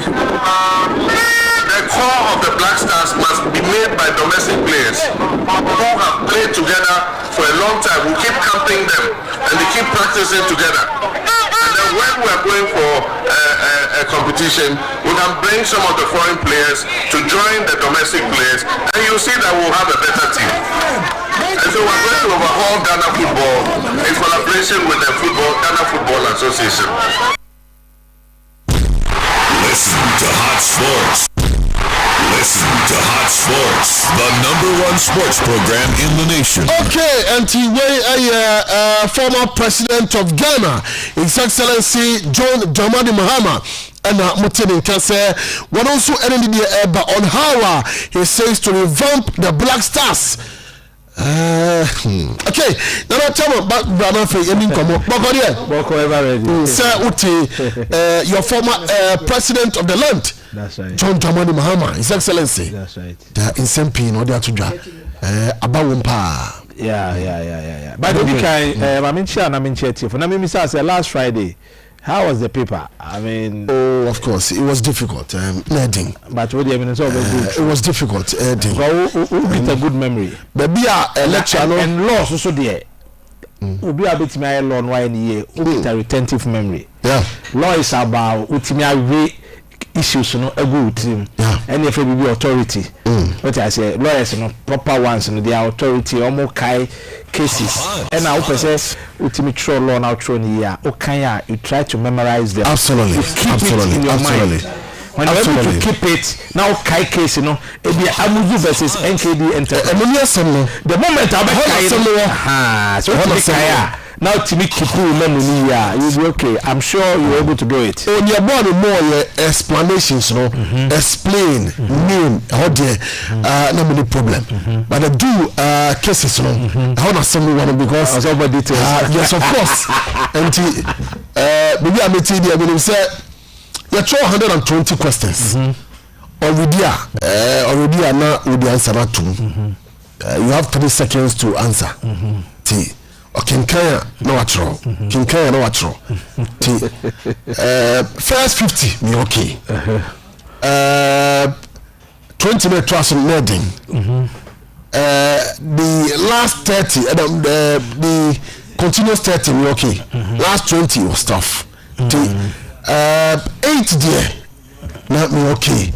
The core of the Black Stars must be made by domestic players who have played together for a long time. We keep camping them and they keep practicing together. And then when we are going for a competition, we can bring some of the foreign players to join the domestic players, and you'll see that we'll have a better team. And so we're going to overhaul Ghana football in collaboration with the Ghana Football Association. Listen to Hot Sports. Listen to Hot Sports, the #1 sports program in the nation. Okay, and former president of Ghana, His Excellency John Dramani Mahama, and Mutini can say what also ended on how he says to revamp the Black Stars. Okay, now tell me about brother for any come up. Sir Uti, your former president of the land. That's right. John Dramani Mahama, His Excellency. That's right. The insane no there to draw. Abawumpa. Yeah. But the weekend, I'm for last Friday. How was the paper? I mean, oh, of course, it was difficult. Leading, but what the evidence of it was difficult. Leading, with a good memory. Maybe a lecture and laws also there. Ubi a bit my law why in year with a retentive memory. Yeah, law is about ultimate issues, no a good team. Yeah, and if it be authority. What I say, lawyers, no proper ones, and the authority almost kai cases. And I hope says ultimate troll law now thrown here. Okay, you try to memorize them. Absolutely, you keep it in your mind. When you're able to keep it now, kai case, you know, Ebenezer Amuzu versus NKD Enterprise. The moment I bet so now to me keep you'll be okay. I'm sure you're able to do it. On your body more explanations, no, explain, name, how there, no many problem. But I do cases, no, I want to someone because yes, of course. And maybe I'm meeting you. I'm going to say you try 120 questions. Already, I'm not with the answer to. You have 30 seconds to answer. Kinkaya no watro. Kinkaya no watro. First 50 me okay. 20 minutes was leading. The last 30 the continuous 30 me okay. Last 20 was tough. 8 there not me okay.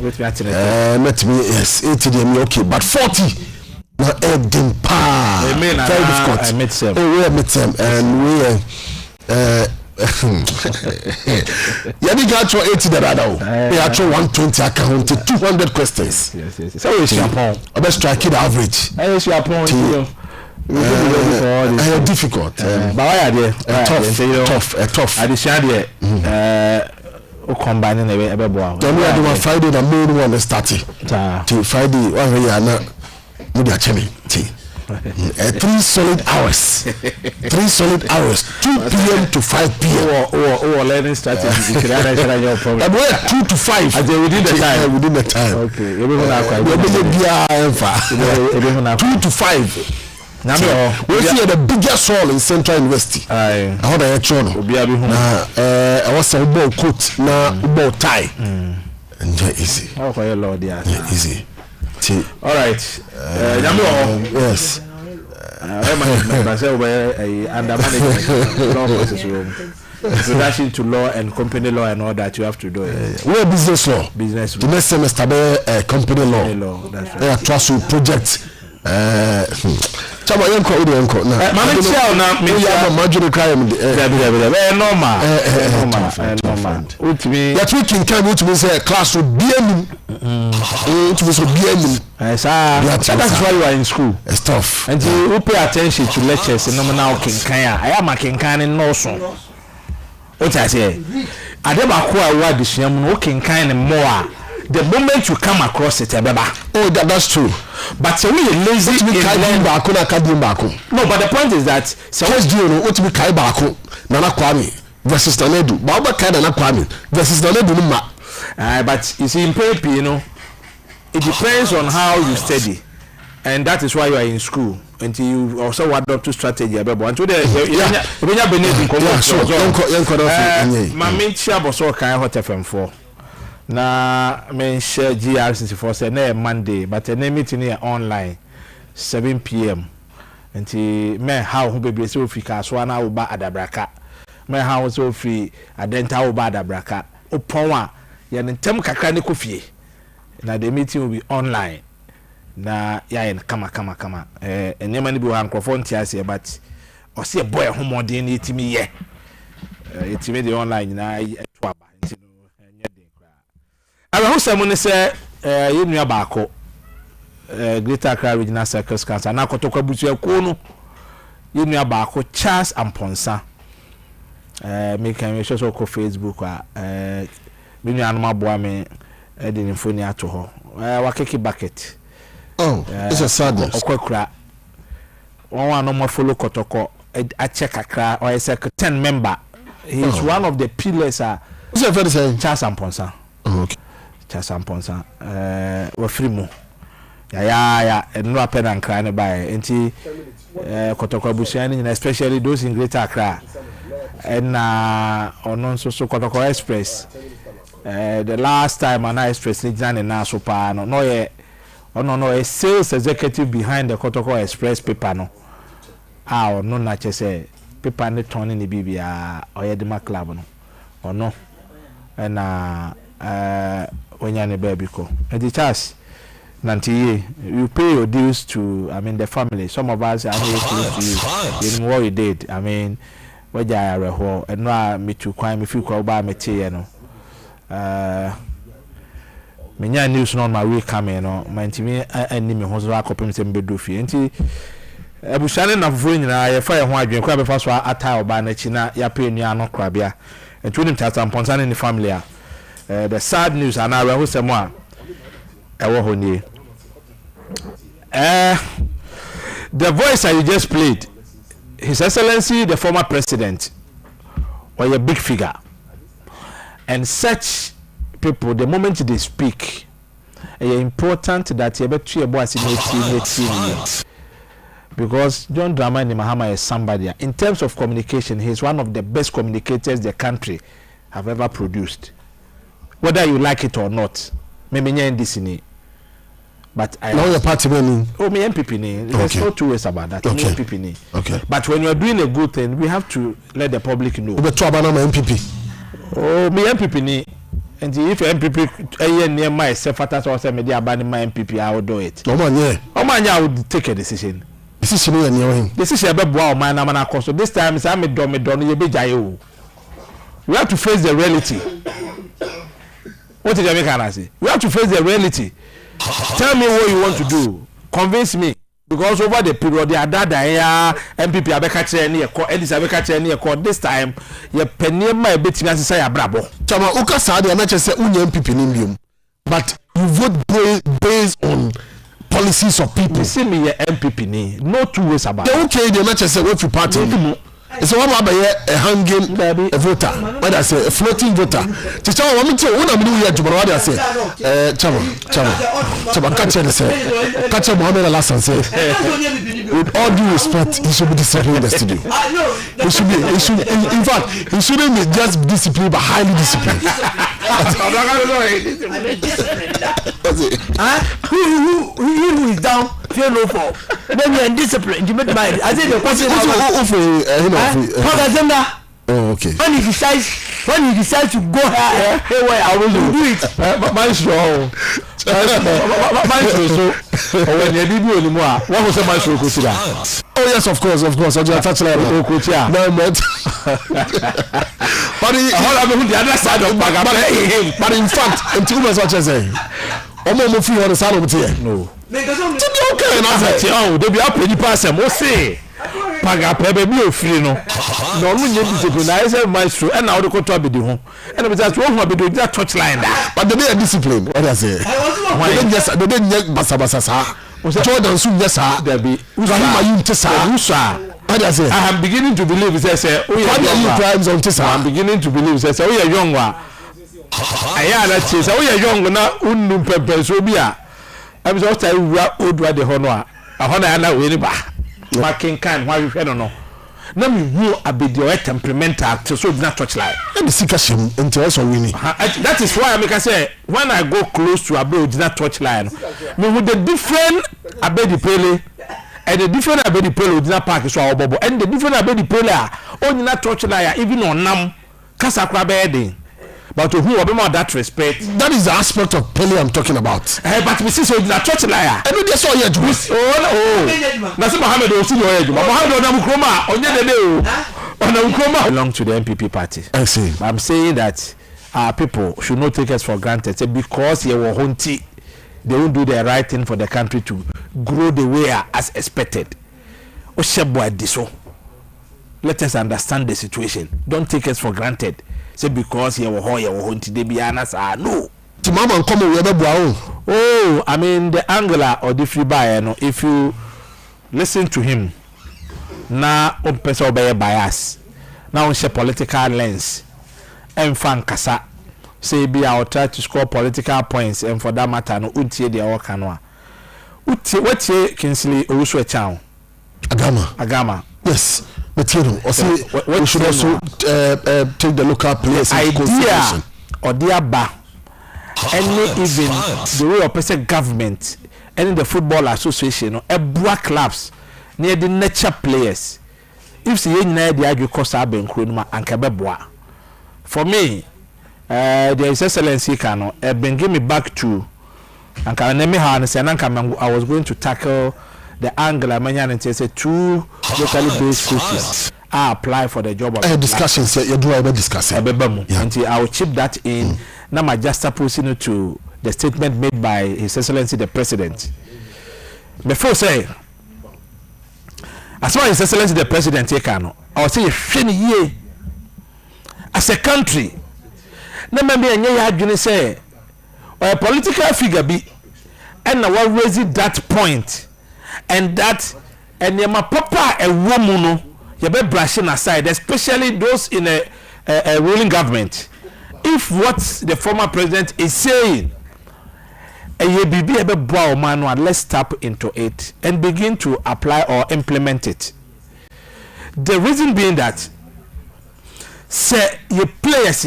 Met me yes 80 there me okay, but 40 now Edin Pa very difficult. I met them. Oh, we met them and we you got to 80 the radar. We are 120 account 200 questions. Yes. So it's your point. I best strike the average. It's your point. Difficult. But why are they tough? I decided combining a then we are doing Friday the main one starting. Till Friday one we are not. 3 solid hours 2 p.m. to 5 p.m. or learning strategy. 2 to 5 within the time. Okay, 2 to 5. We see the biggest hall in Central University. I heard a channel. I was a ball coat na ball tie. And easy. Easy. All right. Yes. Introduction to law and company law and all that you have to do. We're business law. Business law. The next semester company law. That's right. Yeah, trust you project. Chama yanko udi yanko na. Mama chao na me ya marginal crime. Normal. Ultimate. That we can come to say class will be in. To be so be that's why you are in school. It's tough. And you pay attention to lectures and nominal kinkaya. I am a kinkan in Norson. What I say? I never quite what this young walking kind of more. The moment you come across it, oh, that's true. But so we lazy in back. No, but the point is that so what's do you know what to be kai back Nana Kwame versus Nanedu. Baba kai Nana Kwame versus Nanedu ma. But you see in paper, you know, it depends on how you study, and that is why you are in school until you also adopt to strategy. Until the Mami Chaboso kai Hot FM4. Na men share GR64 say na Monday, but a meeting here online 7 p.m. Until me how who be so free kaswana uba adabraka. Me how so free adenta uba adabraka. Oponwa ya ntem kakra ne kofie. Na the meeting will be online. Na ya en kama enema ni bi wa nkrofo ntiase but o se boy homodin ni etimi ye. Etimi the online na to aba. I who someone say you knew about Greater Accra Regional Circus Council na kotokwa busu ko no yenu abako Charles Amponsa me kan show ko Facebook me nu anoma boa me the infoni ato ho wakeki bucket it's a sadness okwakura one no more follow kotoko a check akra or is a 10 member. He is one of the pillars. What's your first name? Charles Amponsa. Okay. Charles Amponsa. We free mo. Yeah. And no pen and crying by. Enti Kotoko Bushani, especially those in Greater Accra. And on so Kotoko Express. The last time an Express in Nasopa no a sales executive behind the Kotoko Express paper no. No na say paper ne turning the bibia or the club no or no and when you're baby ko and the charge nanti you pay your dues to the family. Some of us are here close to you know what you did. Where you are and no me to crime if you call by me tea no me news on my way coming no my team and me hosra kopem sem bedu fi nti ebushane na fufuro nyina ye fa ye ho adwen kwa be fa so ata oba na chi na ya pe nua no krabia entunim tata mponsane ni family a the sad news ana we ho semo a ewo ho ni the voice that you just played, His Excellency the former president or a big figure, and such people the moment they speak it's important that you better your boy because John Dramani Mahama is somebody in terms of communication. He's one of the best communicators the country have ever produced, whether you like it or not. Maybe this in it, but I know your party meaning. Oh, me MPP. There's no two ways about that. Okay. MPP. Okay. But when you're doing a good thing, we have to let the public know. But to abandon my MPP. Oh, me MPP. And if MPP near myself, or say me abandon my MPP, I will do it. No man, yeah. Oh man, I would take a decision. Decision you near him. Decision about wow, man, I'm an so this time is I'm a dumb, you be jail. We have to face the reality. What did American say? We have to face the reality. Tell me what you want to do. Convince me. Because over the period, the Adada here, MPP Abeka near court, Edis Abeka near court. This time, your penny my betting as say a brabo. Chama Uka Sadi, I'm not just say MPP in but you vote based on policies of people. You see me, your MPP ni. No two ways about it. Okay, they're not just say what you party. It's a one a hanging a voter. What I say, a floating voter. Just tell me, what I'm doing here, what I say. Chama, catch Mohammed Alas and say, with all due respect, he should be disciplined in the studio. He should, in fact, he shouldn't be just disciplined, but highly disciplined. Who is down? Fear no fall. Then you're indisciplined. You make mind. I say the question. Oh, okay. When you decide to go haywire, I will do it. My show. When you did anymore, what was my show? Oh yes, of course. I just touch like no, but in fact, in 2 months, what you say? I'm free on the side of the year. No. Okay, and I said, oh, they be up in the past. I'm say, Paga Pebe, me free no. No, we need to recognize a maestro, and now the control be the home. And it was one be doing that touch line. But they are disciplined. What I say? They didn't get Basabasa. Jordan soon, yes, sir. There be. What I say? I am beginning to believe, say, oh, yeah, I'm beginning to believe, say, oh, yeah, young one. That says, oh, yeah, young one, undum pepper, so be a. I was also old the honor. A honor and a winner. Marking kind, why you don't know. Now you a bit your temperamental to so not touch life. Let me see Kashim into us or winning. That is why I say when I go close to a bit did not touch line. Me with the different abedi pele and the different abedi pele did not park so our bubble and the different abedi pele only not touch line even on nam kasa kwa bedding. But to who about that respect? That is the aspect of Pele I'm talking about. But we see so in a church liar. I know they saw you. Oh. Nasi Mohammed will see you. Mohammed on Ukroma on the Ukroma belong to the MPP party. I see. I'm saying that our people should not take us for granted because you were hunty. they won't do the right thing for the country to grow the way as expected. Let us understand the situation. Don't take us for granted. Say because you were today be honest. No. Oh, I mean the angler or the free buyer. If you listen to him, now on person obey bias. Now on political lens. And fan kasa. Say be I'll try to score political points, and for that matter, no utie the work what ye Kinsley Owusu Chow Agama. Yes, material. We should also take the local players into consideration. Or dear ba any even the way of person government and the football association or black clubs near the nature players. If see any the agriculture and Kebeboa. For me, there is excellency can bring me back to and can name me how and say I was going to tackle the angle I mentioned and say 2 locally based coaches I apply for the job of discussions you do ever discuss until I will chip that in now my just opposing to the statement made by His Excellency the President. Before say as far as His Excellency the President I will say as a country na maybe any say or a political figure be and now raising that point and that and my papa a woman you be brushing aside, especially those in a ruling government. If what the former president is saying let's tap into it and begin to apply or implement it. The reason being that say you players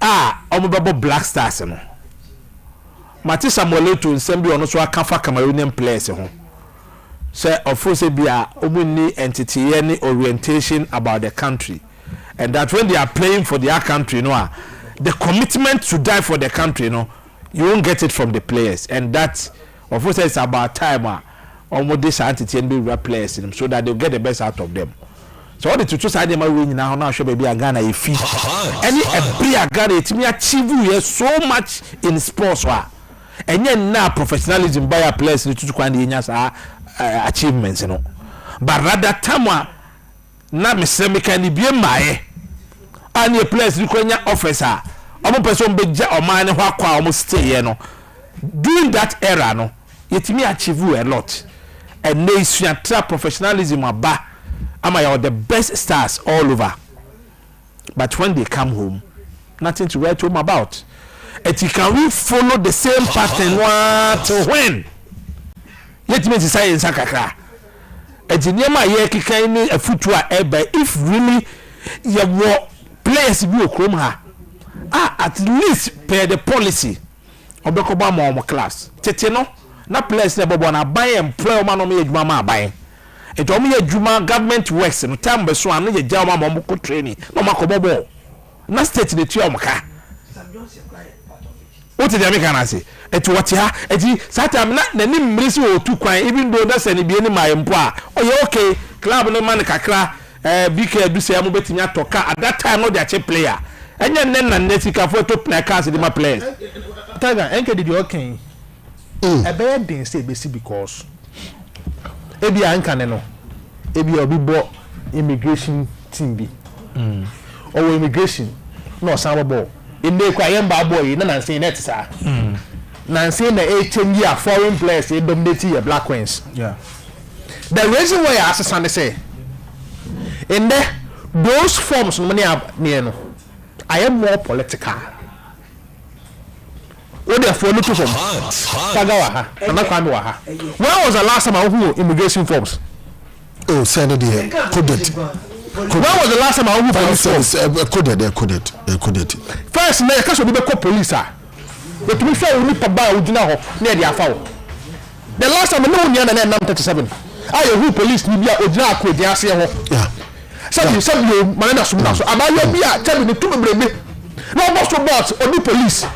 omobabo Black Stars no Mati Samuel to nsem ono so akafa Cameroonian players ho say ofose bia omuni entity any orientation about the country, and that when they are playing for their country the commitment to die for the country you won't get it from the players, and that ofose is about time almost this entity and be players so that they'll get the best out of them. So all the two side them win now show baby Ghana a fee any a Ghana it me achieve so much in sports and yet now professionalism by a players to kwandi achievements but rather time na me say me can be my and a players kwanya officer omo person be ja o man ho akwa omo stay during that era it me achieve a lot, and they suata professionalism aba am I the best stars all over, but when they come home nothing to write home about. And can we follow the same pattern to when yet me say in sakakra engineer ye kikan ni afutu if really you players bi okrom ha at least per the policy obekoba mo class tete no na players na bobo na buy employ ma no me adwuma ma buy et o me adwuma government works no time be so an ye jaw ma mo ko training no makobobo na state the tu omka what did you can say et what ya et satam na ni mrisi o tu kwan even though that's any be any my mpo oh okay club no man kakra bk do say am betimi atoka at that time no dey che player enye nen na netika for to play cars the my players Tiger enke did you okay e be den say be see because ebi anka ne no ebi obi bo immigration team bi or immigration no sambo in the Kwayamba boy, Nancy net, sir. Nancy, the 18-year foreign players, they dominate your Black Queens. Yeah. The reason why I ask Sunday say, in there, those forms, many are near, I am more political. What they are for looking for? Tagawa, I'm not coming. When was the last time I who immigration forms? Oh, Saturday, couldn't. When was the last time I couldn't. First, na kaso be call police but we say we need to buy ujina ho near the afawo. The last time no nya na 37 I who police ni bia ujina akodi ase ho. Yeah. Sabi you manana sumna so abayo bia tabi ni tu bebrebe. No boss to boss or the police.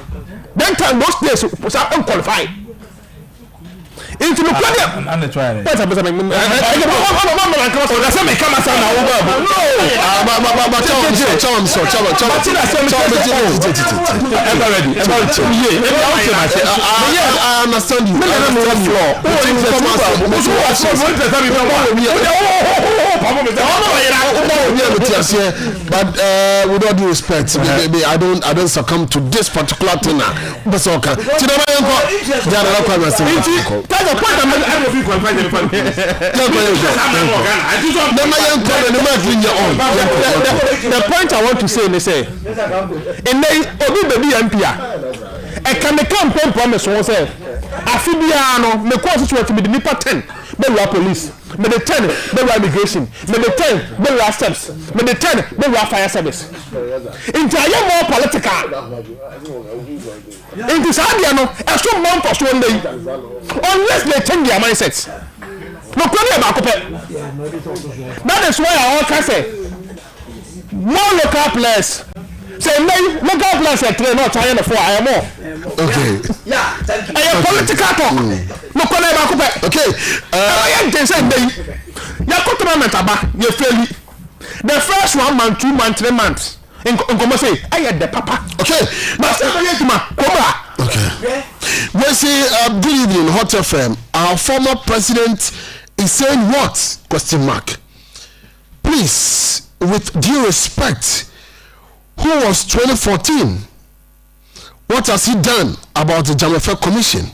Then time those days was unqualified. into the plan and the trial. What about me? I understand you. But with all due respect, I don't succumb to this particular thing. That's okay. The point I want to say is say in obi baby MPA e can the campaign promise won say afibia no me call situation be the nipa 10 be we police me the 10 be we immigration me the 10 be we steps me the 10 be we fire service into aye more political into sadia no e so month for so ndey unless they change their mindset no kwani ba ko pe that is why I want say more local players say local players are train not trying for I am more okay yeah thank you I political talk no kwani ba ko pe okay I am say dey ya ko tournament aba you fail the first 1 month 2 month 3 months in come say I had the papa okay but say okay we say good evening Hot FM. Our former president is saying what? Question mark. Please, with due respect, who was 2014? What has he done about the Jamefe Commission?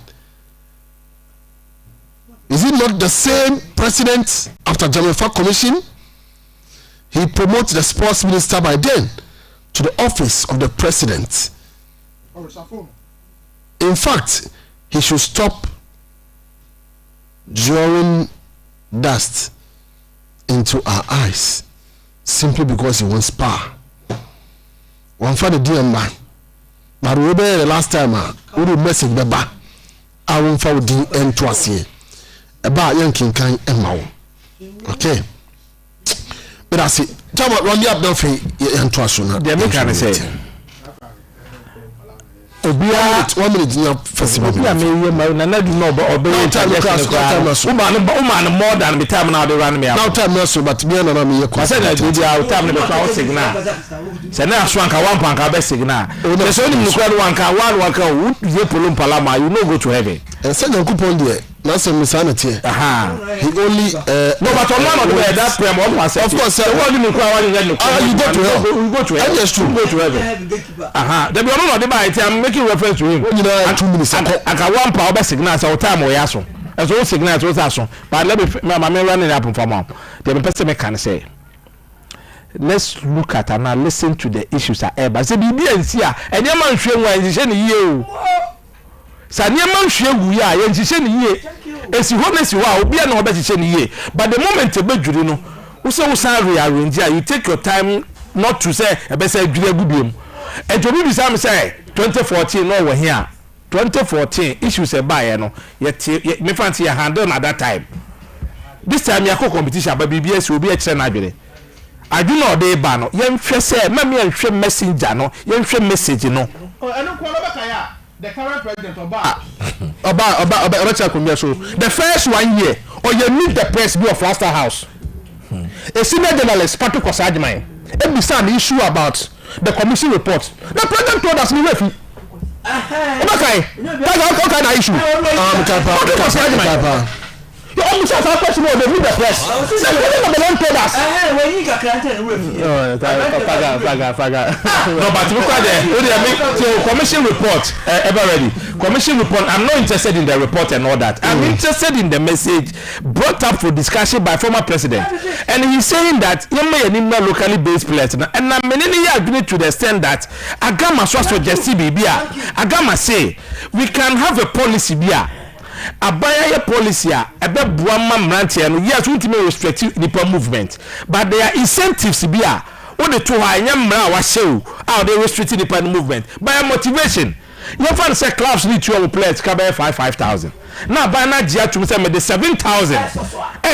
Is it not the same president after Jamefe Commission? He promoted the sports minister by then to the office of the president. In fact, he should stop drawing dust into our eyes simply because he wants power. One for the dear man. But we the last time we will message the bar. I won't follow the end to us here. About young King Kang and Mao. Okay. But I see. Tell me, run the up down for young Twasuna. The American say. Obia 1 minute in festival. Obia me na do no obey time more than the time now they run me out. Now time so but me na me I said that do the time be try signal. Say na so anka one panka be signal. The so ni mukwa one kan you polum palama you no go to heaven. Say Yankupon there. Na say misanity. He only no but on one of that prayer of course what you mukwa one you go to heaven. You go to heaven. Yes true. Go to heaven. There be no dey by I'm making reference to him. 2 minutes. Aka one power be signal say time o yaso. As o signal to so. But let me running up from am. The person can say let's look at and now listen to the issues at eba. Say bibi ansi a enye man hwe nwa enhye ne yie o. Sa ne man hwe gu ya enhye ne yie. Esi ho na si wa obi na oba hye ne yie. But the moment ebedwuri no, wo say wo san rearrange you take your time not to say ebe say dwuri agubiem. Ejobi bi sam say 2014 no we here. 2014 issues e buy no yet me fancy ya handle at that time. This time ya competition ba BBS obi e kire na adwere. Adwuna ode ba no ye nhwe say ma me nhwe messenger no ye nhwe message no. Eno ko no beka ya the current president Oba Chakumia so the first 1 year or you meet the press be of Master House. A senior journalist Patrick Osajman e be the issue about the commission report. The president told us me refi. Okay. That's the issue. You almost have a question of the read the press. So the land told us. When you got granted No, but look at there. So commission report ever ready. Commission report. I'm not interested in the report and all that. I'm interested in the message brought up for discussion by former president. And he's saying that you may need locally based players. And I'm many agree to the extent that Agama so suggest Bibia. Agama say we can have a policy bia. Abaya policy ebe buama mrantia no yes we may restrict nipa movement but there are incentives bia what the to ha nyamra wa shew how they restrict nipa movement by motivation you find say clubs need to players ka buy 5,000 now by na gia to say me the 7,000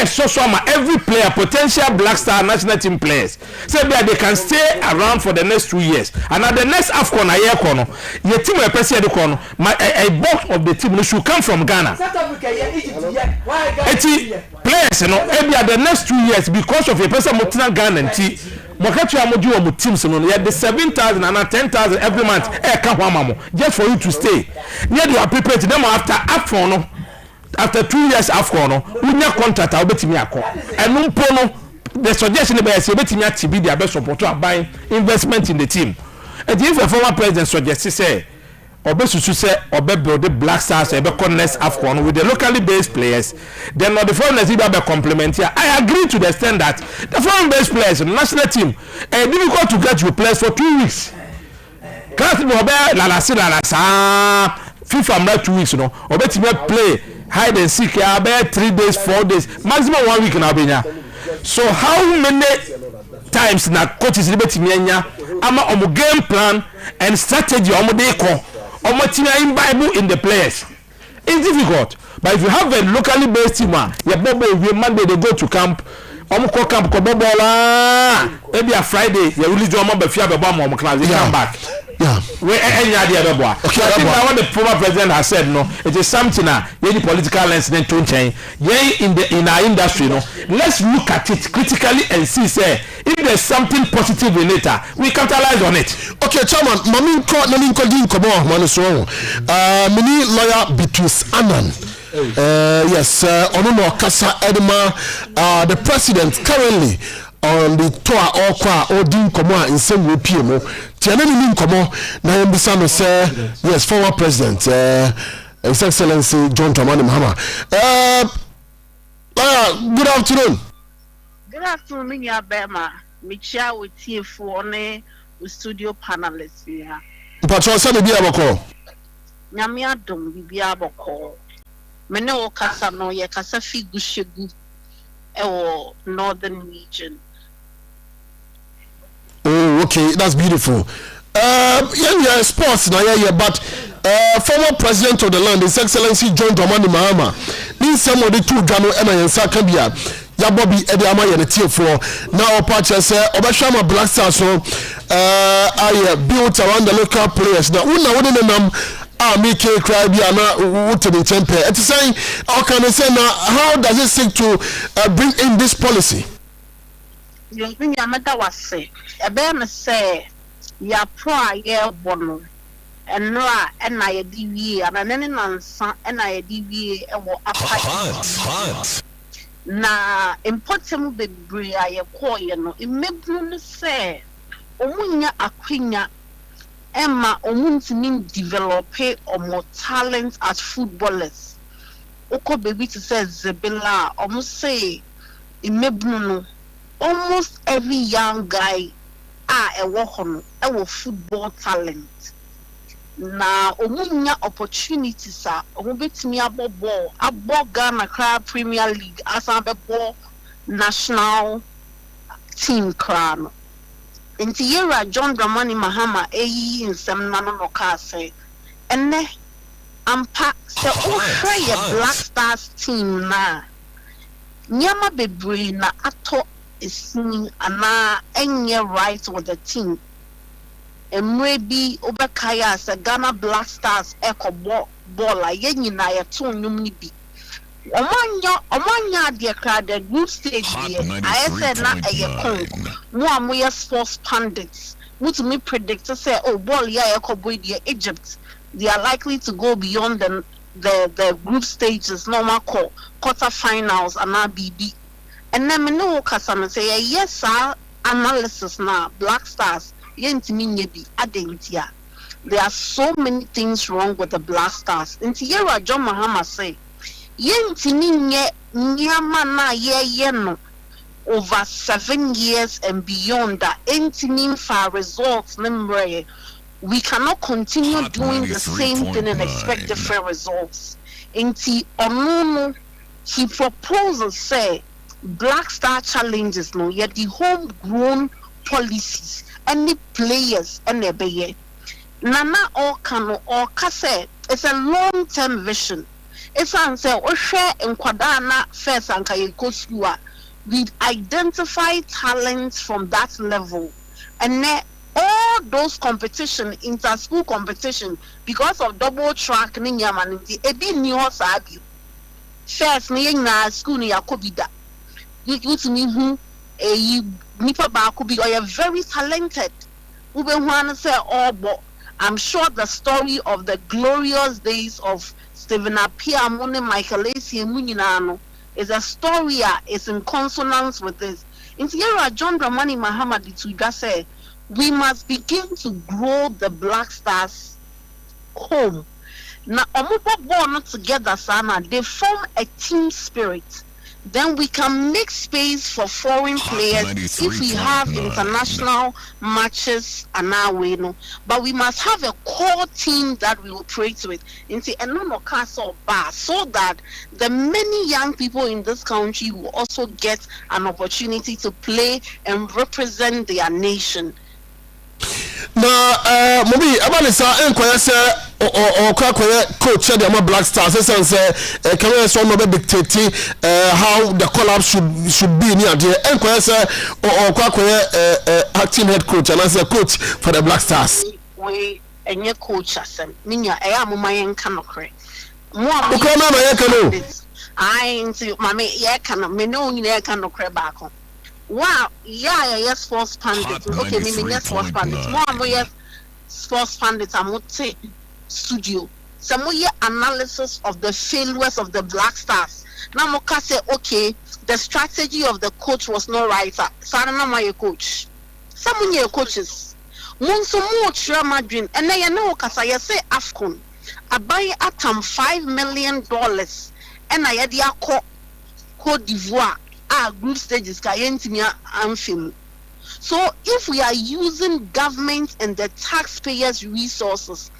so every player, potential Black Star national team players, say that they can stay around for the next 2 years. And at the next AFCON a year corner, your team will press the corner. A bulk of the team should come from Ghana. Players, maybe at the next 2 years because of your person Motina Ghana and T. Mokatu amoju omo teams no ya the 7,000 and 10,000 every month ka hwamamo just for you to stay. Near you are prepared to them after AFCON no. After 2 years AFCON no unya contract obetimi akọ enu mpo no the suggestion be say obetimi atibi their best support to buy investment in the team. And if the former president suggests say obesusu say build the Black Stars ebe next AFCON with the locally based players, then the foreigners will be complement here. I agree to the extent that the foreign based players in the national team difficult to get you players for 2 weeks. Can't la FIFA not 2 weeks, obetimi play hide and seek about 3 days, 4 days, maximum 1 week in Albania. So how many times na coaches libetimi anya ama omo game plan and strategy omo dey call omo team Bible in the players? It's difficult. But if you have a locally based team, your bobo every Monday they go to camp, omo call camp ko bobo la maybe a Friday you really do omo be fia be bo omo class they come back. Yeah. We any idea be boy. Okay, I think what the former president has said, no, it is something the political lens then to change. In our industry, let's look at it critically and see say if there's something positive in it, we capitalize on it. Okay, Chairman, mami ko din ko bo man so mini lawyer Beatrice Annan. Yes, Onono Kasa Edma, the president currently on the tour or din komo in same PM. Tianani komo na yembisa no say yes, former president His Excellency John Dramani Mahama. Good afternoon. Good afternoon, Minya Bema. Michia with you for ne studio panelists here. Patron say be aboko. Nyamia dom bi aboko. Mene o kasa no ye kasa fi gushegu e northern region. Oh, okay, that's beautiful. Yeah, sports now, but former president of the land, His Excellency John Dramani Mahama, need some of the two Gano and Sakabia, Yabobi Ediama Yanati for now. Patches, Obashama Black Stars, I built around the local players. Now, wouldn't them make cry be a temper. It's saying, how can I say now, how does it seek to bring in this policy? You think your mother was say, a bear say, ya pro year bono, and ra and I a DV, and an any nonsense, and I a DV, and what hot. Na important be bria ya koyano, it may say, Omunya Aquina, Emma, Omuntimin develop or more talent as footballers. Oko baby to say Zebella, almost say, it may almost every young guy a work on a football talent. Na omunya opportunities omubetimi abo Ghana Club Premier League as abebo national team crown. Inti yera John Dramani Mahama eyi nsem na no ka say enne ampa se ohwe ye Black Stars team na nyama bebre na ato isini ana enye right with the team. Maybe Obakaya as a Ghana Black Stars echo ball like na ya to nyum ni bi. Omanya de crowd the group stage here. I said na e mo amoye sports pundits. Mutu me predict say oh ball ya echo boy the Egypt. They are likely to go beyond the group stages, normal quarterfinals and now BB. And then me know Kasama say yes sir analysis now Black Stars adentia. There are so many things wrong with the Black Stars. Inti yera John Mahama say yentini nyama na ye no over 7 years and beyond that entini for results number we cannot continue doing the same thing and expect different results. Inti onono he proposes say Black Star challenges no yet the homegrown policies any players and ebeye nana or kano or kase it's a long-term vision It's answer or share in Kwadana first and Kayakosua. We identify talents from that level. And then all those competition, inter-school competition, because of double track, Ninyamaniti, Ebi Nyo Sabi. First, na school ni Yakobida. You to me who a Nipa Bakubi, or you're very talented. Ube Juan say, oh, but I'm sure the story of the glorious days of Stephen Apia, Mone, Michael Lacy, and Muninano is a story, is in consonance with this. In Sierra John Dramani Muhammad Ituga say, we must begin to grow the Black Stars home. Now, Omubo born together, Sana, they form a team spirit. Then we can make space for foreign players if we have international matches and our way, no. But we must have a core team that we will operate with into a non-castle bar, so that the many young people in this country will also get an opportunity to play and represent their nation. Na mobi abalisa enkwaya se o kwakwaya coach the Black Stars say can so no be dictate how the collapse should be near there enkwaya se o kwakwaya acting head coach and as a coach for the Black Stars we enye coach asem minya amuma yenka nokre mo ukoma ma yenka no ai nti mama yenka no me no nyina yenka nokre baako. Wow, yeah, sports pundit. Okay, yes, sports pundit. More, yes, sports pundit. I'm not studio. Some more analysis of the failures of the Black Stars. Now, Moka say, okay, the strategy of the coach was not right. Sarana, my coach. Some of your coaches. Monso more Real Madrid, and then you know, Kasa, you say Afcon. I buy at $5 million, and I had your Cote d'Ivoire. Group stages amphim. So if we are using government and the taxpayers' resources,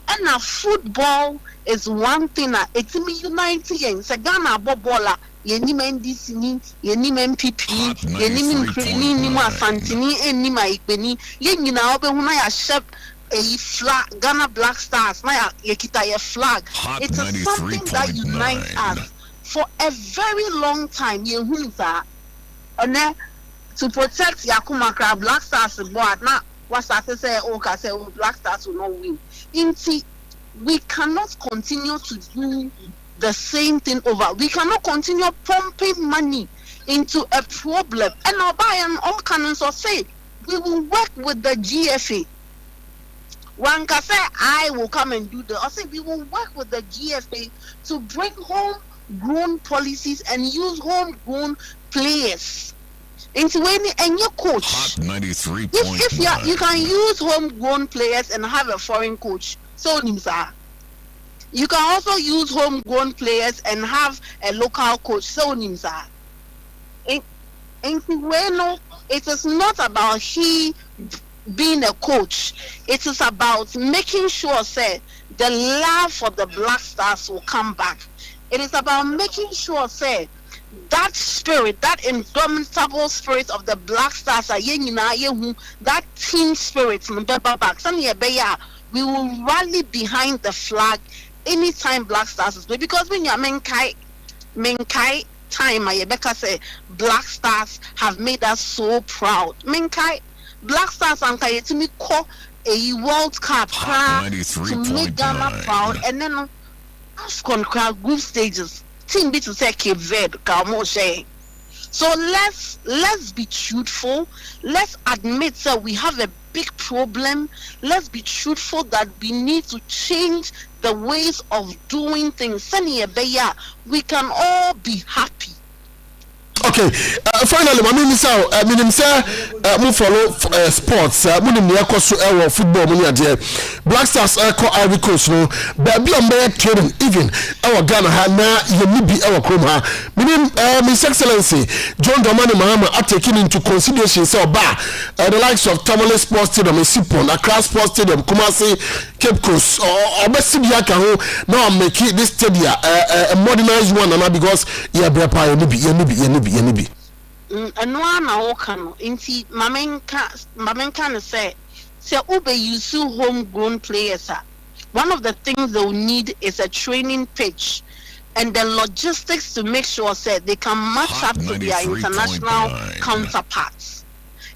and our football is one thing that it's me uniting Sagana Bobola, Yenimen Disney, Yenimen PP, Yenimen Crini, Nima Santini, and Nima Ikbeni, Yenina Obehuna Shep a flag, Ghana Black Stars, Naya Yakita flag. It's something that unites us. For a very long time, Yehuza, and to protect Yakumakra, Black Stars board. Now, what I say, Black Stars will not win. We cannot continue to do the same thing over. We cannot continue pumping money into a problem. And now, by all canons or say, we will work with the GFA. One can say, I will come and do the. I say, we will work with the GFA to bring home grown policies and use homegrown players into any and your coach. 93. If you can use homegrown players and have a foreign coach, so Nimsa. You can also use homegrown players and have a local coach, so Nimsa. It is not about he being a coach. It is about making sure, say, the love for the Black Stars will come back. It is about making sure, say, that spirit, that indomitable spirit of the Black Stars, that team spirit, we will rally behind the flag anytime Black Stars is played. Because when you're Menkai time, Rebecca say, Black Stars have made us so proud. Menkai, Black Stars and Kayetimi call a World Cup to make Ghana proud, and then Afcon crowd group stages. Team B to say Cape Verde, so let's be truthful. Let's admit that we have a big problem. Let's be truthful that we need to change the ways of doing things. We can all be happy. Okay, finally, I mean, follow sports. Football. Black Stars Ivory Coast. No, baby, I'm training. Even our Ghana you be our Chroma. Meaning, His Excellency John Dramani Mahama are taken into consideration. So, the likes of Tamale Sports Stadium, Sipon, Accra Sports Stadium, Kumasi, Cape Coast, or Bessie Yakaho. Now I'm making this stadium a modernized one, and because and one now inti mamenka say ube use homegrown players. One of the things they'll need is a training pitch. and the logistics to make sure that they can match up to their international counterparts.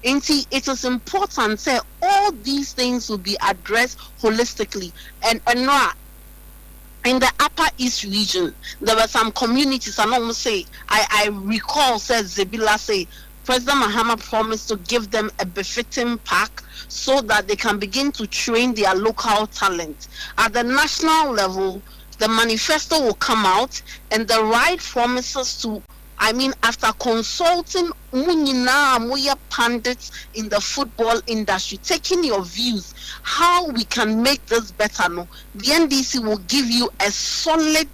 It is important that all these things will be addressed holistically. And in the Upper East region, there were some communities, and almost say, I recall, says Zebila say, President Mahama promised to give them a befitting park so that they can begin to train their local talent. At the national level, the manifesto will come out, and the right promises to, after consulting Munya pundits in the football industry, taking your views, how we can make this better. No, the NDC will give you a solid,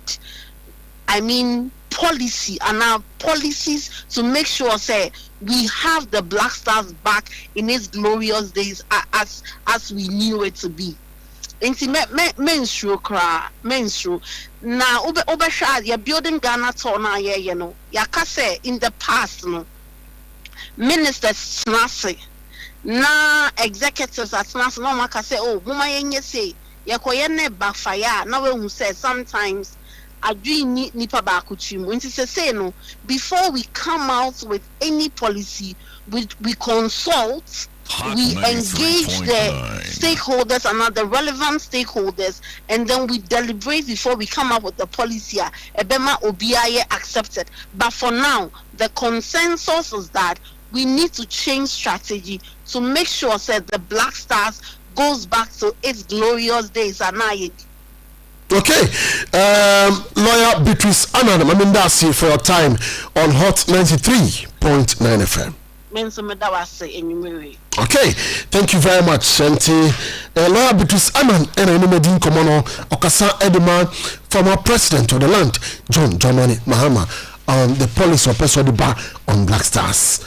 policy and our policies to make sure, say, we have the Black Stars back in its glorious days as we knew it to be. Menstru now you're building Ghana Tona, in the past, no ministers snasi na executives at snasi no maka say, oh mama yenye say yakoyene backfire now who says sometimes adwi nipa ba kuchimu nti say no, before we come out with any policy, we consult, we engage the stakeholders and the relevant stakeholders, and then we deliberate before we come up with the policy. Ebema Obiaye accepted. But for now, the consensus is that we need to change strategy to make sure that the Black Stars goes back to its glorious days. Okay, lawyer Beatrice Anand, that's you for your time on Hot 93.9 FM. Okay, thank you very much. And lawyer Beatrice Anand and Enumedin Komono Okasa Edema, former president of the land, John Mahama, on the policy of person the bar on Black Stars.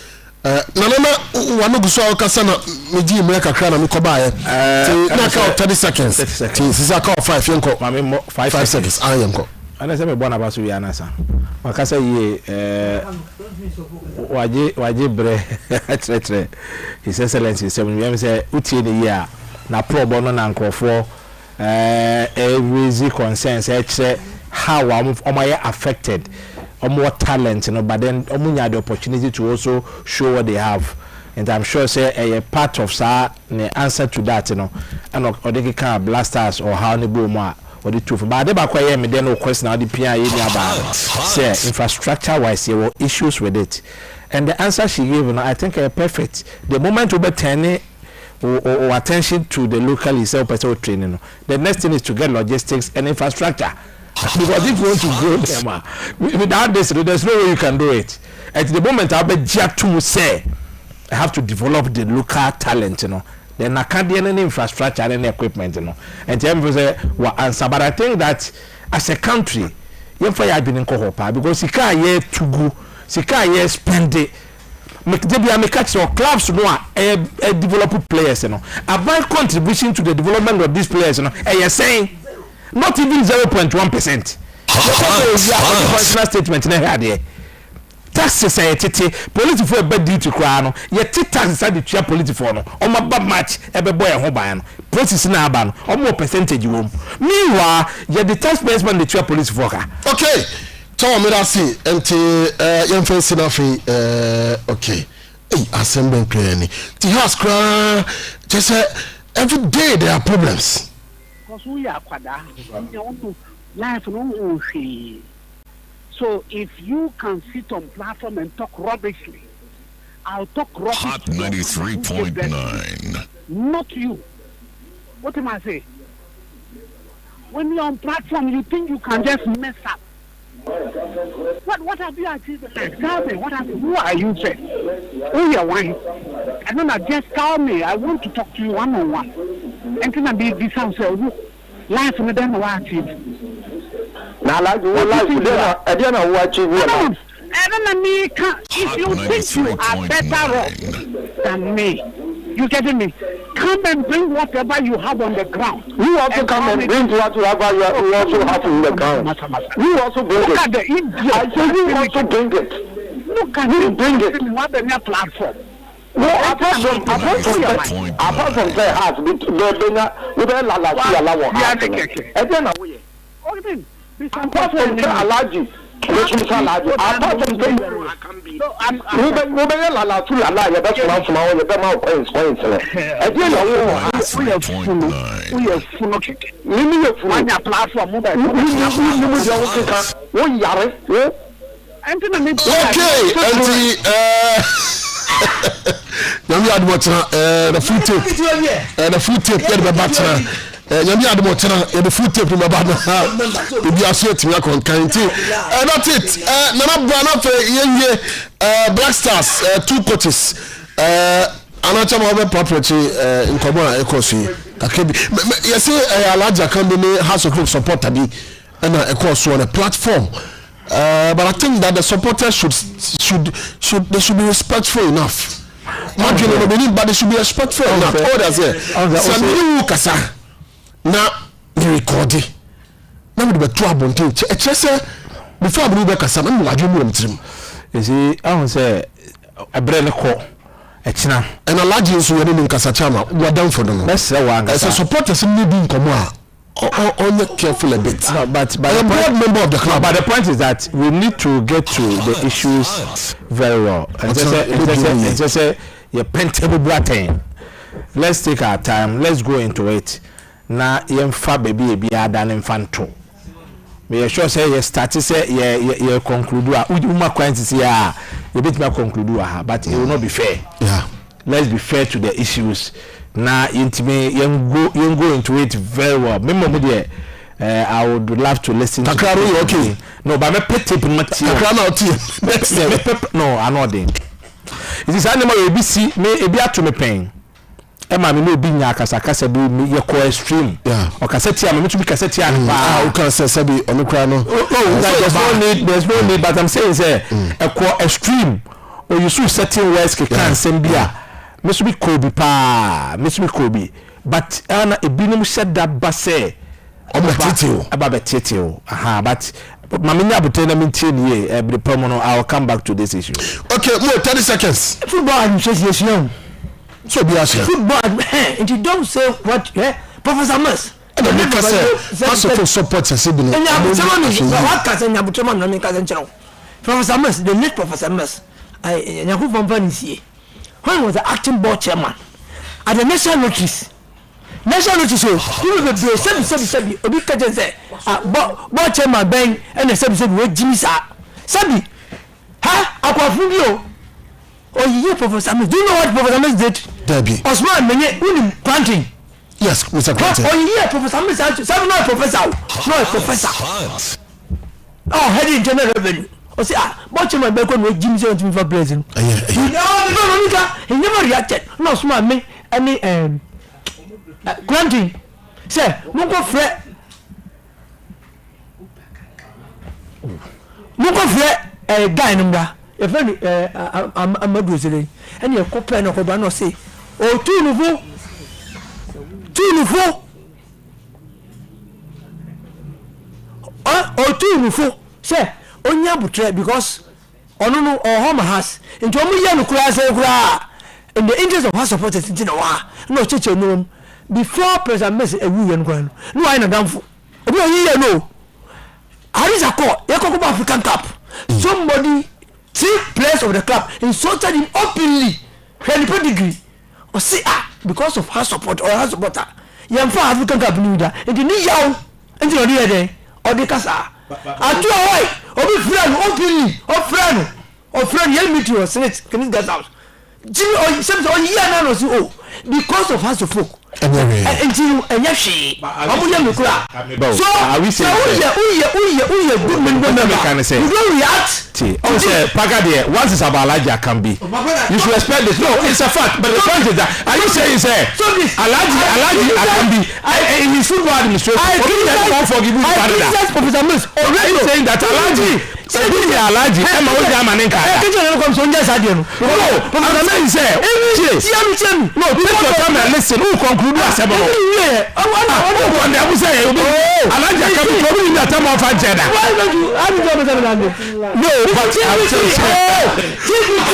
Nanana wanoguso okasa na meji mreka kra mikoba na ka 30 seconds. Sisa ka 5 yenko. 5 seconds. Ayenko. Ana se me bona baso wi anasa. Makasa ye waje bre tre. His Excellency say we say utie ne ye a na probo no na nkrofo raise concerns how omoye affected more talent, but then had the opportunity to also show what they have. And I'm sure say a part of the answer to that, and or they can blasters or how they go more or the truth. But they back where me then no question how the PIA about say infrastructure wise there were issues with it. And the answer she gave, I think perfect. The moment we turn or attention to the local self training. The next thing is to get logistics and infrastructure. Because if you want to grow them, without this, there's no way you can do it. At the moment, I bet to say, I have to develop the local talent, Then I can't do any infrastructure and any equipment, And them say, well, answer. But I think that as a country, you have been in Kohopa because you can't yet to go, you can't yet spend it. Make catch your clubs develop players, A by contribution to the development of these players, And you're saying. Not even 0.1%. Statement in here. Tax society, police for a bad duty crown, yet tax decided to police for no, or my bad match, every boy and home process in our ban, or more percentage room. Meanwhile, yet the taxpayers man the police for her. Okay, Tom, I see, and young face enough. Okay, assembly clearly. The house cry, just every day there are problems. So if you can sit on platform and talk rubbishly, I'll talk rubbish. Hot 93.9. Not you. What am I saying? When you're on platform, you think you can just mess up. What have you achieved? Tell me, who are you, sir? Who your wife? I don't know, just tell me. I want to talk to you one-on-one. And can I be this house? Life with them what achieve. Now, like you life with them, I don't know what achieve. If you think you are better off than me, you getting me? Come and bring whatever you have on the ground. You also come and bring whatever you also have on the ground. You also bring it. Look at the idiot. I say you also bring it. Look at you bring it. What the new platform? No, apart from the house, we apart from Alaji. Apart from the food tape nyame ademo tena the food tape no ba na obi aso etimi akon kanti not it nana brana fe yenye Black Stars two coaches anacha ma be property nkomo na ekoso kakebi yesi alaja kan be House of Club supporter bi na ekoso on a platform but I think that the supporters should be respectful enough. Not you know but they should be respectful enough. All that's here. Some kasa na recording na we be to abonte say before abu be kasa na wadwe mu mtrim ezi ahun say abre ne ko echina and alaji nso we ne nkasa chama wadan for them let's say one as a supporters need be nkomo a on careful a bit no, but a board member of the club. But the point is that we need to get to the issues very well and just say your pentable brain. Let's take our time, let's go into it. Na yemfa baby ebi adan infanto me sure say you start say you conclude uma quantity ya you bit me conclude but it will not be fair. Yeah, let's be fair to the issues. Na intime you go into it very well. Remember there I would love to listen to Takaro. Okay, no but me pet tip next no I know them it is animal ABC me ebi ato me pen Emma me no bi nya akasa bi me ye ko extreme o kaseti am me to be kaseti an ba o kan say bi onukra no there's no need but I'm saying say e ko extreme o you should certain words can send bia me so bi ko bi pa me so bi ko bi but ana ebinim said that ba say Abatetio. Aha, but Mamina Butena Mintin, every permanent. I'll come back to this issue. Okay, more 30 seconds. Football administration. So be asking. Football, and you don't say what, Professor Mus. First of all, support a sibling. And what cousin Yabutraman, and cousin Chow. Professor Mus, the late Professor Mus. I who from Venice. When was the acting board chairman at the national notice? National notice, you will be 777. Obi Kajan say, board chairman bang and the 777 with Jimmy Sa. Sabi, ha, Aquafubio. Oh, yeah, Professor Mus. Do you know what Professor Mus did? Debbie. Osman, when planting. Yes, Mr. Quentin. Oh, yeah, Professor Mus. Seven, not Professor. No, Professor. Oh, head in general revenue. Oh, see, board chairman bang with Jimmy Sa for president. He never reacted. No, Osman, me, any, granting say moko frɛ guy number e friend Amadu Sele and you compare no ko ba no say o tu nouveau o tu nouveau say onya butre because ono no home has into omu ye no kura say kura in the interest of our supporters into no cheche no before President Messi a woman ground. No, I know damn. No, I is a call. African Cup. Somebody, 3 players of the club insulted him openly. When pedigree, or see because of her support or her supporter. Young for African Cup leader. And the new young and the other day or the casa. I do away or be friend openly or friend. Yell me to your senate. Can you get out? Jimmy or something or yeah, because of her support. Until and yashi, so are we saying good member can say you don't react. Oh, say Pagade, once it's about Alaja can be. You should respect this. No, it's a fact. But the point is that are you saying say Alaji can be in his football administration? I criticize Professor Mus. Already saying that Alaji Ebi ya alaji ema o ja mane nka. Kitchen no come so nja sadie no. No, I'm not say. Tiam. No, take your time and listen. Who conclude asebo no. What they say obi. Alaji akabu to obi na time of agenda. Why don't you? How do you understand that? No, but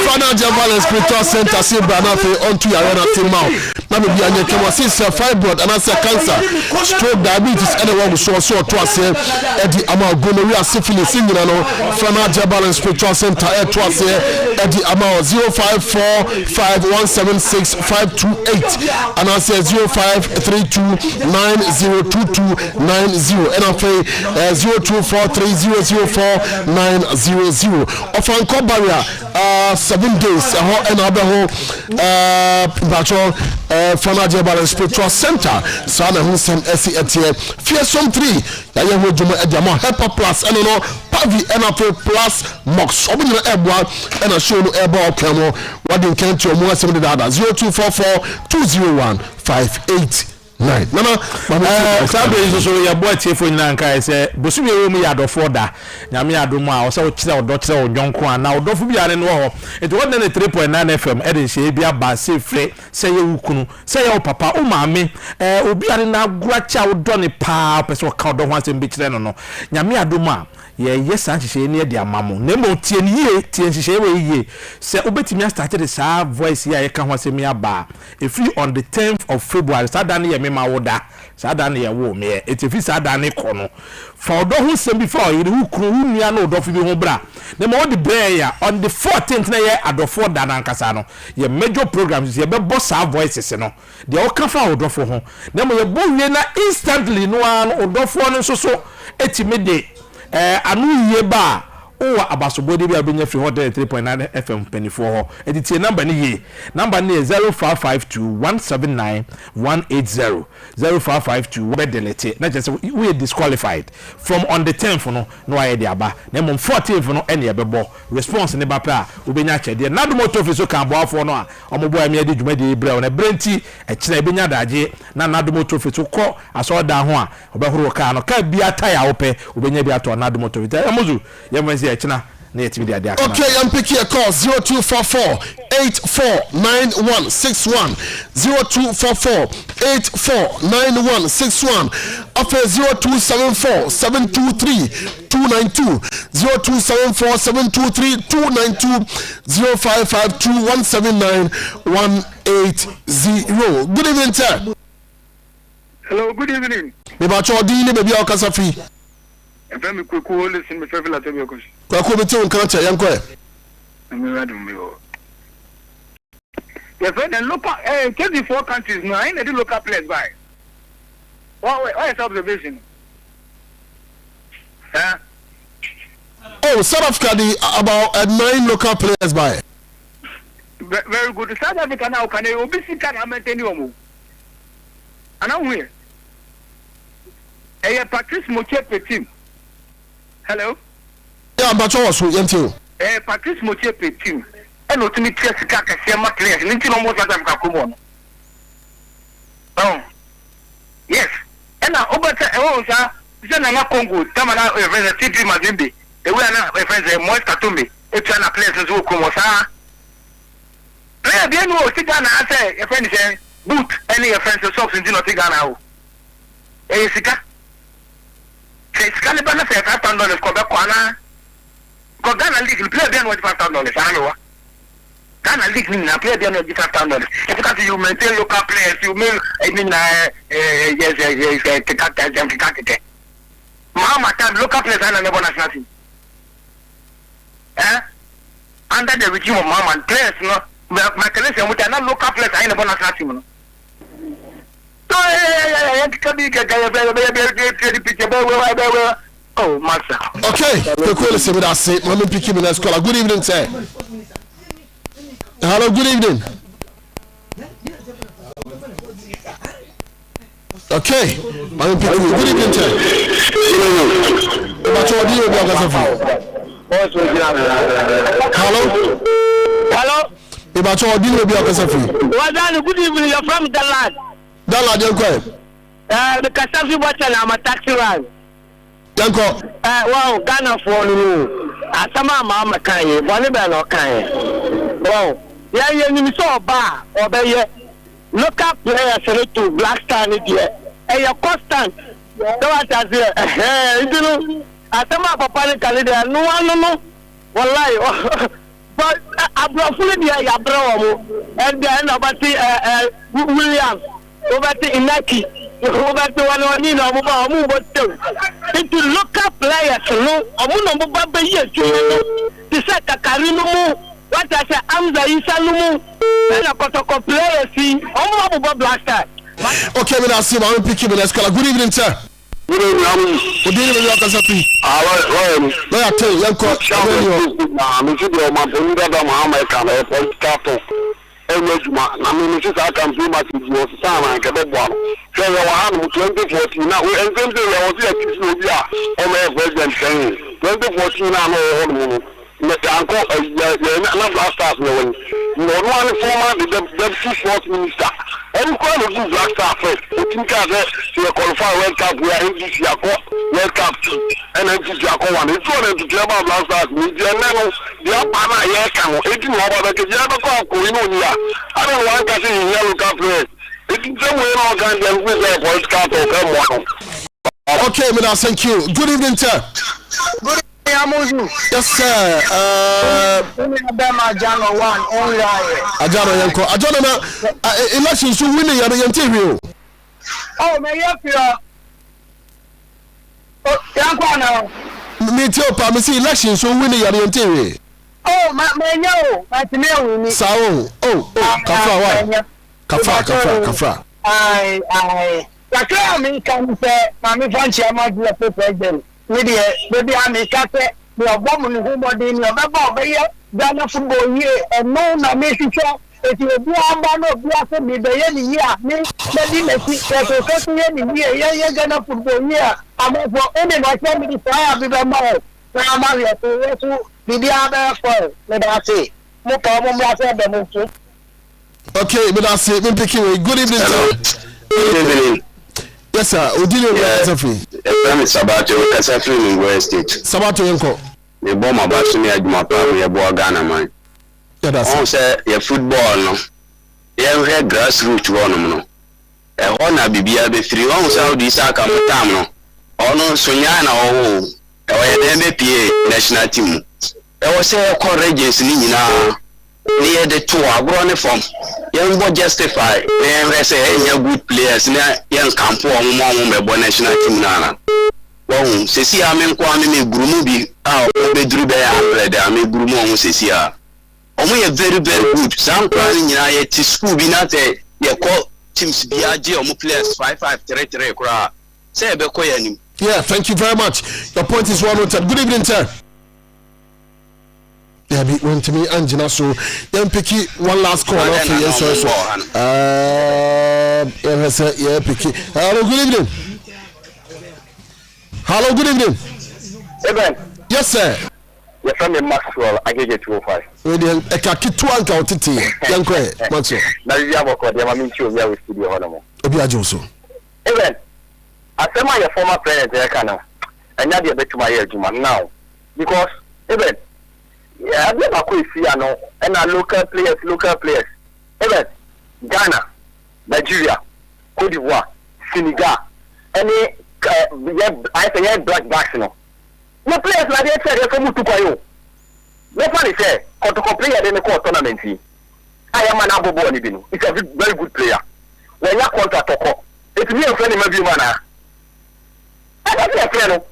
Financial Balance Spiritual Center say Branafe onto your arena team now. Na me bia nye kemo say fibroid and say cancer, stroke, diabetes, anyone who so to us edi ama gonorrhea, syphilis nyina no. Financial Balance Spiritual Center to us edi ama 0545176528 and I say 0532902290 and I say 0243004900 of Anko Barrier 7 days and other natural Financial Balance Spiritual Center Sana Hunsen SCAT Fearsome 3 Yaya Hojuma Edama Helper Plus and no Pavi NFA Plus Mox Obina Ebwa and a show no airball camo what you can to more 70 0244-201-589 Nana Sabe so ya boy tiefo nyina nka say bosumi ewo mu ya dofo da nyame adomu a o say o kire odo kire onwonko a na odofo bi are no ho enti what na 3.9 FM e dey shey bia ba say free say ye wukunu say ye papa o maame obi are na aguracha odo ne pa pese o ka odo ho asem bi kire no no nyame adomu a ye san hye ne de amamo na mo tie ne ye tie hye we ye say obetimi start the sa voice ya ye ka ho asem ya ba e free on the 10th of February sadan ye me woda sadan ye wo me etifi sadan ko no for odo ho sem before ye hu kru hu nua na odo fi bi ho bra na mo de bra ya on the 14th na ye adofo da na nkasa no ye major programs ye be boss our voices no de o ka fa odo fo ho na mo ye bo wie na instantly no an odo fo no so etimi de anu ye ba o abasobodi bi abenya free hotel 3.9 FM penifo ho editie number ni ye number ni 0552179180 0552 we delete na just we disqualified from on the 10th no aye de aba na mom 14th no ene ebebo response ne ba pa obenya chede na do moto fiso kan boafo no a omobo am ye de dwumade ibra na brenti e kire ebenya daje na do moto fiso ko aso da ho a obehoro ka no ka bia tire ope obenya bia to na do moto fiso Amuzu ye okay, I'm picking a call 0244-849161 0244-849161 after 0274-723-292 0274-723-292 0552-179-180. Good evening, sir. Hello, good evening. Baby Okasafi. Very quick, listen, my favorite Latemios. Kwakubitu Nkancha, Yankwe. I'm ready. Yes, the local 24 countries now, I need the local players by. Why is observation? Oh, South Africa, about 9 local players by. Very good. South Africa now can obviously can maintain you. And I'm here. Patrice Mochepe team. Hello? Yeah, but you also until Patrice Mochepe team. And not me test Kaka Sema players. Ninety no more than Kakumon. Oh. Yes. And now over to Zana Congo, Tamana, Titi Mazimbi. They were not a friend, Moista to me. It's an place who come was. Player, they know Tigana, I say, a friend is boot any offense of socks in Tigana. Eh, Sika? Calibana say $5,000 Quebec Ghana. Ghana League play then with $5,000. I know. Ghana League play then with $5,000. Because you maintain local players, you may Muhammad time local players and never national team. Under the regime of Muhammad players, no, my collection with another local players I never national team. Oh, master. Okay, the call is with us. Let me pick him in the school. Good evening, sir. Hello, good evening. Okay, let me pick you. Good evening, sir. Hello. Hello. Good evening. You're from Dallas. Dallas, the Kasafi watcher, I'm a taxi ride. Yanko. Wow, Ghana for you. asama mama kan boni be no kan bro ye ni so ba obeye local players to Black Star ni dia e constant so what as idinu asama papa ni kale dia no wallahi but abrofule dia ya bro mo and then about Williams over to Inaki over to one no mo ba mo bo into local players no omo no ba be ye tu ti se kakari no mo what I say Amza Isa no mo na protocol players si omo bo Black Star. Okay, me that's my pick me let's call. Good evening, sir. Good evening. Good evening, you can say. I tell you, I'm called. I'm sure my brother Muhammad can help us start. I mean, this is our campaign, but it was Sam and Kababa. So, we have 2014 now, and then there was a kiss president saying 2014 now. Uncle, Black Stars, no one former the deputy sports minister. And quite a good Black Star first. You think to qualify World Cup, we are in this year, World Cup, and then this year, one. It's one to tell about Black Stars. The Apana, yes, come 18 over the Jabba, I don't want to see yellow cup players. It's the way all kinds of World Cup or come. Okay, Mina, thank you. Good evening, sir. Good Amuzu. Yes, sir. Ajano one only. Ajano yanko. Ajano na elections to win the interview. Oh, may you feel? Oh, yanko na. Me tell pa me see elections to win the interview. Oh, my no, my tomorrow. Sao. Oh, kafra why? Kafra. I. Kakra mi kan say, mami fancy amadu the president. Maybe I make a say, the woman who body in your baby, Ghana football year, and no, na Messi. If you do a man of Black me the year, me, the year, Ghana football year. I'm for any my family, I be the more. Now, Maria, to the other for, let us say, no problem, I said the okay, but I say, good evening, sir. Good evening. Yes, sir. Odile Kasafi. Emi Sabato Kasafi in West State. Sabato yanko. The bomb about to me aduma pa we bo Ghana man. Yeah, that's on say your football no. You have grassroots one no. E ho na bibia be free on Saudi Saka mutam no. Ono sonya na o. E wo ye dem be national team. E wo say call regents ni nyina. Near the two agro form. Young boy justify. They say good players. Young camp on mom national team nana. Well, Cecia men kwame me grumu bi be drew be I me grumu on Cecia. Omo very good. Some planning nyina ye school bi na te ye call teams bi age omo players 5533 kra. Say be koya nim. Yeah, thank you very much. Your point is well noted. Good evening, sir. Yeah, went to me, Angela. So then picky one last call. Okay, yes, sir. Yeah, picky. Hello, good evening. Hello, good evening. Eben. Yes, sir. Yes, I'm Maxwell. I get 205. I can't keep two uncle Titi. Young Quay, Maxwell. Now you have a call. I'm in Chile with studio Honamo. Obiajoso. Eben. I say my former player there, Kana. And now you're back to my age, man, now. Because, Eben. Yeah, I've never quit Fiano and our local players. Even Ghana, Nigeria, Cote d'Ivoire, Senegal, any I say black backs no. No players like that say they come to Kwayo. No funny say, Kotoko player then call tournament. I am an abo ni binu. It's a very good player. When you contract Toko, it's me a friend maybe mana. I don't say friend no.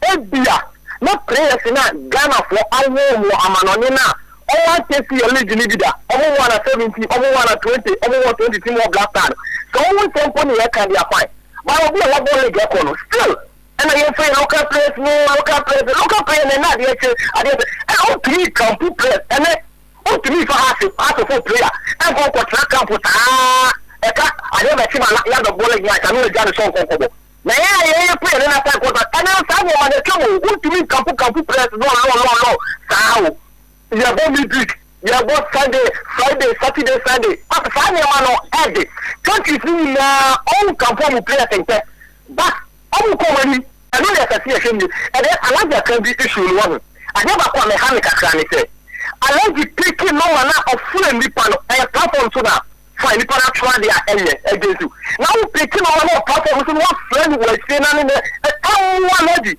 Ebia no players in Ghana for awo amanonina. All take your league leader. Over 170, over 120, over 120 team of Black Star. So always company here can be a fight. But I'll be a lot more league still. And I say local players, local players, and not the and all three complete players, and then all three for half a full player. And for track camp with I never see my young bowling like I know the song comfortable. Now, I play another time, and now someone the trouble. Who to me complete players? No. So you have one midweek, you have one Sunday, Friday, Saturday, Sunday. After Sunday, man, every 23 all come players and test. But all come in, I know there's a CSM, and then another can be issue one. I never call mechanic say. I like the taking no one of full and nippon and platform to that. For nippon try their against you. Now taking on one platform, one friend was saying, and one lady.